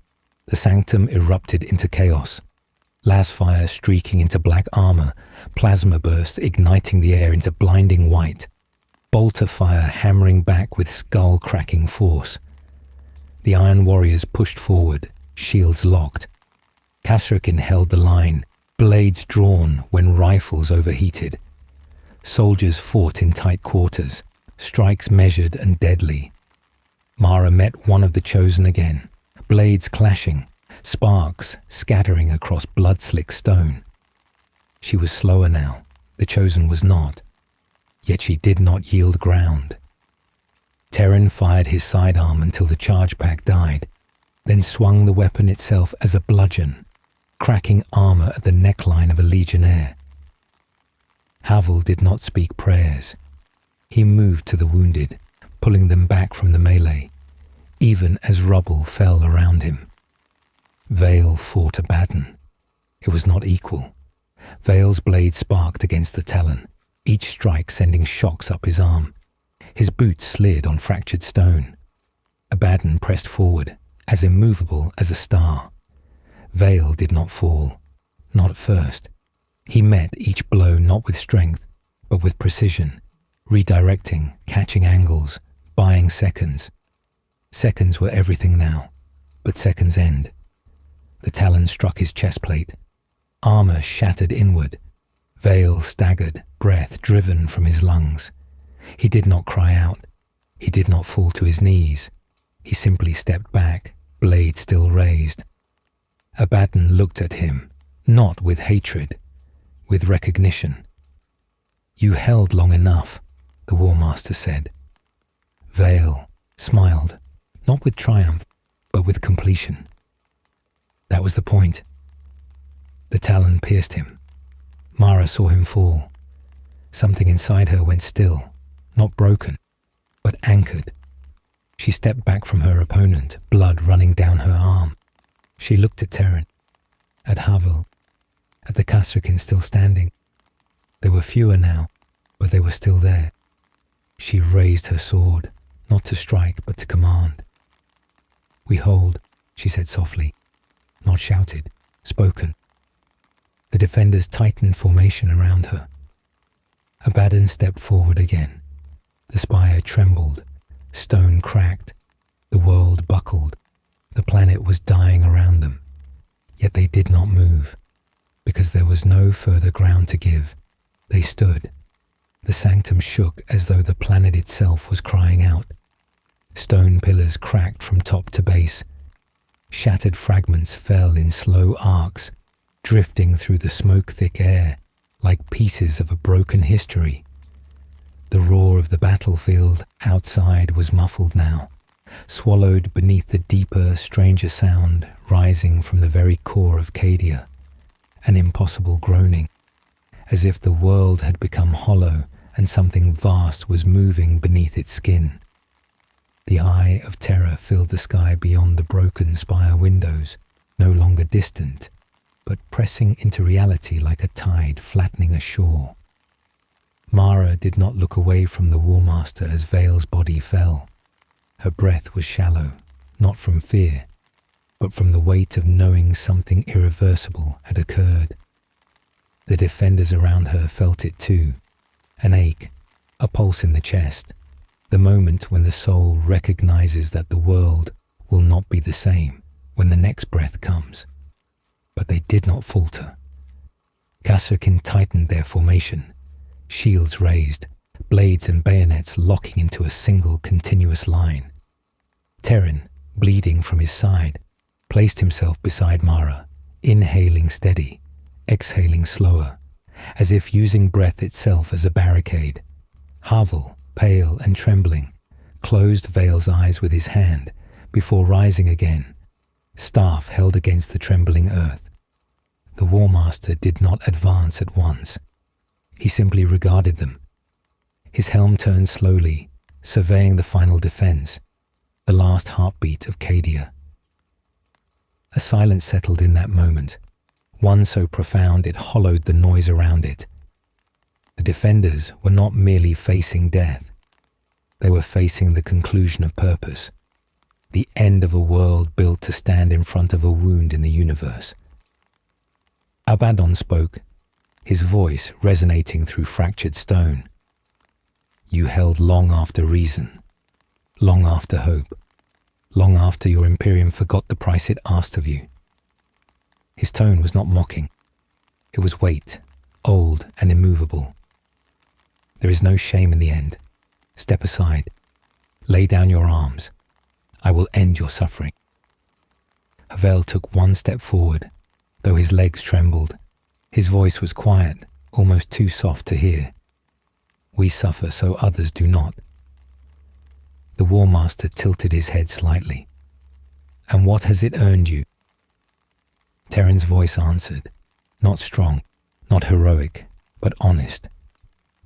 Speaker 1: The sanctum erupted into chaos. Lasfire streaking into black armor, plasma bursts igniting the air into blinding white, bolter fire hammering back with skull-cracking force. The Iron Warriors pushed forward, shields locked. Kasrakin held the line, blades drawn when rifles overheated. Soldiers fought in tight quarters, strikes measured and deadly. Mara met one of the Chosen again, blades clashing, sparks scattering across blood-slick stone. She was slower now, the Chosen was not, yet she did not yield ground. Terran fired his sidearm until the charge pack died, then swung the weapon itself as a bludgeon, cracking armor at the neckline of a legionnaire. Havel did not speak prayers. He moved to the wounded, pulling them back from the melee, even as rubble fell around him. Vale fought Abaddon. It was not equal. Vale's blade sparked against the talon, each strike sending shocks up his arm. His boots slid on fractured stone. Abaddon pressed forward, as immovable as a star. Vale did not fall, not at first. He met each blow not with strength, but with precision, redirecting, catching angles, buying seconds. Seconds were everything now, but seconds end. The talon struck his chest plate. Armor shattered inward. Vale staggered, breath driven from his lungs. He did not cry out. He did not fall to his knees. He simply stepped back, blade still raised. Abaddon looked at him, not with hatred, with recognition. "You held long enough," the War Master said. Vale smiled, not with triumph, but with completion. That was the point. The talon pierced him. Mara saw him fall. Something inside her went still, not broken, but anchored. She stepped back from her opponent, blood running down her arm. She looked at Terran, at Havel, at the Kasrkin still standing. There were fewer now, but they were still there. She raised her sword, not to strike, but to command. "We hold," she said softly, not shouted, spoken. The defenders tightened formation around her. Abaddon stepped forward again. The spire trembled, stone cracked, the world buckled. The planet was dying around them, yet they did not move, because there was no further ground to give. They stood. The sanctum shook as though the planet itself was crying out. Stone pillars cracked from top to base. Shattered fragments fell in slow arcs, drifting through the smoke-thick air like pieces of a broken history. The roar of the battlefield outside was muffled now, swallowed beneath the deeper, stranger sound rising from the very core of Cadia, an impossible groaning, as if the world had become hollow and something vast was moving beneath its skin. The eye of terror filled the sky beyond the broken spire windows, no longer distant, but pressing into reality like a tide flattening a shore. Mara did not look away from the War Master as Vale's body fell. Her breath was shallow, not from fear, but from the weight of knowing something irreversible had occurred. The defenders around her felt it too, an ache, a pulse in the chest, the moment when the soul recognizes that the world will not be the same when the next breath comes. But they did not falter. Kasrkin tightened their formation, shields raised, blades and bayonets locking into a single continuous line. Terran, bleeding from his side, placed himself beside Mara, inhaling steady, exhaling slower, as if using breath itself as a barricade. Havel, pale and trembling, closed Vale's eyes with his hand before rising again, staff held against the trembling earth. The War Master did not advance at once. He simply regarded them. His helm turned slowly, surveying the final defense, the last heartbeat of Cadia. A silence settled in that moment, one so profound it hollowed the noise around it. The defenders were not merely facing death. They were facing the conclusion of purpose, the end of a world built to stand in front of a wound in the universe. Abaddon spoke, his voice resonating through fractured stone. "You held long after reason, long after hope, long after your Imperium forgot the price it asked of you." His tone was not mocking. It was weight, old and immovable. "There is no shame in the end. Step aside. Lay down your arms. I will end your suffering." Havel took one step forward, though his legs trembled. His voice was quiet, almost too soft to hear. "We suffer so others do not." The War Master tilted his head slightly. "And what has it earned you?" Terran's voice answered, not strong, not heroic, but honest.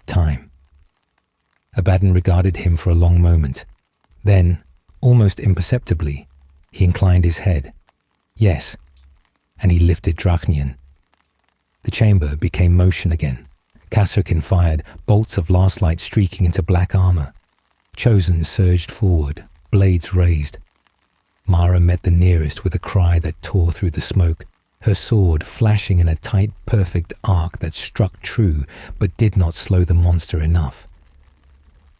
Speaker 1: "Time." Abaddon regarded him for a long moment. Then, almost imperceptibly, he inclined his head. "Yes." And he lifted Drachnian. The chamber became motion again. Kasrkin fired, bolts of last light streaking into black armor. Chosen surged forward, blades raised. Mara met the nearest with a cry that tore through the smoke, her sword flashing in a tight, perfect arc that struck true but did not slow the monster enough.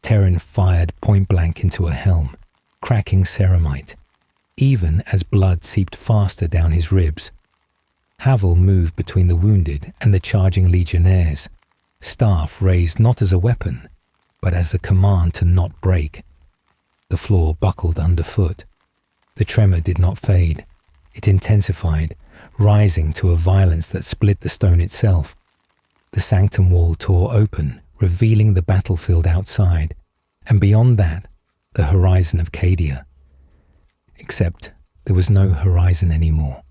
Speaker 1: Terran fired point-blank into a helm, cracking ceramite, even as blood seeped faster down his ribs. Havel moved between the wounded and the charging legionnaires, staff raised not as a weapon, but as a command to not break. The floor buckled underfoot. The tremor did not fade. It intensified, rising to a violence that split the stone itself. The sanctum wall tore open, revealing the battlefield outside, and beyond that, the horizon of Cadia. Except there was no horizon anymore.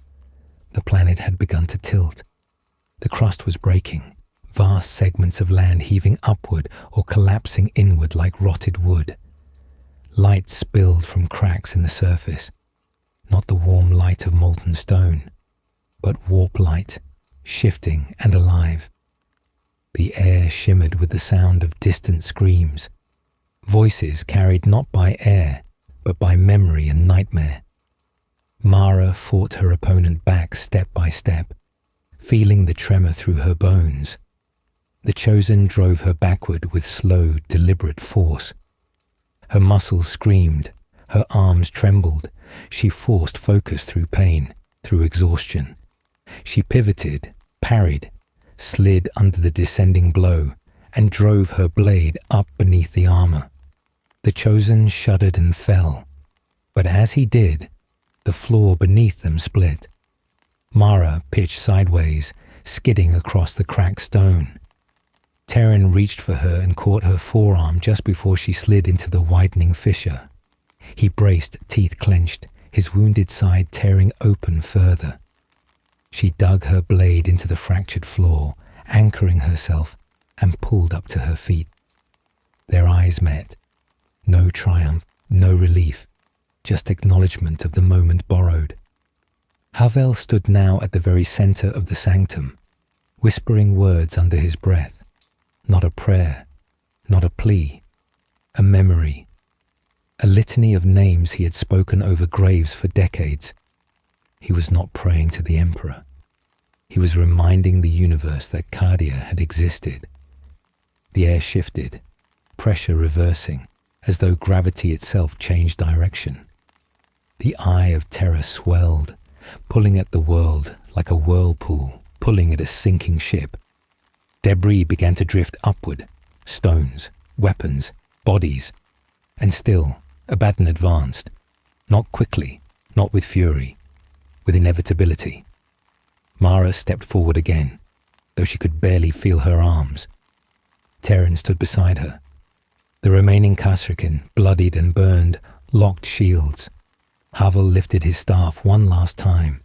Speaker 1: The planet had begun to tilt. The crust was breaking, vast segments of land heaving upward or collapsing inward like rotted wood. Light spilled from cracks in the surface, not the warm light of molten stone, but warp light, shifting and alive. The air shimmered with the sound of distant screams, voices carried not by air, but by memory and nightmare. Mara fought her opponent back step by step, feeling the tremor through her bones. The Chosen drove her backward with slow, deliberate force. Her muscles screamed, her arms trembled. She forced focus through pain, through exhaustion. She pivoted, parried, slid under the descending blow, and drove her blade up beneath the armor. The Chosen shuddered and fell, but as he did, the floor beneath them split. Mara pitched sideways, skidding across the cracked stone. Terran reached for her and caught her forearm just before she slid into the widening fissure. He braced, teeth clenched, his wounded side tearing open further. She dug her blade into the fractured floor, anchoring herself, and pulled up to her feet. Their eyes met. No triumph, no relief, just acknowledgement of the moment borrowed. Havel stood now at the very center of the sanctum, whispering words under his breath. Not a prayer, not a plea, a memory, a litany of names he had spoken over graves for decades. He was not praying to the Emperor. He was reminding the universe that Cadia had existed. The air shifted, pressure reversing, as though gravity itself changed direction. The eye of terror swelled, pulling at the world like a whirlpool, pulling at a sinking ship. Debris began to drift upward, stones, weapons, bodies, and still Abaddon advanced, not quickly, not with fury, with inevitability. Mara stepped forward again, though she could barely feel her arms. Terran stood beside her. The remaining Kasrkin, bloodied and burned, locked shields. Havel lifted his staff one last time,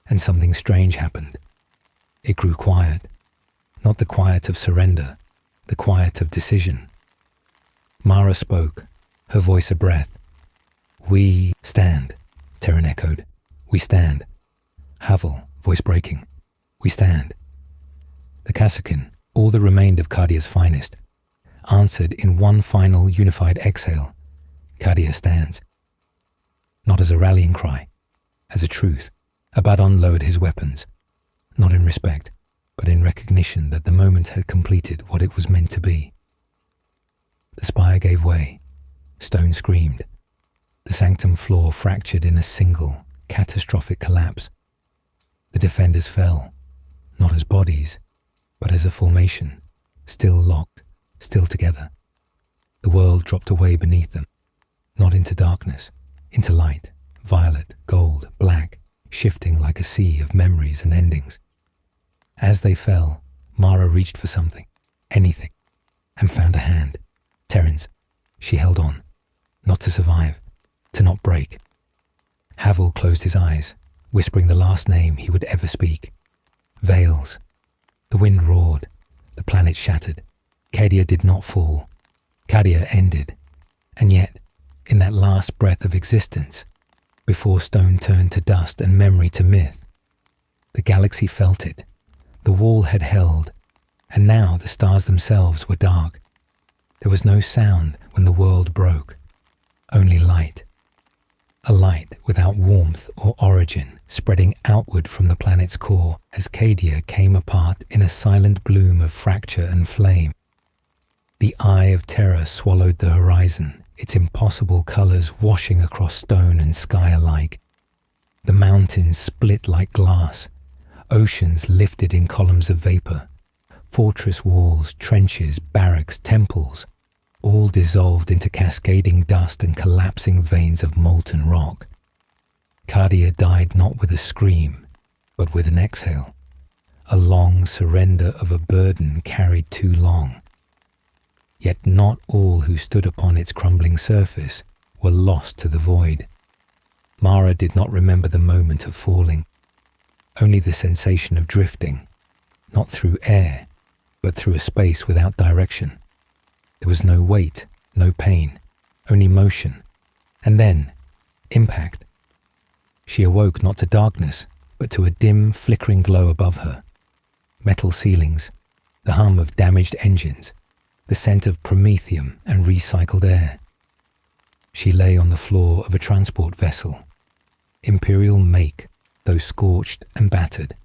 Speaker 1: and something strange happened. It grew quiet. Not the quiet of surrender, the quiet of decision. Mara spoke, her voice a breath. "We stand," Terran echoed. "We stand." Havel, voice breaking. "We stand." The Kasrkin, all that remained of Cadia's finest, answered in one final unified exhale. Cadia stands. Not as a rallying cry, as a truth. Abaddon lowered his weapons, not in respect, but in recognition that the moment had completed what it was meant to be. The spire gave way. Stone screamed. The sanctum floor fractured in a single, catastrophic collapse. The defenders fell, not as bodies, but as a formation, still locked, still together. The world dropped away beneath them, not into darkness, into light, violet, gold, black, shifting like a sea of memories and endings. As they fell, Mara reached for something, anything, and found a hand. Terran's. She held on. not to survive, to not break. Havel closed his eyes, whispering the last name he would ever speak. Veils. The wind roared. The planet shattered. Cadia did not fall. Cadia ended. And yet, in that last breath of existence, before stone turned to dust and memory to myth, the galaxy felt it. The wall had held, and now the stars themselves were dark. There was no sound when the world broke, only light. A light without warmth or origin, spreading outward from the planet's core as Cadia came apart in a silent bloom of fracture and flame. The eye of terror swallowed the horizon, its impossible colours washing across stone and sky alike. The mountains split like glass, oceans lifted in columns of vapour, fortress walls, trenches, barracks, temples, all dissolved into cascading dust and collapsing veins of molten rock. Cadia died not with a scream, but with an exhale, a long surrender of a burden carried too long. Yet not all who stood upon its crumbling surface were lost to the void. Mara did not remember the moment of falling, only the sensation of drifting, not through air, but through a space without direction. There was no weight, no pain, only motion, and then impact. She awoke not to darkness, but to a dim, flickering glow above her. Metal ceilings, the hum of damaged engines, the scent of promethium and recycled air. She lay on the floor of a transport vessel, imperial make, though scorched and battered.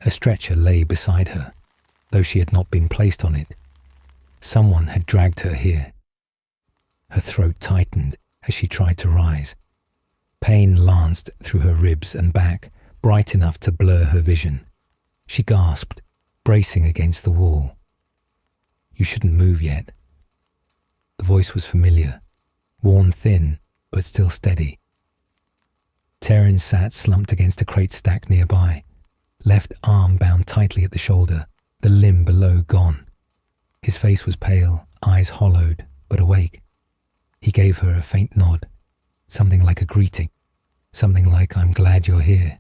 Speaker 1: A stretcher lay beside her, though she had not been placed on it. Someone had dragged her here. Her throat tightened as she tried to rise. Pain lanced through her ribs and back, bright enough to blur her vision. She gasped, bracing against the wall. "You shouldn't move yet." The voice was familiar, worn thin, but still steady. Terran sat slumped against a crate stack nearby, left arm bound tightly at the shoulder, the limb below gone. His face was pale, eyes hollowed, but awake. He gave her a faint nod, something like a greeting, something like, "I'm glad you're here."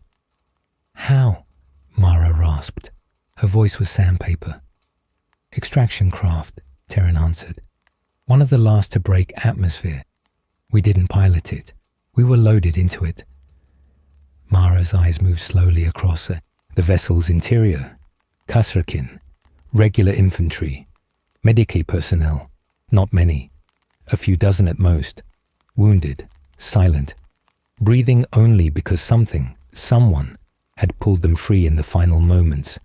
Speaker 1: "How?" Mara rasped. Her voice was sandpaper. "Extraction craft," Terran answered. "One of the last to break atmosphere. We didn't pilot it. We were loaded into it." Mara's eyes moved slowly across the vessel's interior. Kasrakin, regular infantry, Medicae personnel, not many, a few dozen at most, wounded, silent, breathing only because someone, had pulled them free in the final moments.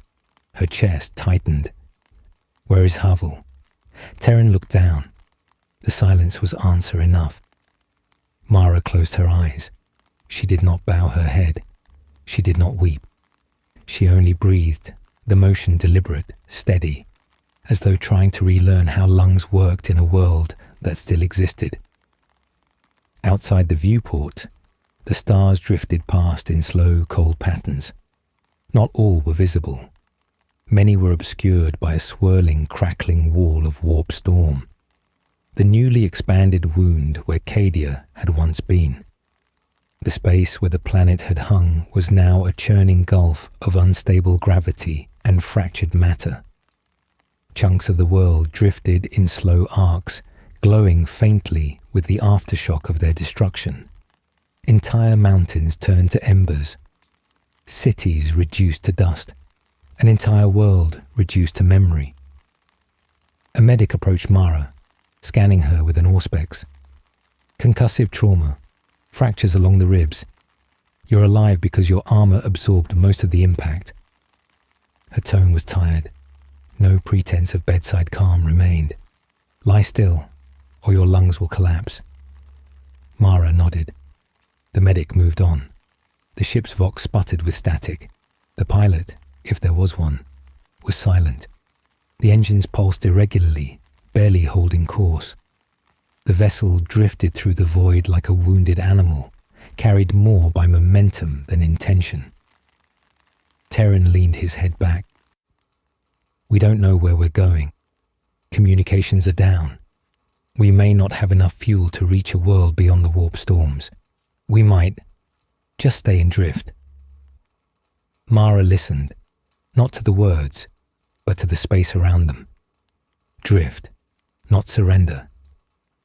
Speaker 1: Her chest tightened. "Where is Havel?" Terran looked down. The silence was answer enough. Mara closed her eyes. She did not bow her head. She did not weep. She only breathed, the motion deliberate, steady, as though trying to relearn how lungs worked in a world that still existed. Outside the viewport, the stars drifted past in slow, cold patterns. Not all were visible. Many were obscured by a swirling, crackling wall of warp storm. The newly expanded wound where Cadia had once been. The space where the planet had hung was now a churning gulf of unstable gravity and fractured matter. Chunks of the world drifted in slow arcs, glowing faintly with the aftershock of their destruction. Entire mountains turned to embers. Cities reduced to dust. An entire world reduced to memory. A medic approached Mara, scanning her with an auspex. "Concussive trauma. Fractures along the ribs. You're alive because your armor absorbed most of the impact." Her tone was tired. No pretense of bedside calm remained. "Lie still, or your lungs will collapse." Mara nodded. The medic moved on. The ship's vox sputtered with static. The pilot, if there was one, was silent. The engines pulsed irregularly, barely holding course. The vessel drifted through the void like a wounded animal, carried more by momentum than intention. Terran leaned his head back. "We don't know where we're going. Communications are down. We may not have enough fuel to reach a world beyond the warp storms. We might just stay and drift. Mara listened, not to the words, but to the space around them. Drift, not surrender.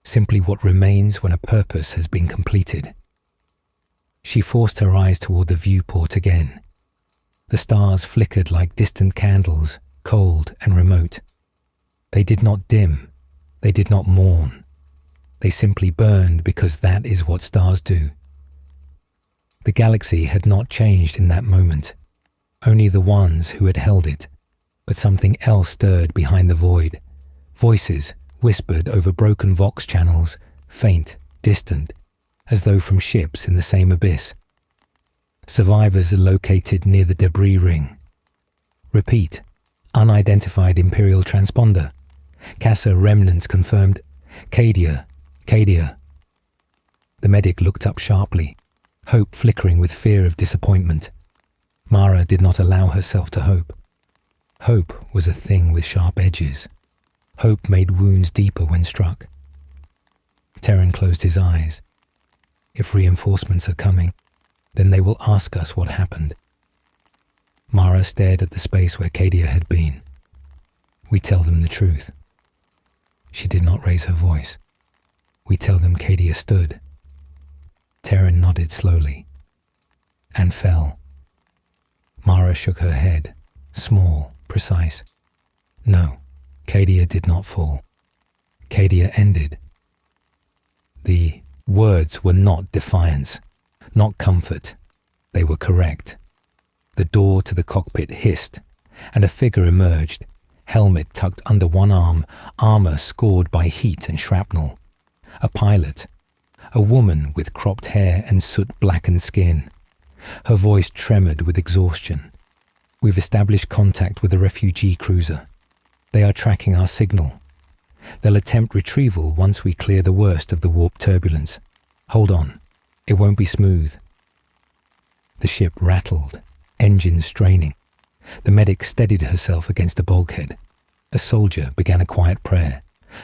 Speaker 1: Simply what remains when a purpose has been completed. She forced her eyes toward the viewport again. The stars flickered like distant candles, cold and remote. They did not dim. They did not mourn. They simply burned because that is what stars do. The galaxy had not changed in that moment, only the ones who had held it, but something else stirred behind the void. Voices whispered over broken vox channels, faint, distant, as though from ships in the same abyss. Survivors are located near the debris ring. Repeat, unidentified Imperial transponder. Casa remnants confirmed. Cadia, Cadia. The medic looked up sharply, hope flickering with fear of disappointment. Mara did not allow herself to hope. Hope was a thing with sharp edges. Hope made wounds deeper when struck. Terran closed his eyes. If reinforcements are coming, then they will ask us what happened. Mara stared at the space where Cadia had been. We tell them the truth. She did not raise her voice. We tell them Cadia stood. Terran nodded slowly and fell. Mara shook her head, small, precise. No, Cadia did not fall. Cadia ended. The words were not defiance, not comfort. They were correct. The door to the cockpit hissed, and a figure emerged, helmet tucked under one arm, armor scored by heat and shrapnel. A pilot, a woman with cropped hair and soot-blackened skin. Her voice tremored with exhaustion. We've established contact with a refugee cruiser. They are tracking our signal. They'll attempt retrieval once we clear the worst of the warp turbulence. Hold on, it won't be smooth. The ship rattled, engines straining. The medic steadied herself against a bulkhead. A soldier began a quiet prayer,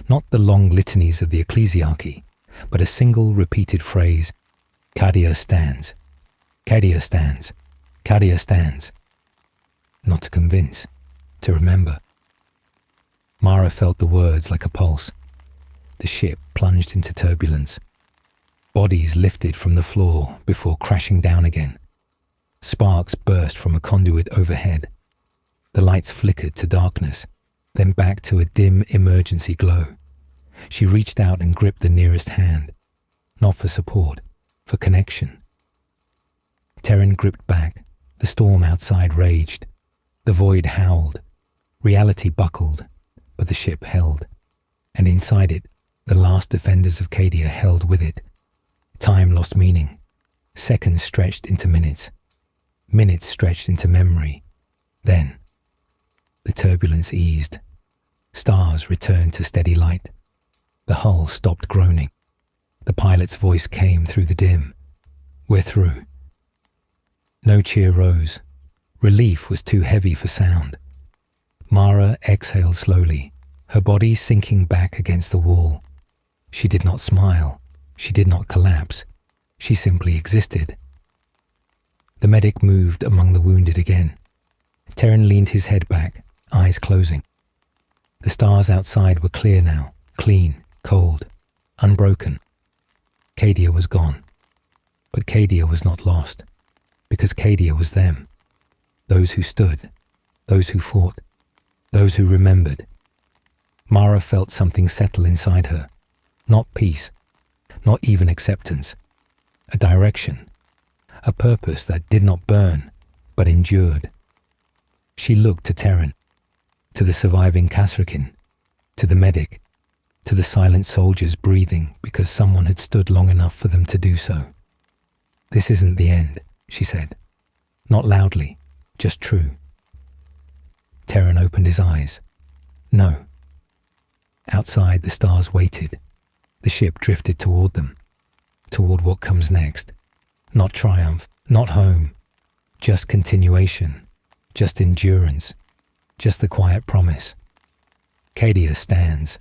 Speaker 1: not the long litanies of the ecclesiarchy, but a single repeated phrase, Cadia stands, Cadia stands, Cadia stands. Not to convince, to remember. Mara felt the words like a pulse. The ship plunged into turbulence. Bodies lifted from the floor before crashing down again. Sparks burst from a conduit overhead. The lights flickered to darkness, then back to a dim emergency glow. She reached out and gripped the nearest hand, not for support, for connection. Terran gripped back. The storm outside raged. The void howled. Reality buckled, but the ship held. And inside it, the last defenders of Cadia held with it. Time lost meaning. Seconds stretched into minutes. Minutes stretched into memory. Then, the turbulence eased. Stars returned to steady light. The hull stopped groaning. The pilot's voice came through the dim. We're through. No cheer rose. Relief was too heavy for sound. Mara exhaled slowly, her body sinking back against the wall. She did not smile. She did not collapse. She simply existed. The medic moved among the wounded again. Terran leaned his head back, eyes closing. The stars outside were clear now, clean, cold, unbroken. Cadia was gone. But Cadia was not lost, because Cadia was them. Those who stood, those who fought, those who remembered. Mara felt something settle inside her. Not peace, not even acceptance. A direction, a purpose that did not burn, but endured. She looked to Terran, to the surviving Kasrakin, to the medic, to the silent soldiers breathing because someone had stood long enough for them to do so. This isn't the end, she said. Not loudly, just true. Terran opened his eyes. No. Outside, the stars waited. The ship drifted toward them, toward what comes next. Not triumph, not home, just continuation, just endurance, just the quiet promise. Cadia stands.